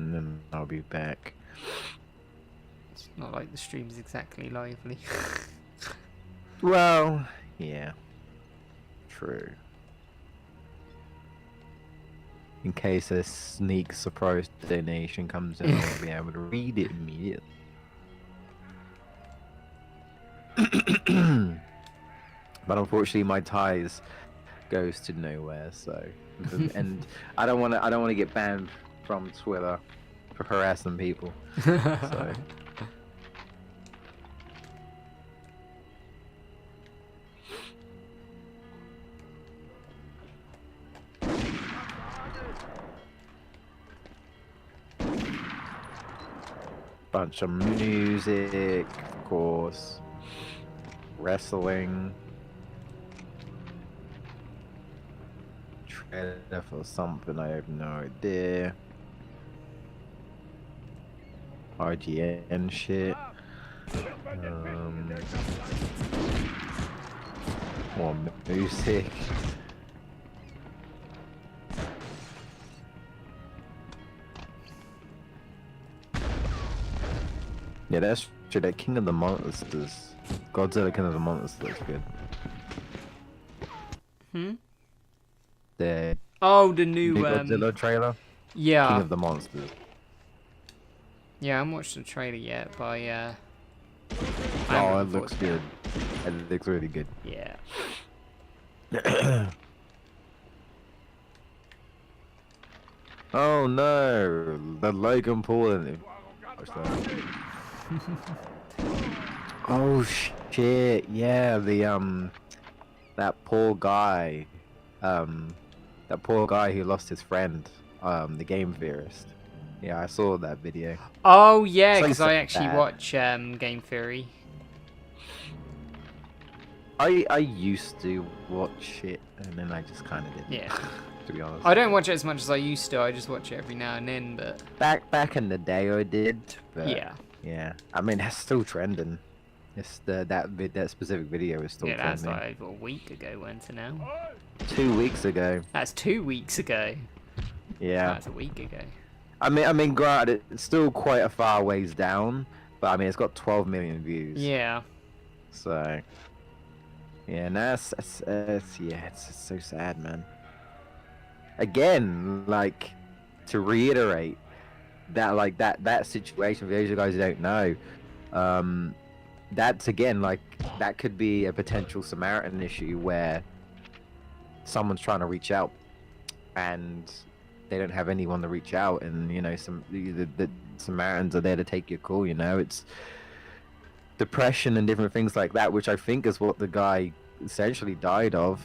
and then I'll be back. It's not like the stream's exactly lively. Well, yeah, true. In case a sneak surprise donation comes in, I'll be able to read it immediately. But unfortunately, my ties goes to nowhere. So, and I don't want to get banned from Twitter for harassing people. So. Bunch of music, of course. Wrestling. Trailer for something I have no idea. RGN shit. More music. Yeah, that's true. That King of the Monsters, Godzilla King of the Monsters looks good. The Oh, the new big Godzilla trailer. Yeah. King of the Monsters. Yeah, I haven't watched the trailer yet, but I Oh, it looks good. It looks really good. Yeah. Oh no, the Logan Paul in it. Watch that. Oh shit! Yeah, that poor guy, who lost his friend, the game theorist. Yeah, I saw that video. Oh yeah, So because I actually sad. watch Game Theory. I used to watch it, and then I just kind of didn't. Yeah. To be honest. I don't watch it as much as I used to. I just watch it every now and then, but Back in the day, I did. But yeah. Yeah, I mean that's still trending. It's that specific video is still Yeah, that's trending. like a week ago, went to now. 2 weeks ago. That's 2 weeks ago. Yeah. That's a week ago. I mean, granted, it's still quite a far ways down, but I mean, it's got 12 million views. Yeah. So. Yeah, no, it's so sad, man. Again, like, to reiterate, that situation for those of you guys who don't know, that's again like that could be a potential Samaritan issue where someone's trying to reach out and they don't have anyone to reach out, and you know the Samaritans are there to take your call. You know, it's depression and different things like that, which I think is what the guy essentially died of.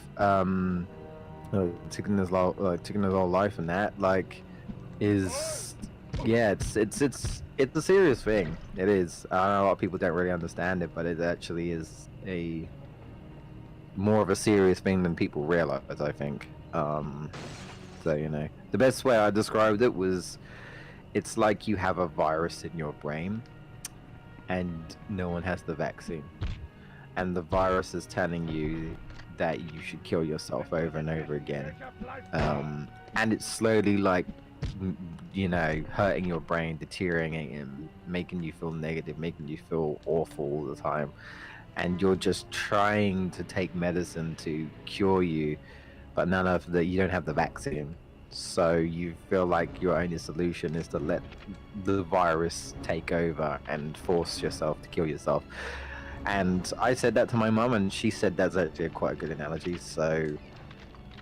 Taking his whole life, and that like is. Yeah, it's a serious thing. It is. I know a lot of people don't really understand it, but it actually is a more of a serious thing than people realize, I think. So you know, the best way I described it was, it's like you have a virus in your brain, and no one has the vaccine, and the virus is telling you that you should kill yourself over and over again, and it's slowly like, you know, hurting your brain, deteriorating and making you feel negative, making you feel awful all the time, and you're just trying to take medicine to cure you, but you don't have the vaccine, so you feel like your only solution is to let the virus take over and force yourself to kill yourself. And I said that to my mum, and she said that's actually quite a good analogy. So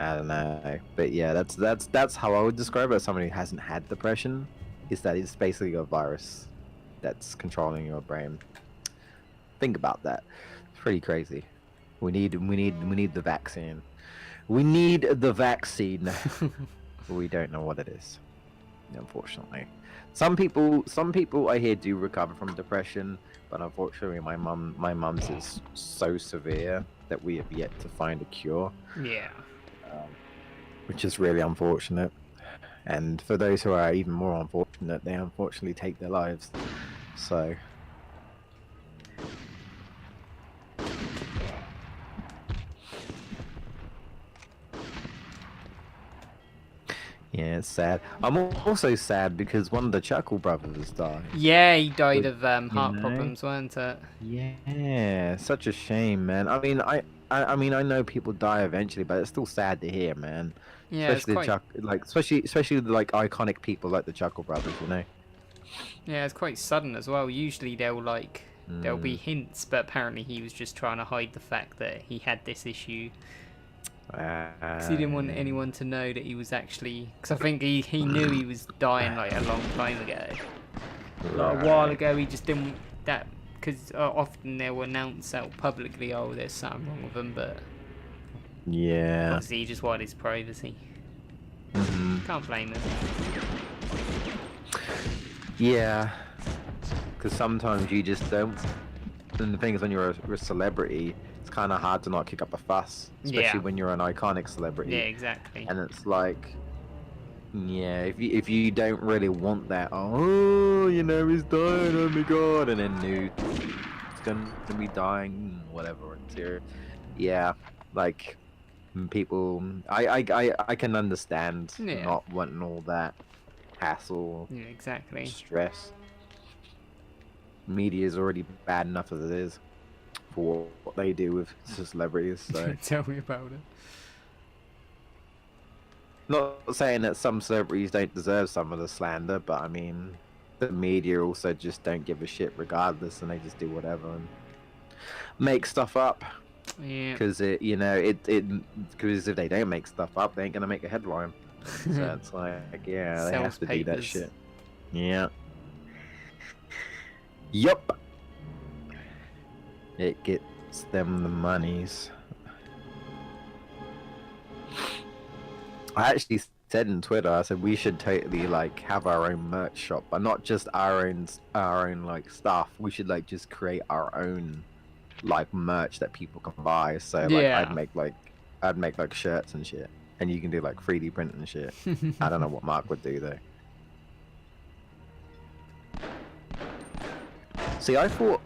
I don't know, but yeah, that's how I would describe it as somebody who hasn't had depression. Is that it's basically a virus that's controlling your brain. Think about that. It's pretty crazy. We need the vaccine. We need the vaccine. We don't know what it is, unfortunately. Some people I hear do recover from depression, but unfortunately, my mum's is so severe that we have yet to find a cure, Yeah. which is really unfortunate. And for those who are even more unfortunate, they unfortunately take their lives. So. Yeah, it's sad. I'm also sad because one of the Chuckle brothers died. Yeah, he died of heart know? problems, weren't it? Yeah, such a shame, man. I mean, I know people die eventually, but it's still sad to hear, man. Yeah, it's Especially quite. especially like iconic people like the Chuckle brothers, you know. Yeah, it's quite sudden as well. Usually there'll be hints, but apparently he was just trying to hide the fact that he had this issue. Because he didn't want anyone to know that he was actually. Because I think he knew he was dying like a long time ago. Like a while ago, he just didn't that. Because often they'll announce out publicly, oh, there's something wrong with him, but Yeah. obviously he just wanted his privacy. Can't blame him. Yeah. Because sometimes you just don't. And the thing is, when you're a celebrity, it's kind of hard to not kick up a fuss, especially Yeah. when you're an iconic celebrity. Yeah, exactly. And it's like, yeah, if you don't really want that, oh, you know, he's dying, oh my god, and then new, he's gonna be dying, whatever. And here, yeah, like people, I can understand Yeah. not wanting all that hassle, Yeah, exactly. stress. Media is already bad enough as it is for what they do with celebrities. So, Tell me about it. not saying that some celebrities don't deserve some of the slander, but I mean, the media also just don't give a shit regardless, and they just do whatever and make stuff up. Yeah. Because because if they don't make stuff up, they ain't gonna make a headline. So it's like, yeah, they Sells have to do that papers. shit. Yeah. Yup. It gets them the monies. I actually said in Twitter, I said we should totally like have our own merch shop, but not just our own like stuff. We should like just create our own like merch that people can buy. So like Yeah. I'd make like shirts and shit, and you can do like 3D print and shit. I don't know what Mark would do though. See, I thought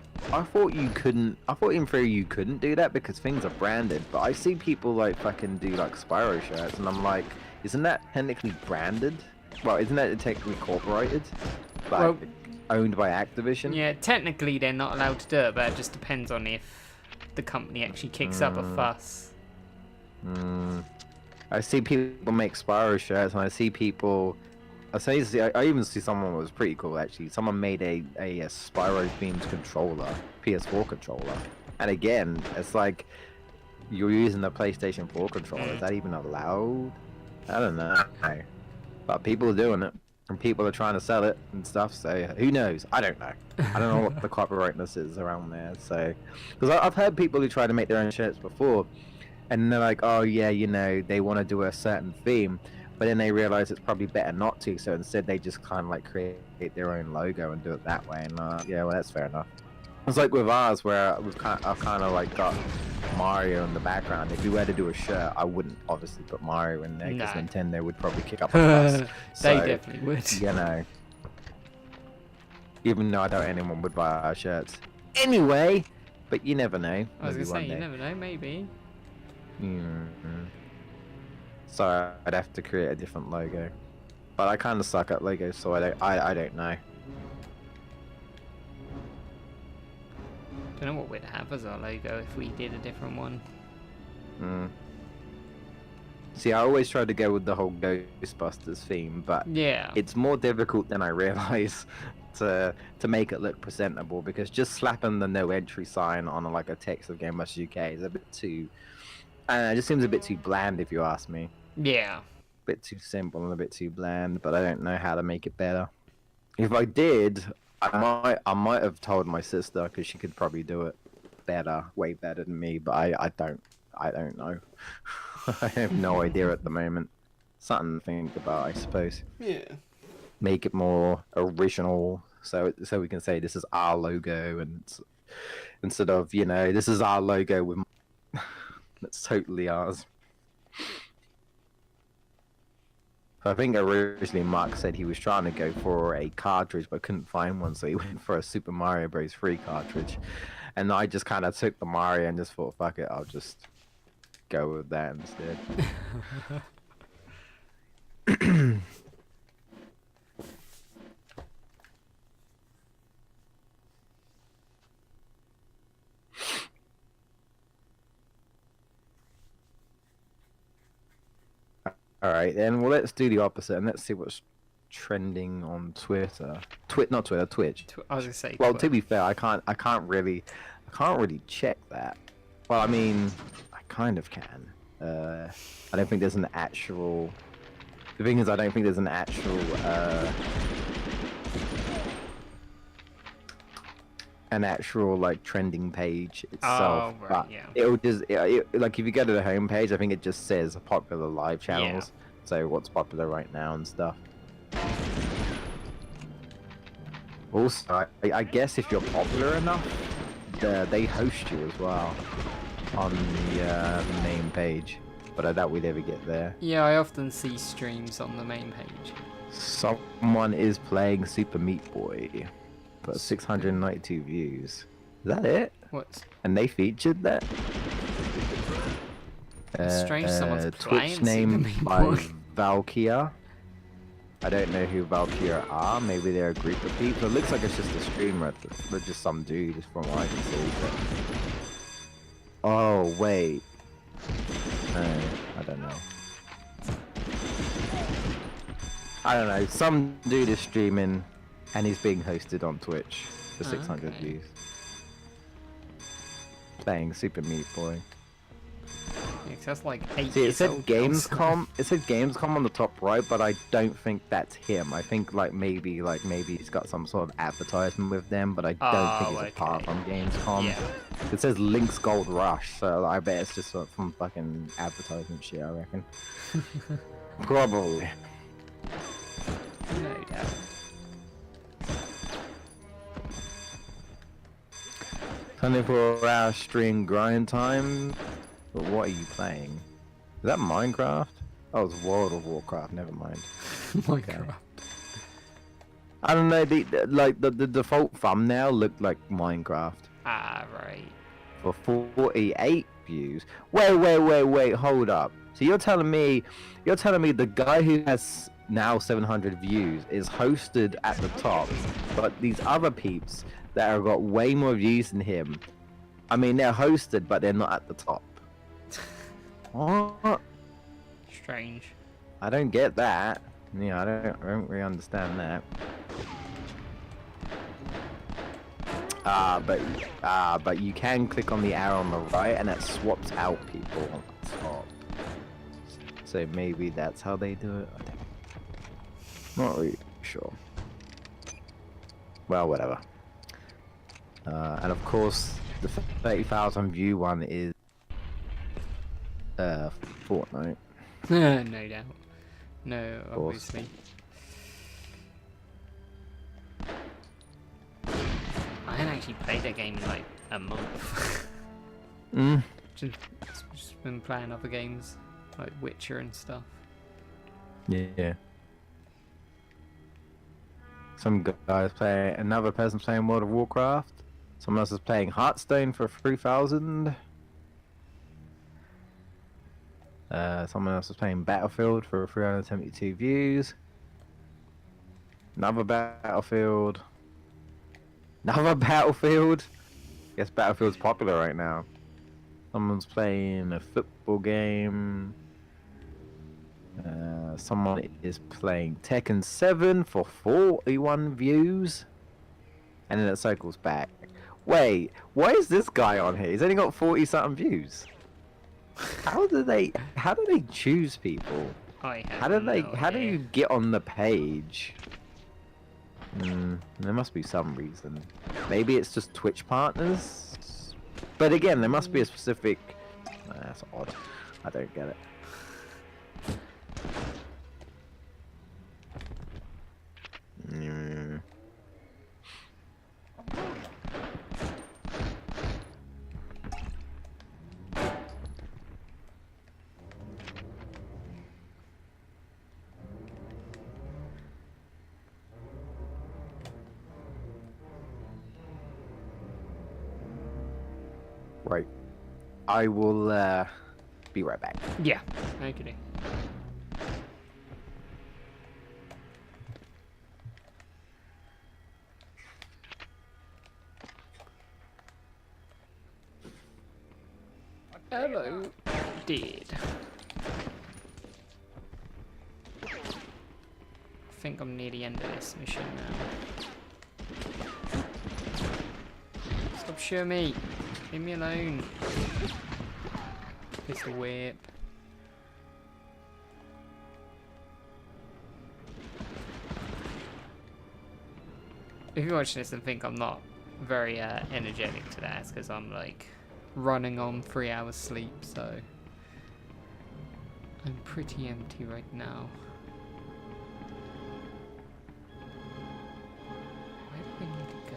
you couldn't. I thought in theory you couldn't do that because things are branded. But I see people like fucking do like Spyro shirts, and I'm like, isn't that technically branded? Well, isn't that technically copyrighted? Like, Well- owned by Activision? Yeah, technically they're not allowed to do it, but it just depends on if the company actually kicks up a fuss. I see people make Spyro shirts, and I see people. I even see someone who was pretty cool actually. Someone made a Spyro themed controller, PS4 controller, and again, it's like you're using the PlayStation 4 controller. Is that even allowed? I don't know, but people are doing it, and people are trying to sell it and stuff. So who knows? I don't know. I don't know what the copyrightness is around there. So, because I've heard people who try to make their own shirts before, and they're like, oh yeah, you know, they want to do a certain theme. But then they realize it's probably better not to, so instead they just kind of like create their own logo and do it that way. And yeah, well, that's fair enough. It's like with ours, where I've kind of like got Mario in the background. If you were to do a shirt, I wouldn't obviously put Mario in there because No. Nintendo would probably kick up a fuss. They So, definitely would. you know, even though I doubt anyone would buy our shirts anyway. But you never know. I was Maybe gonna one say, you day. never know, maybe. So I'd have to create a different logo, but I kind of suck at logos, so I don't know. Don't know what we'd have as our logo if we did a different one. See, I always try to go with the whole Ghostbusters theme, but Yeah. it's more difficult than I realize to make it look presentable, because just slapping the no entry sign on like a text of Gamebusters UK is a bit too. It just seems a bit too bland, if you ask me. Yeah. Bit too simple and a bit too bland, but I don't know how to make it better. If I did, I might have told my sister, because she could probably do it better, way better than me. But I don't know. I have no idea at the moment. Something to think about, I suppose. Yeah. make it more original, so we can say this is our logo, and instead of this is our logo with that's totally ours. I think originally Mark said he was trying to go for a cartridge but couldn't find one, so he went for a Super Mario Bros. 3 cartridge. And I just kind of took the Mario and just thought, fuck it, I'll just go with that instead. Alright, then, well, let's do the opposite and let's see what's trending on Twitter. Not Twitter, Twitch. I was gonna say. Well, Twitter. to be fair, I can't really check that. Well, I mean, I kind of can. I don't think there's an actual. The thing is, I don't think there's an actual like trending page itself. Oh, right, but yeah. it'll just like if you go to the home page, I think it just says popular live channels. So what's popular right now and stuff. Also, I guess if you're popular enough, they host you as well on the main page. But I doubt we'd ever get there. Yeah, I often see streams on the main page. Someone is playing Super Meat Boy. But 692 views. Is that it? What? And they featured that? It's strange someone's playing Twitch Super name Meat by Boy. Valkyria. I don't know who Valkyria are. Maybe they're a group of people. It looks like it's just a streamer. They're just some dude, from what I can see. But... Oh, wait. No, I don't know. I don't know. Some dude is streaming, and he's being hosted on Twitch for 600 Okay. views. Playing Super Meat Boy. Yeah, 'cause that's like 8 See, it years said old. Gamescom. It said Gamescom on the top right, but I don't think that's him. I think maybe he's got some sort of advertisement with them, but I don't think it's apart from Gamescom. Yeah. It says Link's Gold Rush, so I bet it's just some fucking advertisement shit. I reckon. Probably. No doubt. 24-hour stream grind time. But what are you playing? Is that Minecraft? Oh, it's World of Warcraft. Never mind. Minecraft. I don't know. The default thumbnail looked like Minecraft Ah, right. for 48 views. Wait. Hold up. So you're telling me the guy who has now 700 views is hosted at the top, but these other peeps that have got way more views than him, I mean, they're hosted, but they're not at the top. What? Strange. I don't get that. Yeah, I don't really understand that. But you can click on the arrow on the right, and it swaps out people on the top. So maybe that's how they do it. I don't. Not really sure. Well, whatever. And of course, the 30,000 view one is Fortnite. No doubt. No, course. obviously. I haven't actually played that game in like a month. Just been playing other games like Witcher and stuff. Yeah. Some guys playing, another person's playing World of Warcraft. Someone else is playing Hearthstone for 3,000. Someone else is playing Battlefield for 372 views. Another Battlefield. Another Battlefield. Guess Battlefield's popular right now. Someone's playing a football game. Someone is playing Tekken 7 for 41 views. And then it cycles back. Wait, why is this guy on here? He's only got 40 something views. How do they choose people? I have How do idea. you get on the page? There must be some reason. Maybe it's just Twitch partners. But again, there must be a specific. That's odd. I don't get it. Right. I will be right back. Yeah. Okay. Hello. Did. I think I'm near the end of this mission now. Stop shooting me. Leave me alone. Pistol whip. If you're watching this and think I'm not very energetic today, it's because I'm like running on 3 hours sleep, so I'm pretty empty right now. Where do we need to go?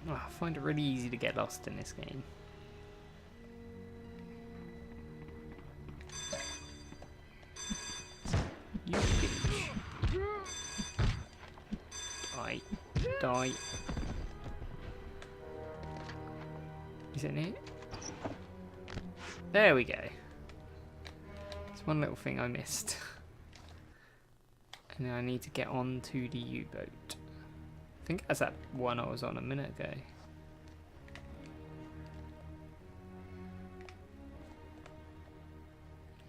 Oh, I find it really easy to get lost in this game. You bitch. Die. Die. Is it it? There we go. There's one little thing I missed. And then I need to get onto the U-boat. I think that's that one I was on a minute ago.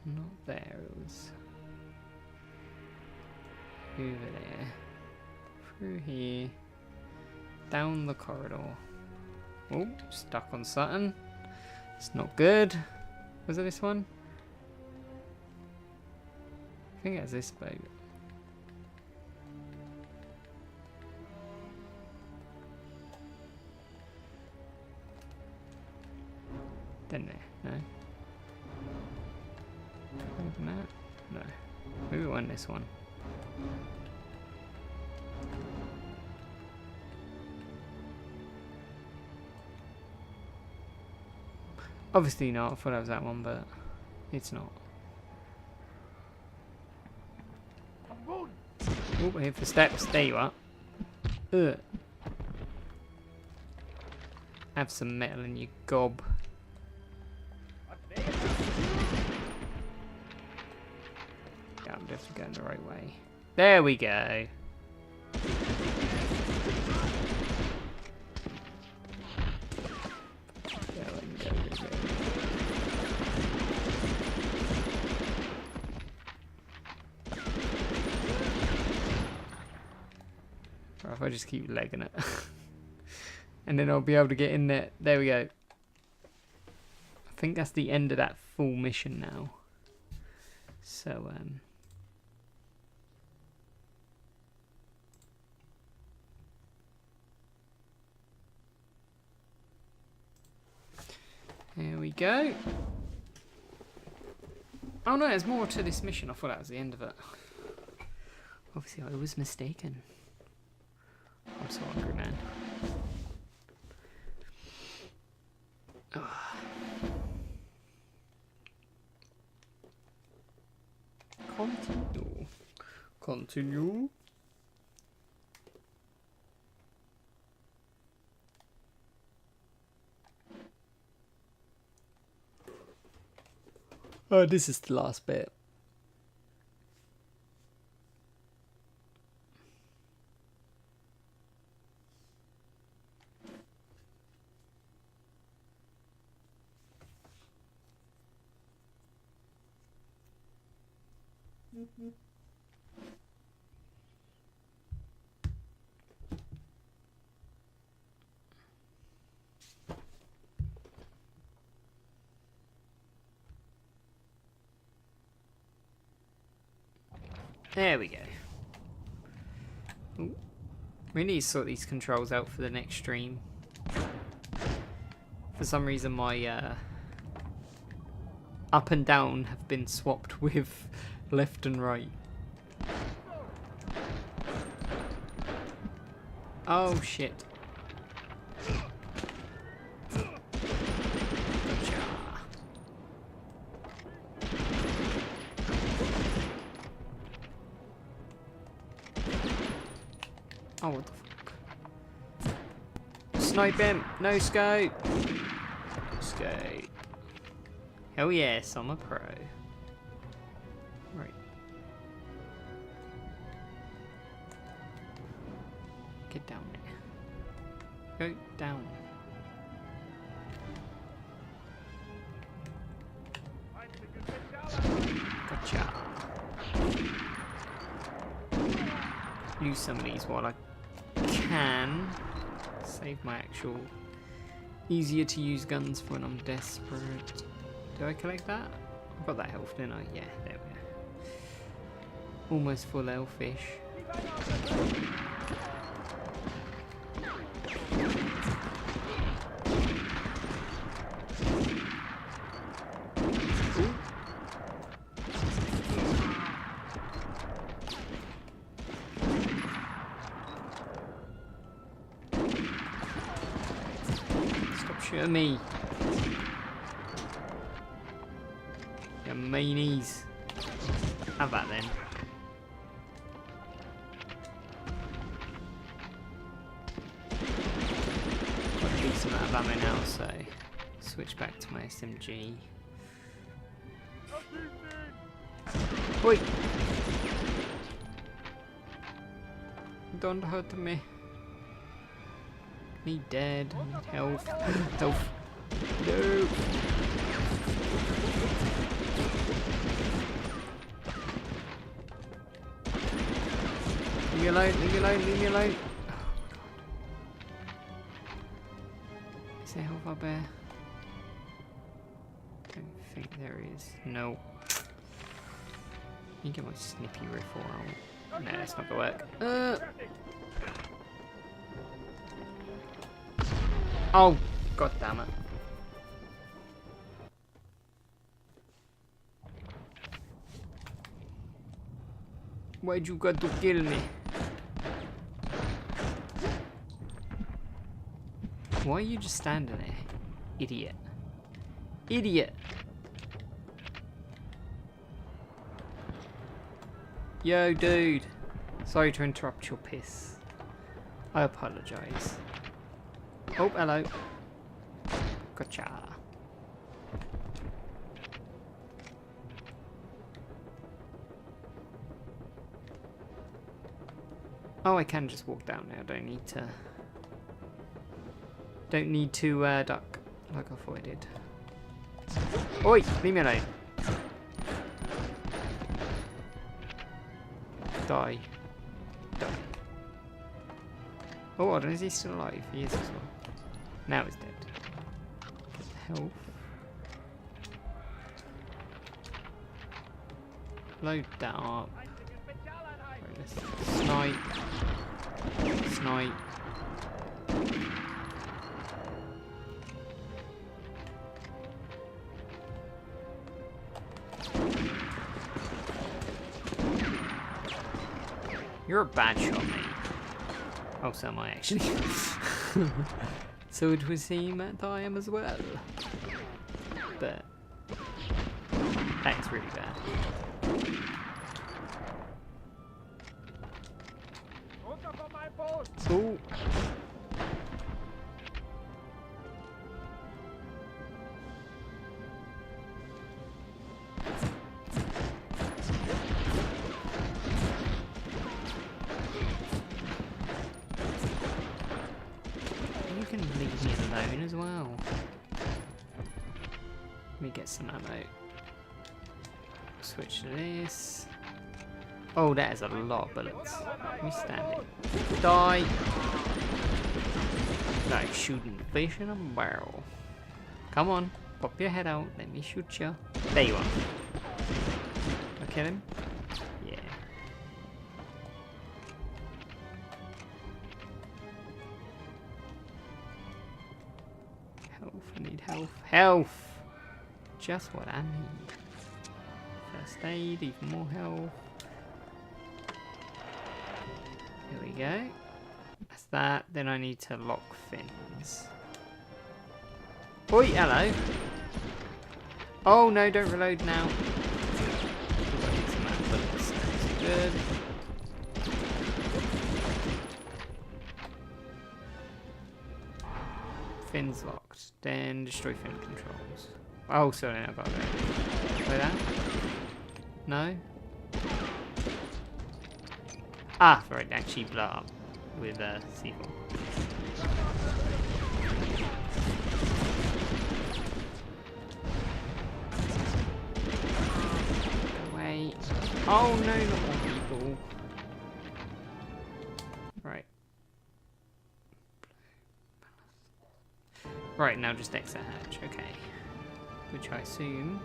Not there, it was over there. Through here. Down the corridor. Oh, stuck on something. It's not good. Was it this one? I think it's this boat. Didn't there? No. Open that? No. Maybe we won this one. Obviously not. I thought that was that one, but it's not. Oh, here for steps. There you are. Ugh. Have some metal in your gob. Yeah, I'm definitely going the right way. There we go. If I just keep legging it. And then I'll be able to get in there. There we go. I think that's the end of that full mission now. So, here we go. Oh no, there's more to this mission. I thought that was the end of it. Obviously, I was mistaken. I'm so hungry, man. Continue. Continue. Oh, this is the last bit. There we go. Ooh. We need to sort these controls out for the next stream. For some reason my up and down have been swapped with left and right. Oh shit. Gotcha. Oh, what the fuck? Snipe him! No scope! Scope. Hell yes, I'm a pro. Right. Get down there. Go down. Gotcha. Use some of these while I can. Save my actual easier to use guns for when I'm desperate. Do I collect that? I've got that health, didn't I? Yeah, there we go. Almost full elfish. Stop shooting me. Your meanies. Have that then. Got a decent amount of ammo now, so switch back to my SMG. Oi! Don't hurt me. Need dead. Need health. Health. No! Leave me alone, leave me alone, leave me alone. Oh, God. Is there health up there? Don't think there is. No. Let me get my snippy rifle out. No, that's not gonna work. Oh, god damn it. Why'd you got to kill me? Why are you just standing there? Idiot. Idiot! Yo, dude. Sorry to interrupt your piss. I apologize. Oh, hello. Gotcha. Oh, I can just walk down now. Don't need to. Don't need to duck like I thought I did. Oi, leave me alone. Die. Die. Oh, hold on, is he still alive? He is as well. Now he's dead. Get the health. Load that up. Right, let's snipe. Snipe. You're a bad shot, mate. Oh, so am I actually. So it would seem that I am as well. But that's really bad. Ooh. You can leave me alone as well. Let me get some ammo. Switch to this. Oh, that is a lot of bullets. Let me stand it. Die! Like shooting fish in a barrel. Come on, pop your head out. Let me shoot you. There you are. I kill him? Yeah. Health. Health! Just what I need. First aid, even more health. Here we go. That's that. Then I need to lock fins. Oi, hello. Oh no, don't reload now. That's good. Fins locked. Then destroy fin controls. Oh, sorry, I got that. Like that? No? Ah, right, actually blow up with C4. Wait. Oh no, not more people. Right. Right, now just exit hatch, okay. Which I assume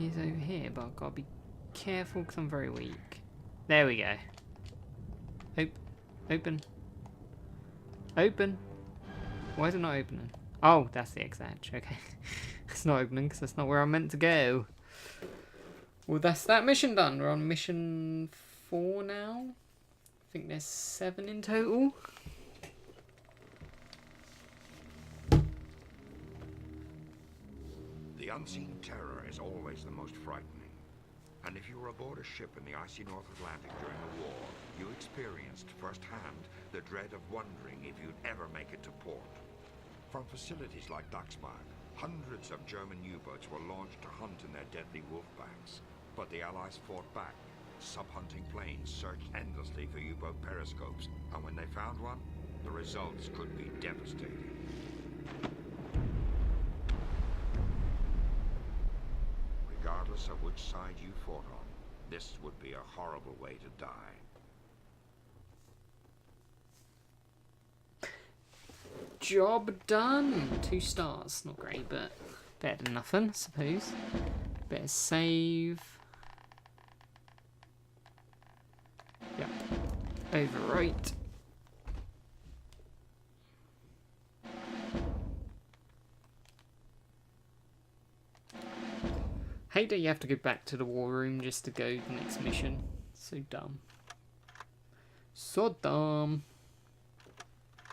is over here, but I've got to be careful because I'm very weak. There we go. Open. Open. Why is it not opening? Oh, that's the exit hatch, okay. It's not opening because that's not where I'm meant to go. Well, that's that mission done. We're on mission 4 now. I think there's 7 in total. The unseen terror is always the most frightening. And if you were aboard a ship in the icy North Atlantic during the war, you experienced firsthand the dread of wondering if you'd ever make it to port. From facilities like Daxmark, hundreds of German U-boats were launched to hunt in their deadly wolf packs. But the Allies fought back. Sub-hunting planes searched endlessly for U-boat periscopes, and when they found one, the results could be devastating. Regardless of which side you fought on, this would be a horrible way to die. Job done. 2 stars. Not great, but better than nothing, I suppose. Better save. Yep. Overwrite. Hate that you have to go back to the war room just to go the next mission. So dumb. So dumb.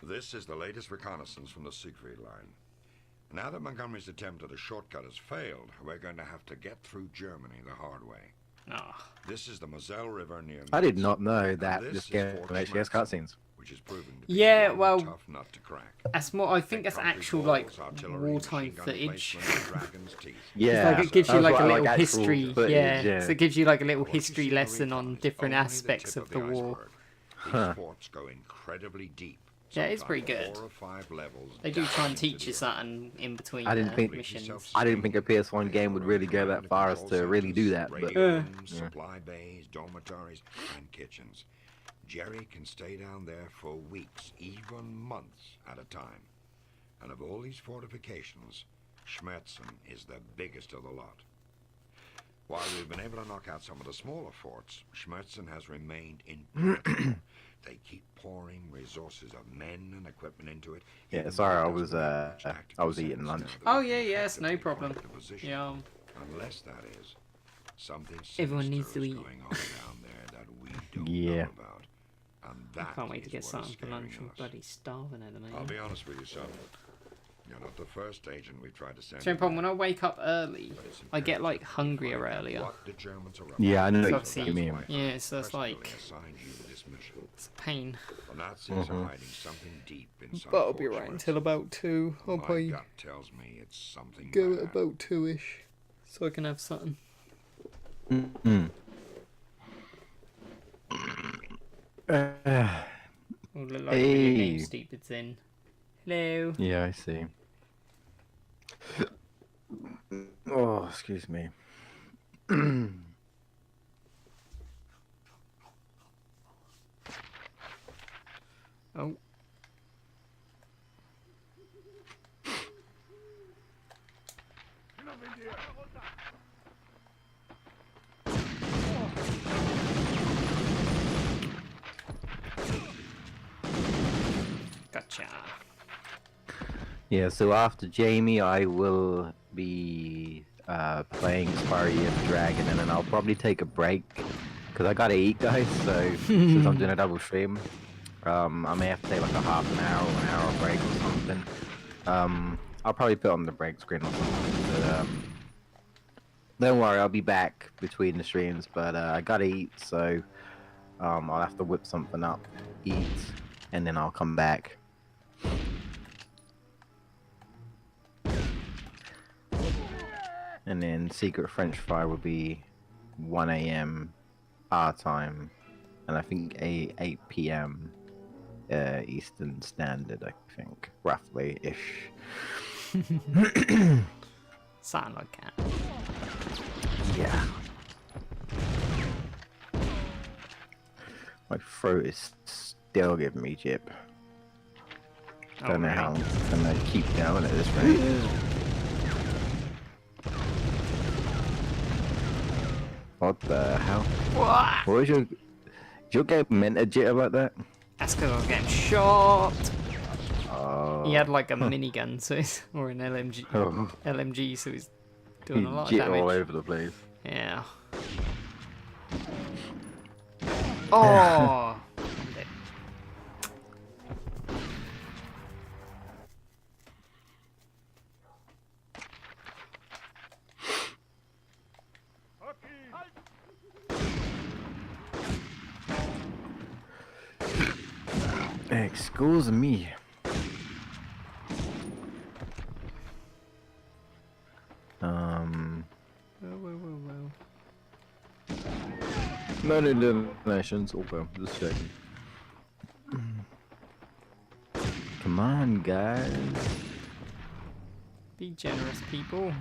This is the latest reconnaissance from the Siegfried line. Now that Montgomery's attempt at a shortcut has failed, we're going to have to get through Germany the hard way. Ah. This is the Moselle River near I did Metz, not know and that this this is game Fort actually has Schmerzen, cutscenes. which is proving to be Yeah, one well, tough nut to crack. That's more. I think that's Concrete actual walls, like artillery, wartime machine gun footage. emplacement, and dragon's teeth. Yeah, Like it gives you that's like what a I little like, actual history. footage, Yeah. So it gives you like a little What you history see in the lesson on recon is different only the aspects tip of the war. iceberg. Huh. These forts go incredibly deep. Yeah, it's pretty sometimes good. 4 or 5 levels They do try and down teach into you the something in between I didn't think- missions. I didn't think a PS1 game would really go that far as to really do that, but radio rooms, yeah. supply bays, dormitories, and kitchens. Jerry can stay down there for weeks, even months at a time. And of all these fortifications, Schmerzen is the biggest of the lot. While we've been able to knock out some of the smaller forts, Schmerzen has remained impenetrable. They keep pouring resources of men and equipment into it. Yeah, even sorry, though it I doesn't was, have much I tactical was eating sense lunch. now that Oh we yeah, can yes, no effectively problem. fight the position. Yeah. Unless that is something Everyone sinister needs to is eat. going on down there that we don't Yeah. know about. And I that can't wait to is get what something is for lunch. scaring I'm us. bloody starving at the I'll moment. be honest with you, son. You're not the first agent we've tried to send. So no problem. When back, I wake up early, but it's I get like imperative that we hungrier find out earlier. what the Germans are up Yeah, I know to. So what obviously- you mean. Yeah, so it's Personally like assigned you to this mission. it's a pain. The Nazis are hiding something deep inside. But I'll be Fort right Schmerz. until about 2. I'll My probably gut tells me it's something go at bad. about 2ish, so I can have something. Mm. Or look like video game Hey. stupid's in. Hello. Yeah, I see. Oh, excuse me. Oh. Gotcha. Yeah, so after Jamie, I will be playing Spyro Year of the Dragon, and then I'll probably take a break because I gotta eat, guys. So since I'm doing a double stream, I may have to take like a half or an hour break or something. I'll probably put on the break screen or something. But, don't worry, I'll be back between the streams. But I gotta eat, so I'll have to whip something up, eat, and then I'll come back. And then Secret French Fry will be 1 a.m. our time, and I think 8 p.m. Eastern Standard, I think, roughly-ish. Something like that. Yeah. My throat is still giving me jip. Don't know how long it's gonna keep going at this rate. What the hell? What? What was your game meant to jitter like that? That's because I was getting shot. Oh. He had like a minigun, so it's, or an LMG, Oh. LMG, so he's doing a lot of Jit damage. all over the place. Yeah. Oh. I'm dead. Excuse me. Whoa, whoa, whoa, whoa. No donations. Okay, just checking. Come on, guys. Be generous, people.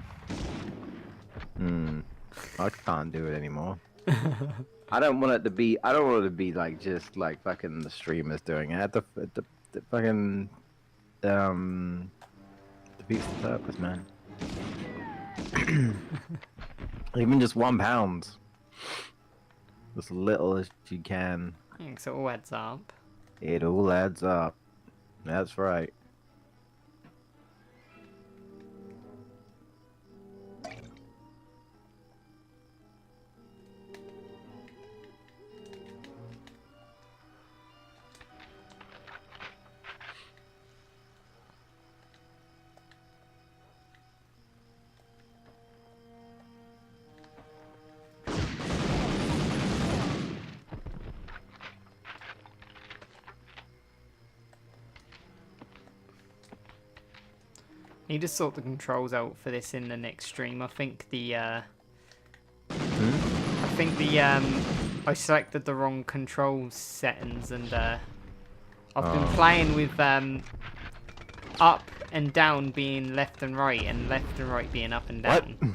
I can't do it anymore. I don't want it to be. I don't want it to be like just like fucking the streamers doing it. The fucking defeats the purpose, man. Even just £1, as little as you can. Thanks, it all adds up. It all adds up. That's right. Need to sort the controls out for this in the next stream. I think the I selected the wrong control settings, and I've been playing with up and down being left and right, and left and right being up and down. What?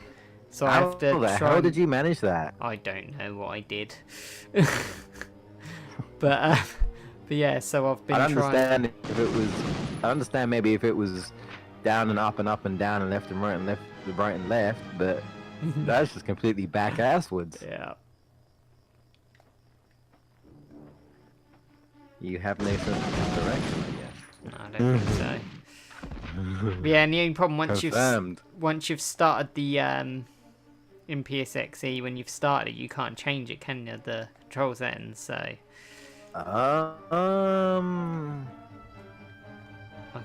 So I have to the try. hell did you manage that? I don't know what I did. but yeah, so I've been I understand trying. if it was. I understand maybe if it was down and up and down and left and right and left, but that's just completely back asswards. Yeah. You have no sense of direction, I guess. I don't think so. But yeah, and the only problem Confirmed. once you've started the in PSXE, when you've started it, you can't change it, can you? The control settings, so I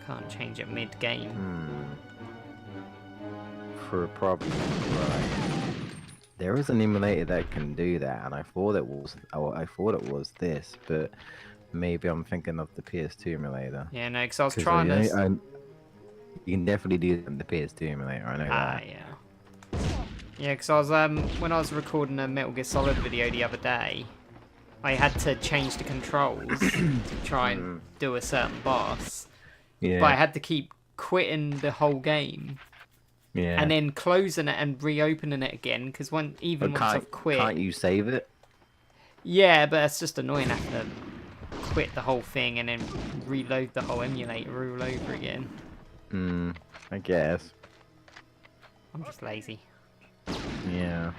can't change it mid-game. For a problem, right? There is an emulator that can do that, and I thought it was this, but maybe I'm thinking of the PS2 emulator. Yeah, no, because I was 'Cause trying to. you can definitely do it in the PS2 emulator. I know that. Yeah. Yeah, because I was when I was recording a Metal Gear Solid video the other day, I had to change the controls to try and do a certain boss. Yeah. But I had to keep quitting the whole game. Yeah. And then closing it and reopening it again, because once I've quit. Can't you save it? Yeah, but it's just annoying having to quit the whole thing and then reload the whole emulator all over again. I guess. I'm just lazy. Yeah.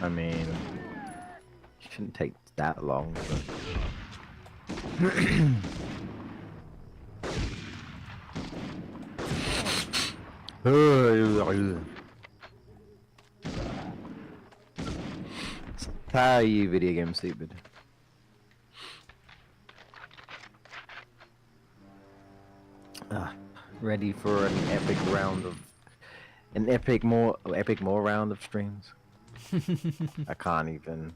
I mean, it shouldn't take that long. But... How are you, video game stupid? Ready for an epic round of epic more round of streams. I can't even.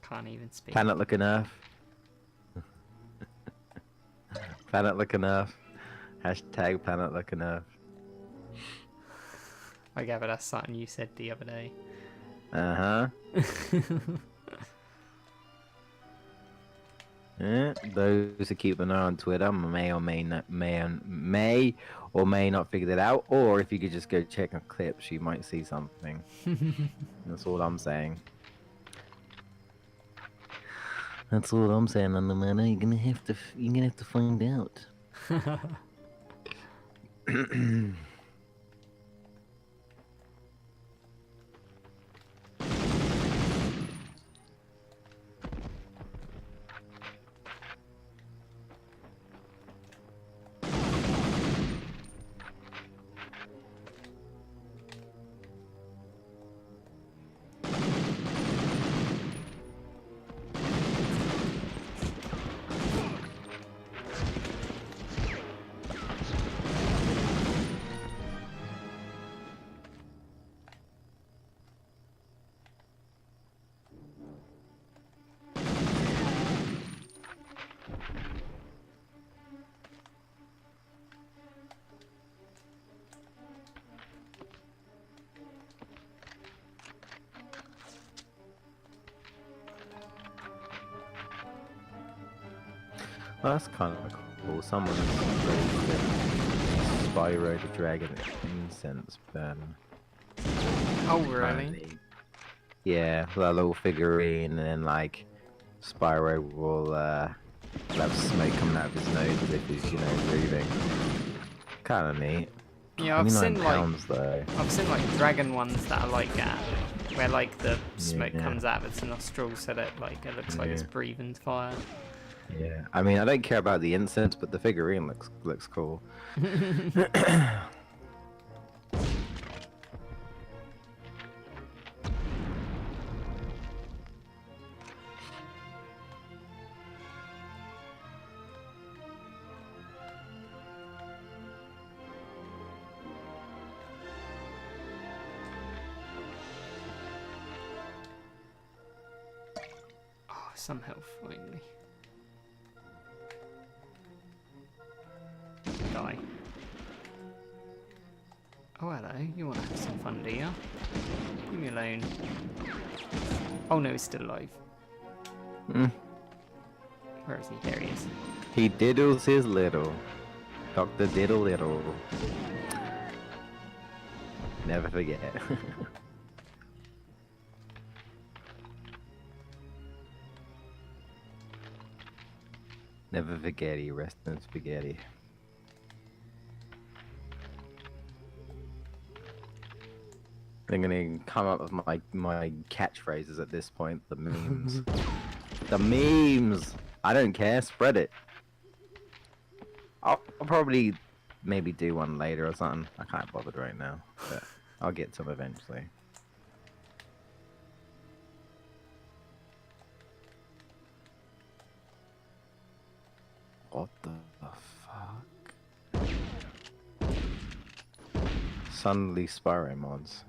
Can't even speak. Planet looking Earth. Planet looking Earth. Hashtag planet looking Earth. I gather that's something you said the other day. Uh huh. Yeah, those who keep an eye on Twitter may or may not figure that out, or if you could just go check a clips, you might see something. That's all I'm saying. That's all I'm saying, on the matter. You're gonna have to find out. Well, that's kind of cool. Someone's Spyro the Dragon incense burn. Oh, really? Yeah, that little figurine, and then like Spyro will have smoke coming out of his nose as if he's, breathing. Kind of neat. Yeah, I've seen £29 though. I've seen like dragon ones that are like that, where like the smoke Yeah. comes out of its nostrils, so that like it looks like it's Yeah. breathing fire. Yeah, I mean, I don't care about the incense, but the figurine looks cool. Oh, some health finally. Die. Oh, hello. You want to have some fun, do you? Leave me alone. Oh no, he's still alive. Mm. Where is he? There he is. He diddles his little. Dr. Diddle Little. Never forget. Never forget, he rest in spaghetti. I'm gonna come up with my catchphrases at this point. The memes. The memes! I don't care, spread it. I'll probably maybe do one later or something. I can't bother right now, but I'll get to them eventually. What the fuck? Suddenly Spyro mods.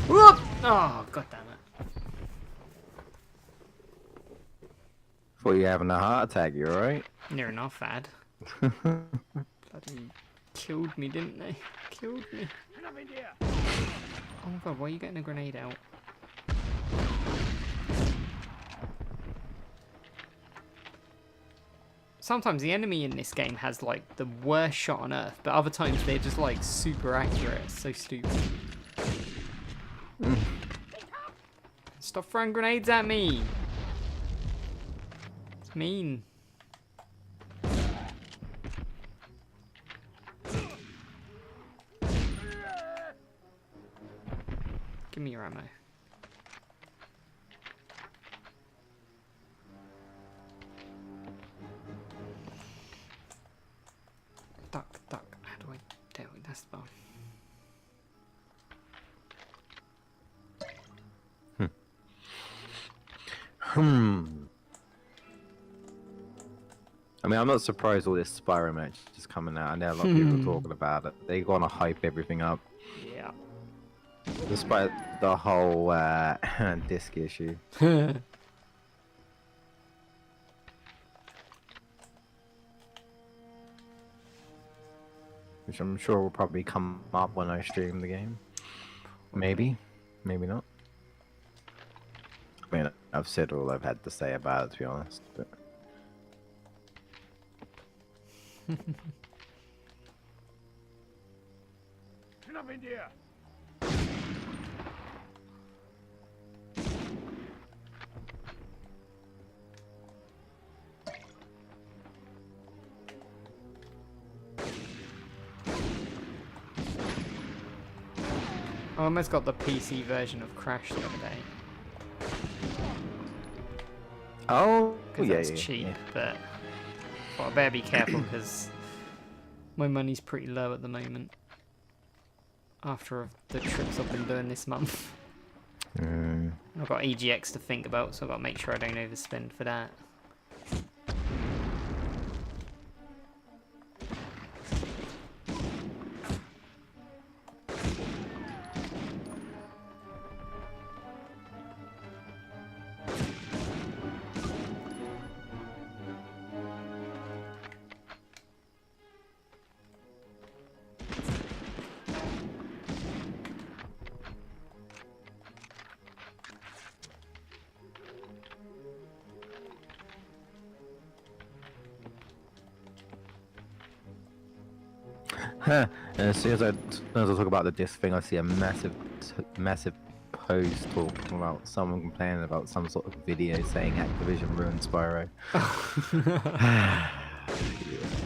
Whoop! Oh, god damn it. Thought you were having a heart attack, you alright? Near enough, Ad. Bloody killed me, didn't they? Killed me. Oh my god, why are you getting a grenade out? Sometimes the enemy in this game has like the worst shot on earth, but other times they're just like super accurate. It's so stupid. Stop throwing grenades at me! It's mean. Give me your ammo. I mean, I'm not surprised all this Spyro match is coming out. I know a lot of people are talking about it. They want to hype everything up. Yeah. Despite the whole disc issue. Which I'm sure will probably come up when I stream the game. Maybe. Maybe not. I mean, I've said all I've had to say about it, to be honest. But... Schnapp ihn dir! I almost got the PC version of Crash the other day. Oh, Because yeah, that's yeah, cheap, yeah. but well, I better be careful because my money's pretty low at the moment. After the trips I've been doing this month. I've got EGX to think about, so I've got to make sure I don't overspend for that. As soon as I talk about the disc thing, I see a massive post talking about someone complaining about some sort of video saying Activision ruined Spyro.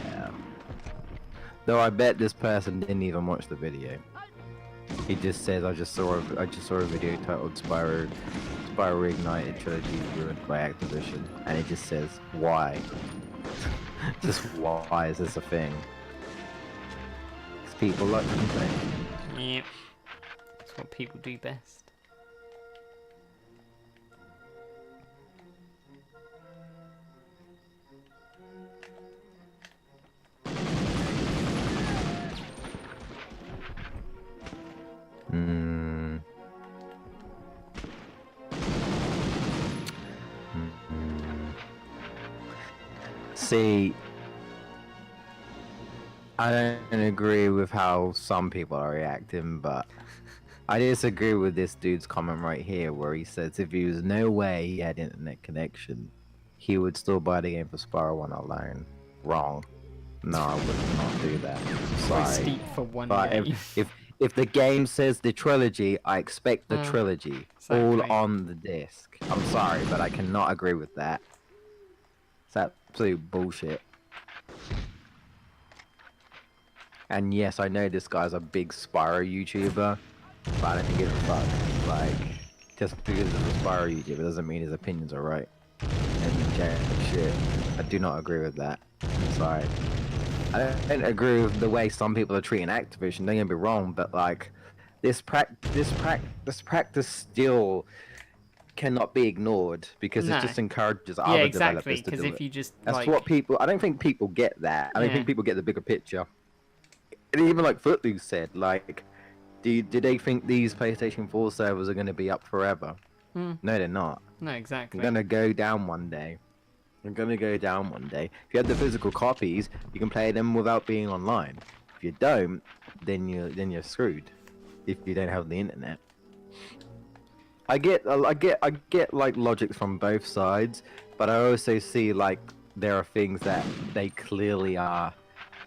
Yeah. Though I bet this person didn't even watch the video. He just says, I just saw a video titled Spyro Reignited Trilogy ruined by Activision, and it just says why. Just why is this a thing? People like to complain. Yep. That's what people do best. See, I don't agree with how some people are reacting, but I disagree with this dude's comment right here where he says if there was no way he had internet connection, he would still buy the game for Spyro 1 alone. Wrong. No, I would not do that. Quite Sorry. steep for one But game. if the game says the trilogy, I expect the trilogy. All exactly. on the disc. I'm sorry, but I cannot agree with that. It's absolute bullshit. And yes, I know this guy's a big Spyro YouTuber, but I don't give a fuck. Like, just because he's a Spyro YouTuber doesn't mean his opinions are right. And jack shit. I do not agree with that. I'm sorry. I don't agree with the way some people are treating Activision, don't get me wrong, but like, this practice still cannot be ignored because No. it just encourages other Yeah, exactly. developers to Because do if it. you just That's like, what people. I don't think people get that. I don't Yeah. think people get the bigger picture. And even like Footloose said, like, do they think these PlayStation 4 servers are going to be up forever? No, they're not. no, exactly. They're going to go down one day. They're going to go down one day. If you have the physical copies, you can play them without being online. If you don't, then you're screwed. If you don't have the internet. I get like logic from both sides, but I also see like there are things that they clearly are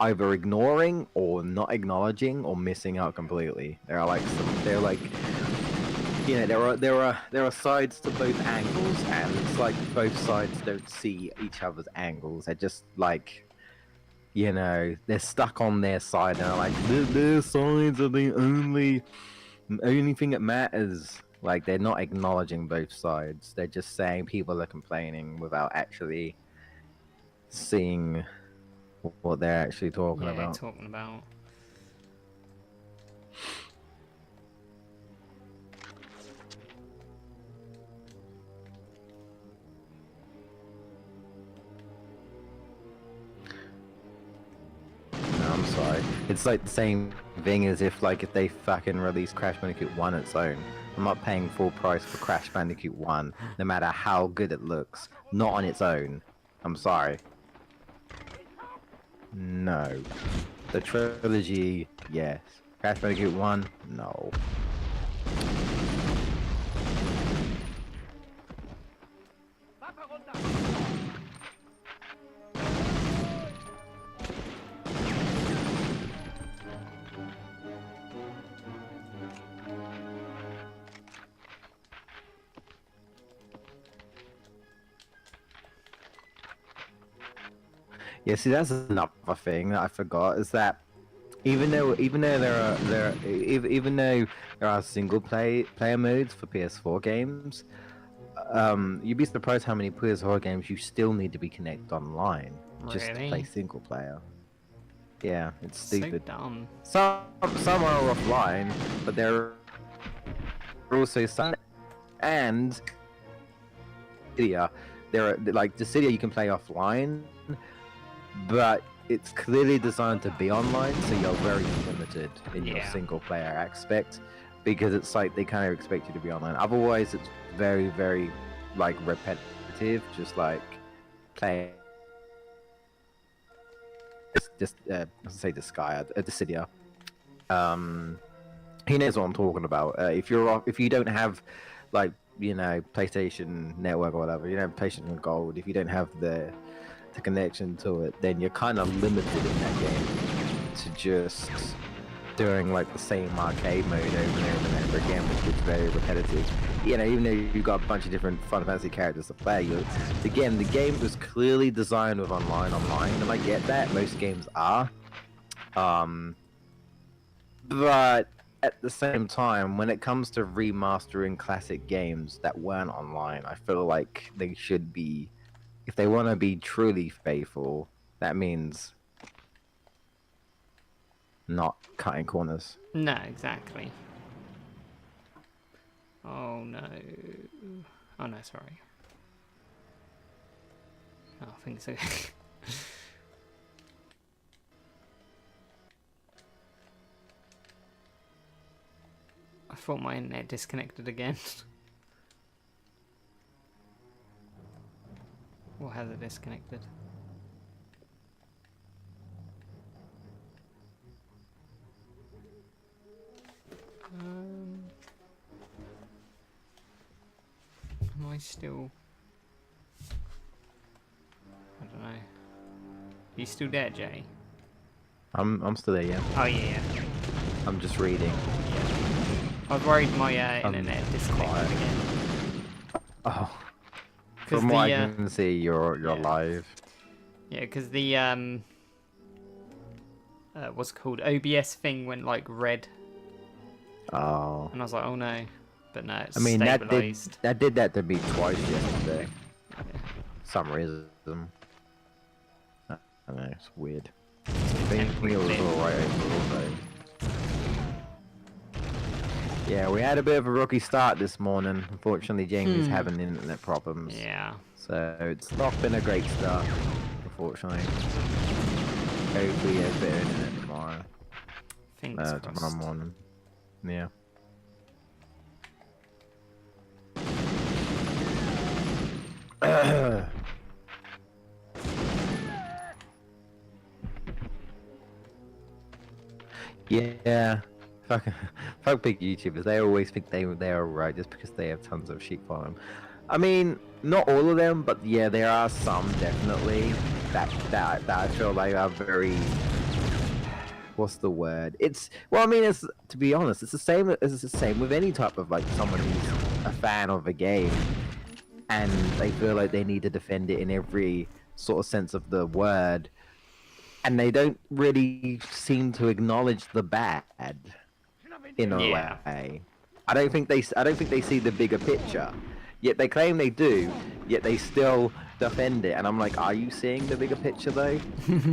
either ignoring or not acknowledging or missing out completely. There are like you know, there are sides to both angles, and it's like both sides don't see each other's angles. They're just like, you know, they're stuck on their side and they're like their sides are the only thing that matters. Like, they're not acknowledging both sides. They're just saying people are complaining without actually seeing what they're actually talking about. Talking about. It's like the same thing as if they fucking released Crash Bandicoot 1 its own. I'm not paying full price for Crash Bandicoot 1, no matter how good it looks. Not on its own. I'm sorry. No. The trilogy, yes. Crash Bandicoot 1, no. Yeah, see, that's another thing that I forgot is that even though there are single player modes for PS4 games, you'd be surprised how many PS4 games you still need to be connected online just to Really? play single player. Yeah, it's stupid. So dumb. Some are offline, but there are also some, and yeah, there are like the Cydia you can play offline, but it's clearly designed to be online, so you're very limited in your single player aspect, because it's like they kind of expect you to be online. Otherwise, it's very, very like repetitive, just like playing. Just let's say this guy at the Cydia. He knows what I'm talking about. If you don't have like PlayStation Network or whatever, PlayStation Gold. If you don't have the connection to it, then you're kind of limited in that game to just doing like the same arcade mode over and over again, which is very repetitive. Even though you've got a bunch of different Final Fantasy characters to play, again, the game was clearly designed with online, and I get that most games are. But at the same time, when it comes to remastering classic games that weren't online, I feel like they should be, if they want to be truly faithful, that means not cutting corners. No, exactly. Oh no. Oh no, sorry. Oh, I think so. I thought my internet disconnected again. Or has it disconnected? Am I still? I don't know. Are you still there, Jay? I'm still there, yeah. Oh yeah. I'm just reading. I was worried my internet disconnected again. Oh. From what I can see, you're live. Yeah, because the what's it called, OBS thing went like red. Oh. And I was like, oh no, but no, it's I mean, stabilized. that did that to me twice yesterday. For some reason. I don't know, it's weird. I think it was alright overall though. Yeah, we had a bit of a rocky start this morning. Unfortunately, Jamie's having internet problems. Yeah. So it's not been a great start, unfortunately. Hopefully he has better internet tomorrow. Fingers crossed. Tomorrow morning. Yeah. Yeah. Fuck big YouTubers. They always think they're right just because they have tons of sheep farm. I mean, not all of them, but yeah, there are some definitely that I feel like are very. What's the word? It's to be honest, it's the same with any type of like someone who's a fan of a game, and they feel like they need to defend it in every sort of sense of the word, and they don't really seem to acknowledge the bad in a way. I don't think they see the bigger picture. Yet they claim they do, yet they still defend it. And I'm like, are you seeing the bigger picture though?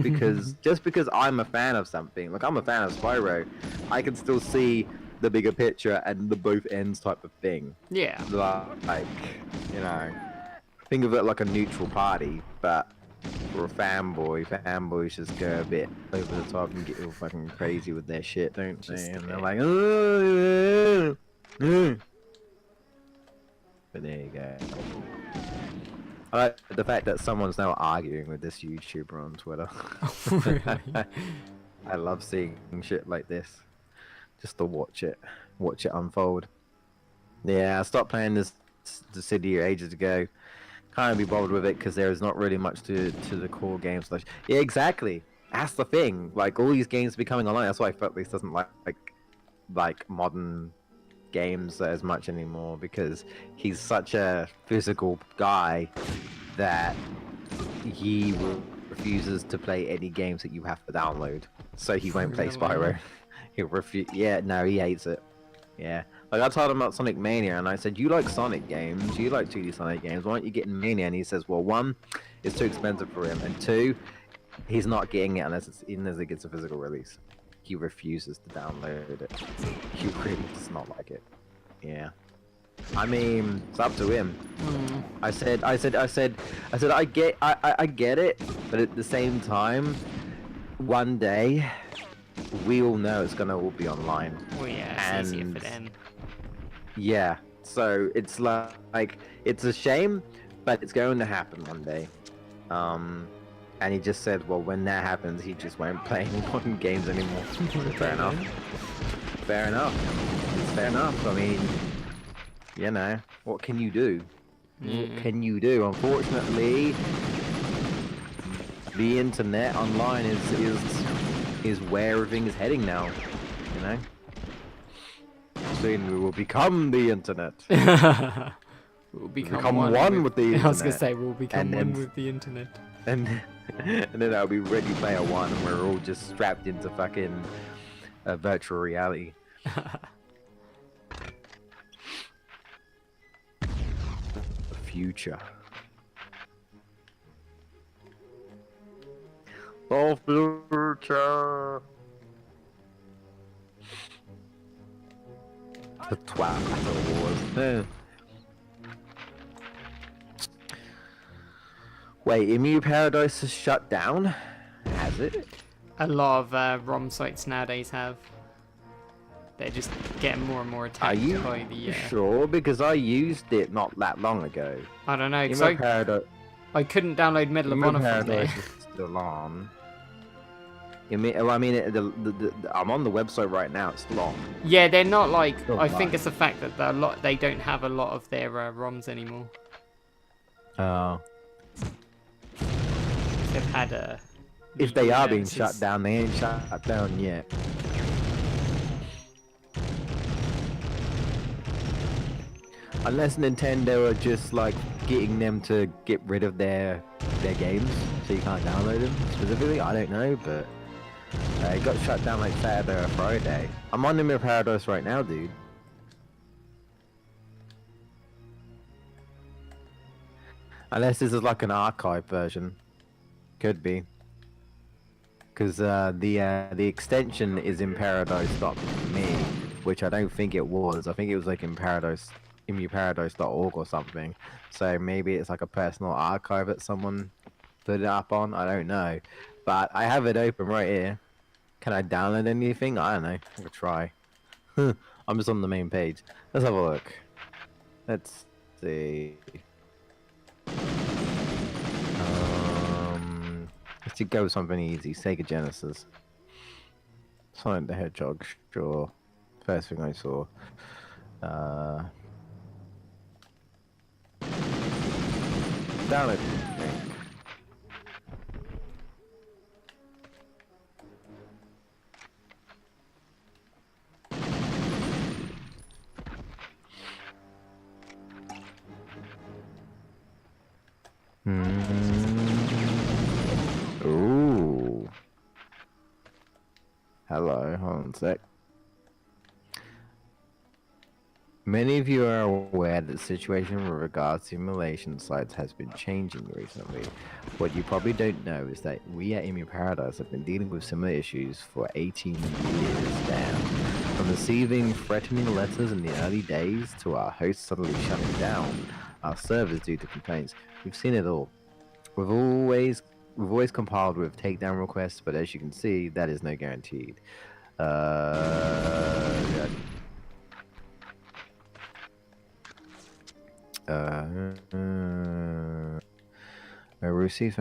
Because just because I'm a fan of something, like I'm a fan of Spyro, I can still see the bigger picture and the both ends type of thing. Yeah. Like, think of it like a neutral party, but for a fanboy. Fanboys just go a bit over the top and get all fucking crazy with their shit, don't they? Just a And they're bit. like, "Oh, but there you go. I like the fact that someone's now arguing with this YouTuber on Twitter. Really? I love seeing shit like this, just to watch it unfold. Yeah, I stopped playing the City ages ago. Can't be bothered with it because there is not really much to the core game slash. Yeah, exactly. That's the thing. Like all these games becoming online. That's why Futless doesn't like modern games as much anymore, because he's such a physical guy that he refuses to play any games that you have to download. So he won't play Really? Spyro. He'll refuse. Yeah, no, he hates it. Yeah. Like I told him about Sonic Mania, and I said, "You like Sonic games? You like 2D Sonic games? Why aren't you getting Mania?" And he says, "Well, one, it's too expensive for him, and two, he's not getting it unless it gets a physical release. He refuses to download it. He really does not like it." Yeah. I mean, it's up to him. I said, I get it, but at the same time, one day, we all know it's gonna all be online. Well, yeah, it's easier for And- them. Yeah, so it's like it's a shame, but it's going to happen one day. And he just said, well, when that happens, he just won't play any modern games anymore. Fair enough. Fair enough. It's fair enough. I mean, you know, what can you do? What can you do? Unfortunately, the internet online is where everything is heading now. You know. Soon we will become the internet. We'll Become one with the I was gonna internet. say we'll become And one then- with the internet. And then that'll be Ready Player One, and we're all just strapped into fucking virtual reality. The future. The future. The twat wars. Wait, Emu Paradise is shut down? Has it? A lot of ROM sites nowadays have. They're just getting more and more Are attacked you by the. sure? Because I used it not that long ago. I don't know, because Emu Paradise, I couldn't download Medal of Emu Honor from there. Paradise is still on. I'm on the website right now. It's still on. Yeah, they're not like. Still I think live. it's the fact that they don't have a lot of their ROMs anymore. They've had a. If they are being notices. shut down, they ain't shut down yet. Unless Nintendo are just like getting them to get rid of their games, so you can't download them specifically. I don't know, but it got shut down like Saturday or Friday. I'm on Emu Paradise right now, dude. Unless this is like an archive version, could be. Because the extension is in Paradise.me, which I don't think it was. I think it was like in emuparadise.org or something. So maybe it's like a personal archive that someone put it up on. I don't know. But I have it open right here. Can I download anything? I don't know. I could try. I'm just on the main page. Let's have a look. Let's see. Let's go with something easy. Sega Genesis. Sonic the Hedgehog, sure. First thing I saw. Download link. Ooh. Hello, hold on a sec. Many of you are aware that the situation with regards to simulation sites has been changing recently. What you probably don't know is that we at Emu Paradise have been dealing with similar issues for 18 years now. From receiving threatening letters in the early days to our host suddenly shutting down our servers due to complaints, we've seen it all. We've always we've always compiled with takedown requests, but as you can see, that is no guaranteed. Yeah. I received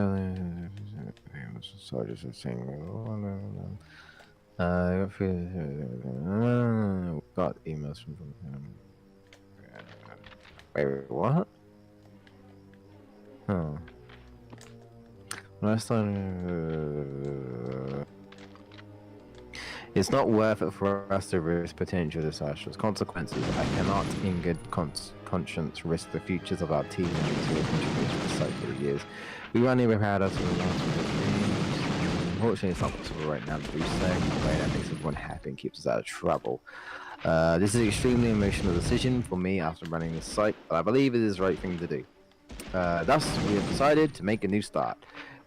soldiers are saying got emails from wait, what? Huh. Last time it's not worth it for us to risk potential disastrous consequences. I cannot in good conscience risk the futures of our team members who have contributed for so many years. We run here proud us for the last 15 years. Unfortunately, it's not possible right now to do so. The way that makes everyone happy and keeps us out of trouble. This is an extremely emotional decision for me after running this site, but I believe it is the right thing to do. Thus, we have decided to make a new start.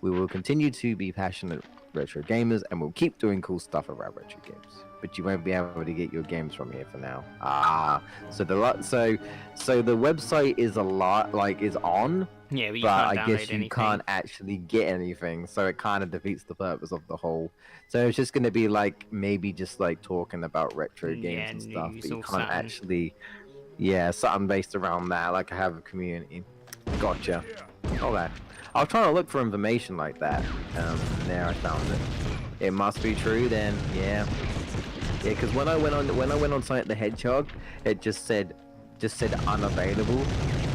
We will continue to be passionate retro gamers and we'll keep doing cool stuff around retro games. But you won't be able to get your games from here for now. So the website is is on, Yeah, but you but can't I download guess you anything. can't actually get anything, so it kind of defeats the purpose of the whole. So it's just going to be like maybe just like talking about retro games and stuff, news but you or can't something. actually, something based around that. Like I have a community. Gotcha. Okay. I was trying to look for information like that. There I found it. It must be true then. Yeah. Yeah, because when I went on Sonic the Hedgehog, it just said unavailable,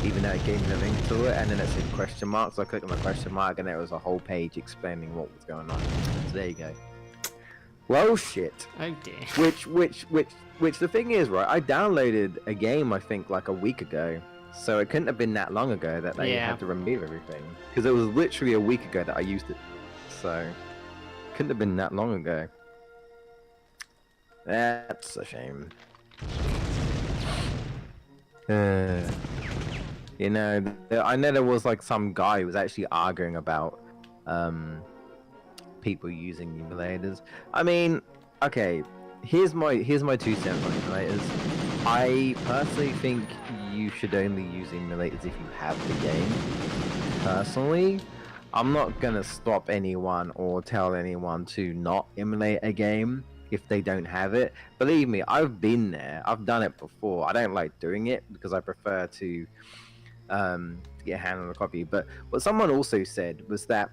even though it gave me the link to it, and then it said question mark. So I clicked on the question mark, and there was a whole page explaining what was going on. So there you go. Well, shit. Oh dear. Which the thing is, right? I downloaded a game I think like a week ago, so it couldn't have been that long ago that they Yeah. had to remove everything, because it was literally a week ago that I used it. So couldn't have been that long ago. That's a shame. You know, I know there was like some guy who was actually arguing about people using emulators. I mean, okay, here's my 2 cents on emulators. I personally think you should only use emulators if you have the game. Personally, I'm not gonna stop anyone or tell anyone to not emulate a game if they don't have it. Believe me, I've been there. I've done it before. I don't like doing it because I prefer to get a hand on a copy. But what someone also said was that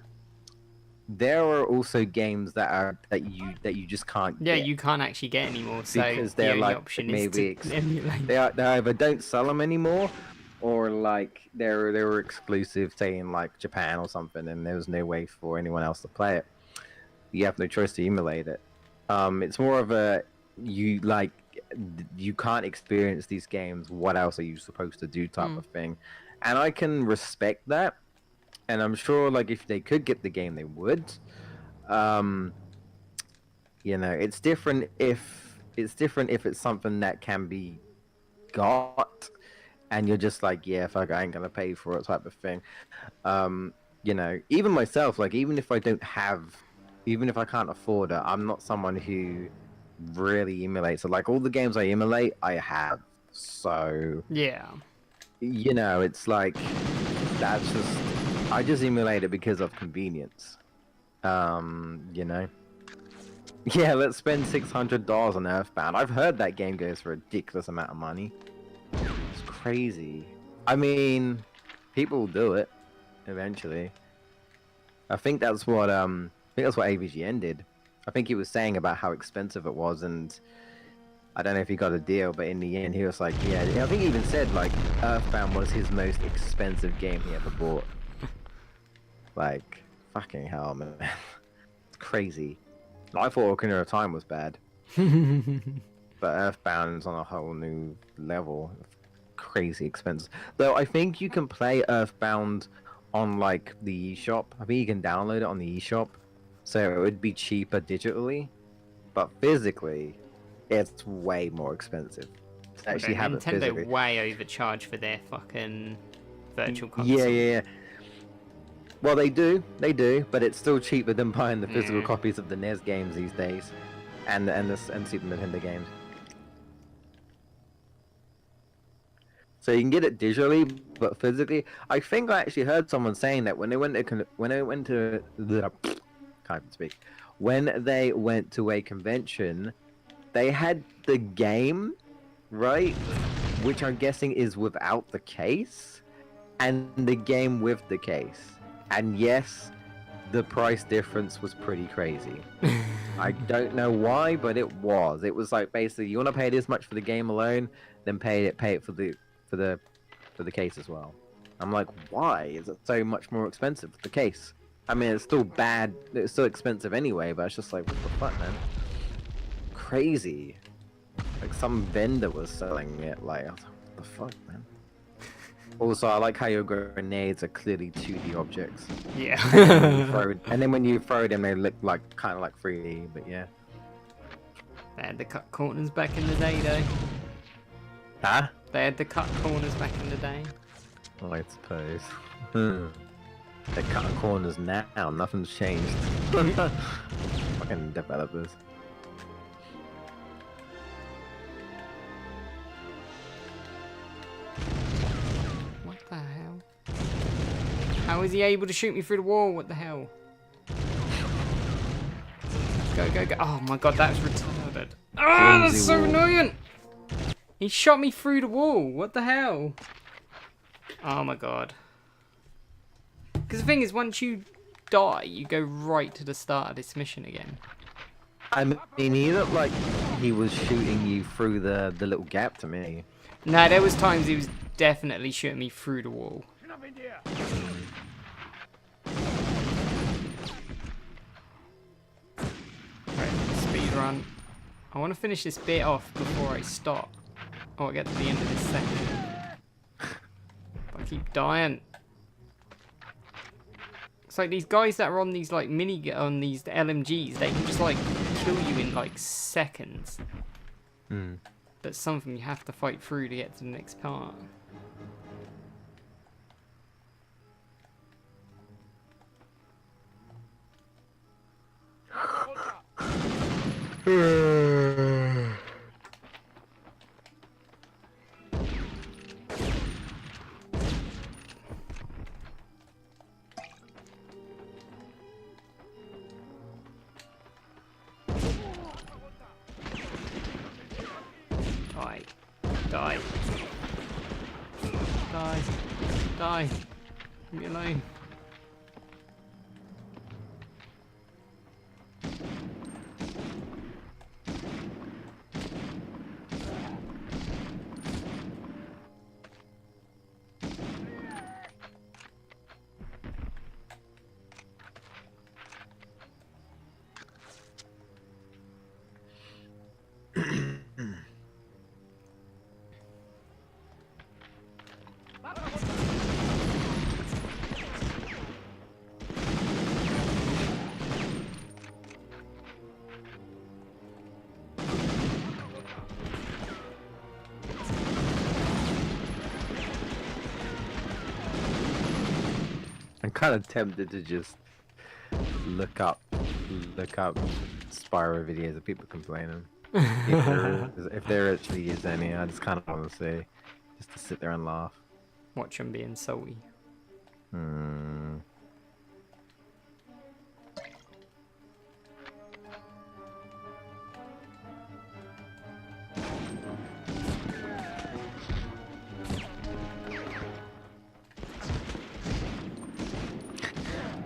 there are also games that you just can't Yeah, get you can't actually get anymore. So because the they're only like option maybe is to emulate. they either don't sell them anymore, or like they were exclusive, say in like Japan or something, and there was no way for anyone else to play it. You have no choice to emulate it. It's more of a you can't experience these games. What else are you supposed to do type of thing, and I can respect that. And I'm sure like if they could get the game, they would. You know, it's different if it's something that can be got, and you're just like, yeah, fuck, I ain't gonna pay for it type of thing. You know, even myself, like even if I can't afford it, I'm not someone who really emulates it. Like all the games I emulate, I have. So Yeah. you know, it's like I just emulate it because of convenience. You know. Yeah, let's spend $600 on Earthbound. I've heard that game goes for a ridiculous amount of money. It's crazy. I mean, people will do it eventually. I think that's what AVGN did. I think he was saying about how expensive it was, and I don't know if he got a deal, but in the end he was like, yeah, I think he even said like Earthbound was his most expensive game he ever bought. Like, fucking hell, man. It's crazy. I thought Ocarina of Time was bad. But Earthbound's on a whole new level. Crazy expensive. Though I think you can play Earthbound on like the eShop. I think you can download it on the eShop. So it would be cheaper digitally. But physically, it's way more expensive. To actually have it Nintendo physically. way overcharged for their fucking virtual console. Yeah. Well, they do, but it's still cheaper than buying the physical copies of the NES games these days, and Super Nintendo games. So you can get it digitally, but physically. I think I actually heard someone saying that when they went to can't even speak. When they went to a convention, they had the game, right? Which I'm guessing is without the case, and the game with the case. And yes, the price difference was pretty crazy. I don't know why, but it was. It was like basically you want to pay this much for the game alone, then pay it for the case as well. I'm like, why is it so much more expensive with the case? I mean, it's still bad. It's still expensive anyway, but it's just like, what the fuck, man? Crazy. Like some vendor was selling it. Like, what the fuck, man? Also, I like how your grenades are clearly 2D objects. Yeah. And then when you throw them, they look like kind of like 3D. But yeah. They had the cut corners back in the day, though. Huh? They had the cut corners back in the day. Oh, I suppose. They're cutting corners now. Nothing's changed. Fucking developers. What the hell? How is he able to shoot me through the wall? What the hell? Go, go, go. Oh my god, that's retarded. Ah, that's so annoying! He shot me through the wall. What the hell? Oh my god. Because the thing is, once you die, you go right to the start of this mission again. I mean, he looked like he was shooting you through the little gap to me. No, there was times he was definitely shooting me through the wall. Right, speed run. I want to finish this bit off before I stop. Or I get to the end of this section. But I keep dying. It's like these guys that are on these like on these LMGs, they can just like kill you in like seconds. That's something you have to fight through to get to the next part. Die. Die. Die. Die. Leave me alone. I'm kind of tempted to just look up Spyro videos of people complaining. If there actually is any, I just kind of want to see, just to sit there and laugh. Watch him being salty.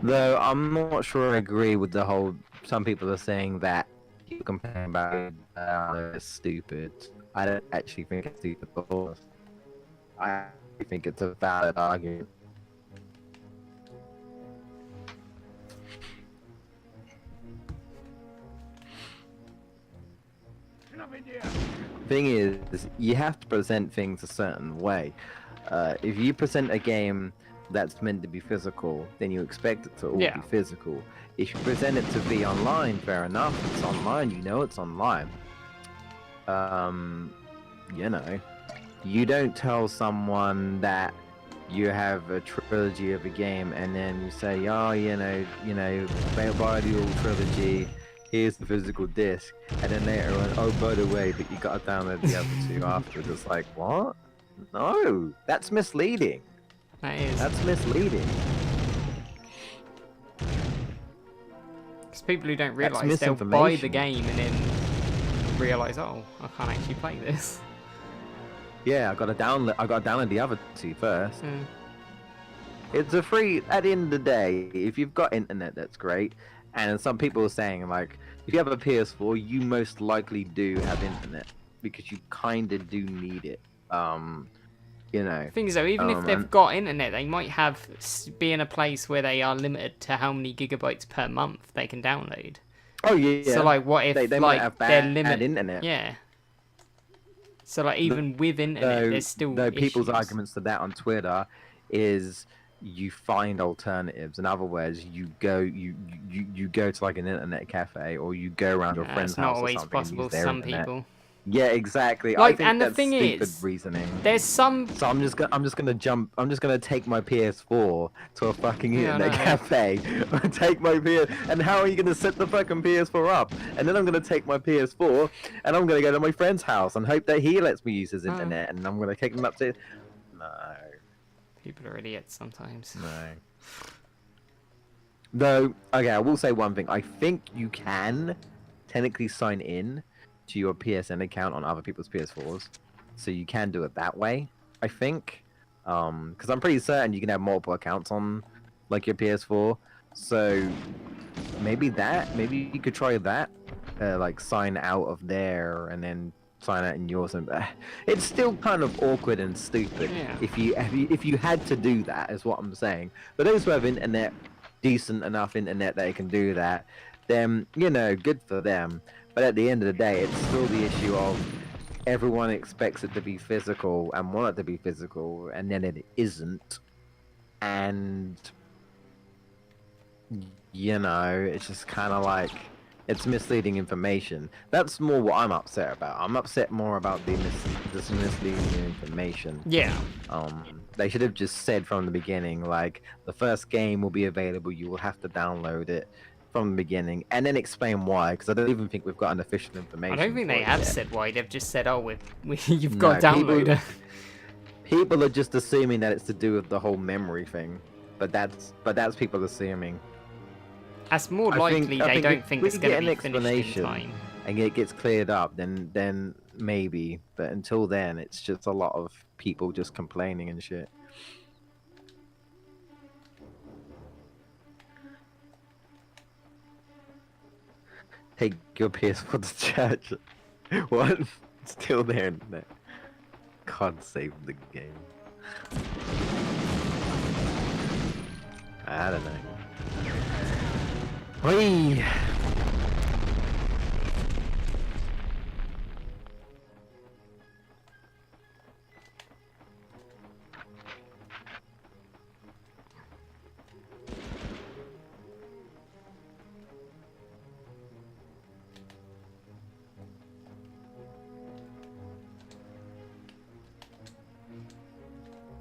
Though I'm not sure I agree with the whole. Some people are saying that people complaining about it, it's stupid. I don't actually think it's stupid at all. I think it's a valid argument. Thing is, you have to present things a certain way. If you present a game that's meant to be physical, then you expect it to all be physical. If you present it to be online, fair enough, it's online, you know it's online. You know, you don't tell someone that you have a trilogy of a game and then you say, oh, you know, buy the old trilogy, here's the physical disc, and then later on, oh, by the way, but you gotta download the other two afterwards. It's like, what? No, that's misleading. That is. That's misleading. Because people who don't That's realise they'll buy the misinformation. game and then realise, oh, I can't actually play this. Yeah, I gotta download the other two first. Mm. It's a free. At the end of the day, if you've got internet, that's great. And some people are saying like, if you have a PS4, you most likely do have internet because you kind of do need it. You know. The thing is though, even if they've got internet, they might be in a place where they are limited to how many gigabytes per month they can download. Oh yeah. So like, what if they like might have they're bad limited? internet? Yeah. So like, even with internet, there's still people's issues. arguments to that on Twitter is you find alternatives. In other words, you go to like an internet cafe or you go around your friend's It's not house or always something and possible use for their some internet. people. Yeah, exactly. I Like, think and the that's thing stupid is, reasoning. There's some. So I'm just gonna take my PS4 to a fucking Yeah, I internet know. cafe, take my PS, and how are you gonna set the fucking PS4 up? And then I'm gonna take my PS4 and I'm gonna go to my friend's house and hope that he lets me use his Oh. internet, and I'm gonna take him up to. No, People are idiots sometimes. no. Though, okay, I will say one thing. I think you can technically sign in to your PSN account on other people's PS4s, so you can do it that way. I think, because I'm pretty certain you can have multiple accounts on like your PS4. So maybe you could try that, like sign out of there and then sign out in yours. And it's still kind of awkward and stupid Yeah. if you had to do that, is what I'm saying. But those who have internet, decent enough internet that they can do that, then good for them. But at the end of the day, it's still the issue of everyone expects it to be physical and want it to be physical, and then it isn't. And it's just kind of like it's misleading information. That's more what I'm upset about. I'm upset more about this misleading information. Yeah. They should have just said from the beginning, like, the first game will be available, you will have to download it from the beginning, and then explain why, because I don't even think we've got an official information. I don't think for they it have yet. said why. They've just said, oh, you've got No, downloader. People are just assuming that it's to do with the whole memory thing, but that's people assuming. That's more I likely think- I they think don't if think we it's get going to an be finished in explanation, time. And it gets cleared up, then maybe. But until then, it's just a lot of people just complaining and shit. Take your PS4 to church. What? It's still there, isn't it? God save the game. I don't know. Whee!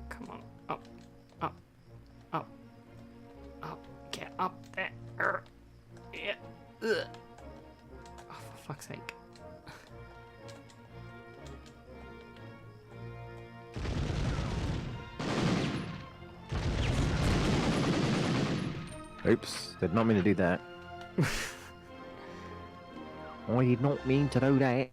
Come on. Up. Up. Up. Up. Get up there. Yeah. Ugh. Oh, for fuck's sake. Oops, did not mean to do that. I did not mean to do that.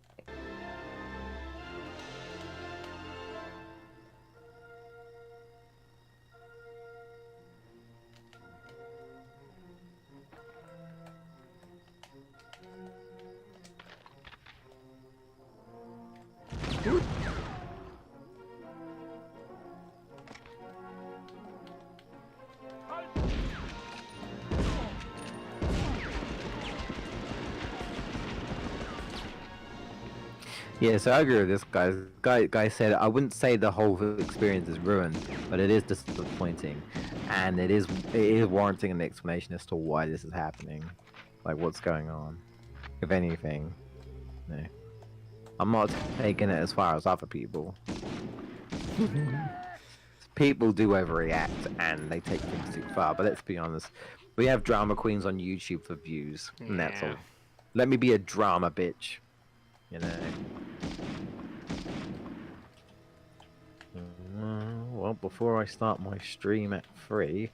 Yeah, so I agree with this guy. Guy said, I wouldn't say the whole experience is ruined, but it is disappointing, and it is warranting an explanation as to why this is happening, like what's going on, if anything. No. I'm not taking it as far as other people. People do overreact and they take things too far, but let's be honest. We have drama queens on YouTube for views, and that's all. Yeah. Let me be a drama bitch. You know. Well, before I start my stream at 3,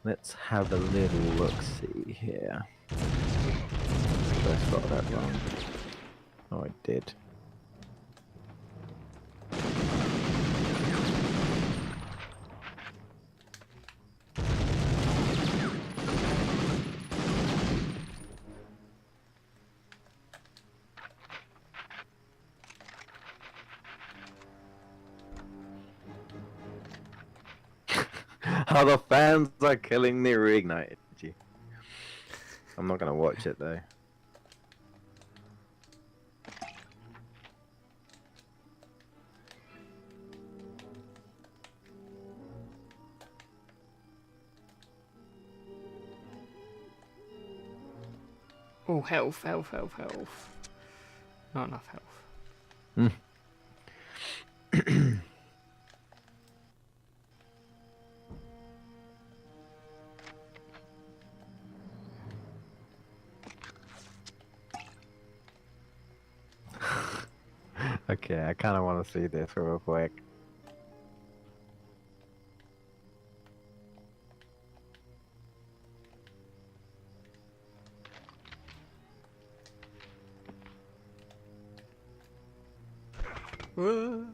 let's have a little look-see here. I spelled that wrong. Oh, I did. How the fans are killing the reignited. I'm not gonna watch it though. Oh, health. Not enough health. Okay, I kind of want to see this real quick. Whoa.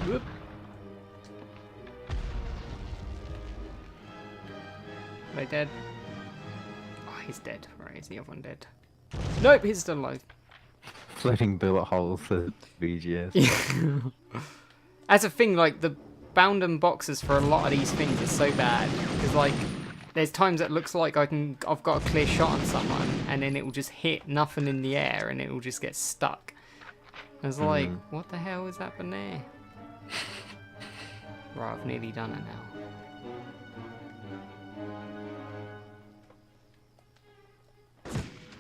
Whoop. Are they dead? Oh, he's dead. Right, is the other one dead? Nope, he's still alive. Floating bullet holes for BGS. That's a thing, like, the bound and boxes for a lot of these things are so bad. Because, like, there's times it looks like I've got a clear shot on someone, and then it will just hit nothing in the air, and it will just get stuck. I was like, what the hell is happening there? Right, I've nearly done it now.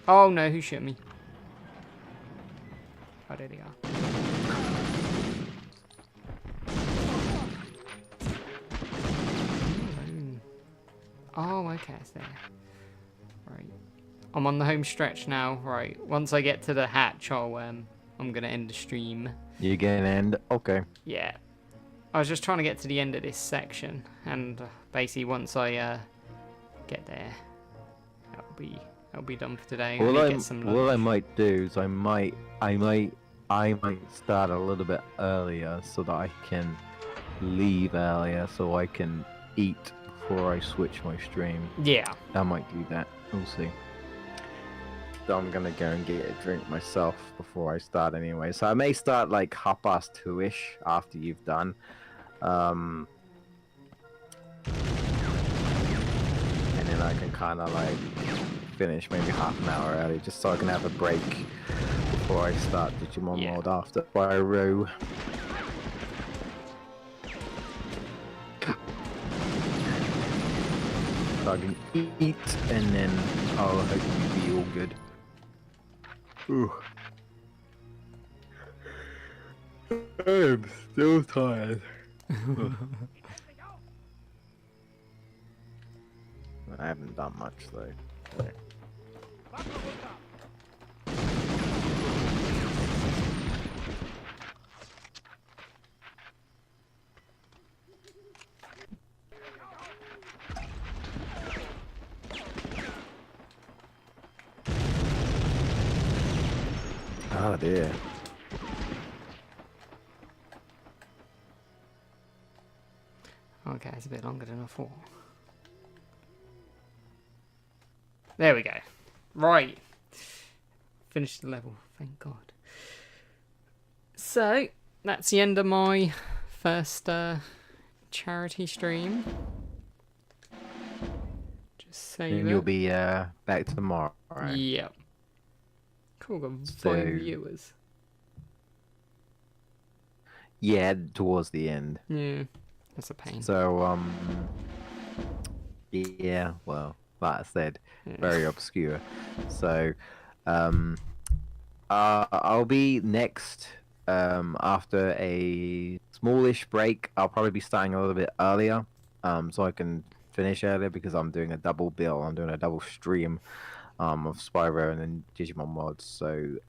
Oh no, who shot me? Oh, there they are. Oh, okay, it's there. Right. I'm on the home stretch now. Right. Once I get to the hatch, I'm gonna end the stream. You gonna end? Okay. Yeah. I was just trying to get to the end of this section, and basically once I get there, that'll be done for today. What I might do is I might start a little bit earlier so that I can leave earlier so I can eat before I switch my stream. Yeah. I might do that. We'll see. So I'm gonna go and get a drink myself before I start anyway. So I may start like 2:30-ish after you've done. And then I can kind of like finish maybe half an hour early just so I can have a break before I start Digimon mode after Pyro. So I can eat and then I'll hopefully be all good. Ooh. I'm still tired. I haven't done much though. Oh dear. Okay, it's a bit longer than I thought. There we go. Right. Finished the level, thank God. So, that's the end of my first charity stream. Just save And it. you'll be back tomorrow, right? Yep. Cool, got 5 So- viewers. Yeah, towards the end. Yeah, that's a pain. So, yeah, well, like I said, very obscure. So, I'll be next, after a smallish break. I'll probably be starting a little bit earlier, so I can finish earlier because I'm doing a double bill. I'm doing a double stream of Spyro and then Digimon mods. So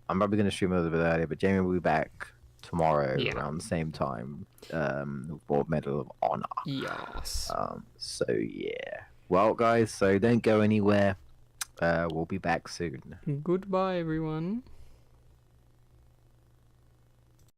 I'm probably going to stream a little bit earlier, but Jamie will be back tomorrow Yeah. around the same time for Medal of Honor. Yes. So yeah. Well, guys, so don't go anywhere. We'll be back soon. Goodbye, everyone.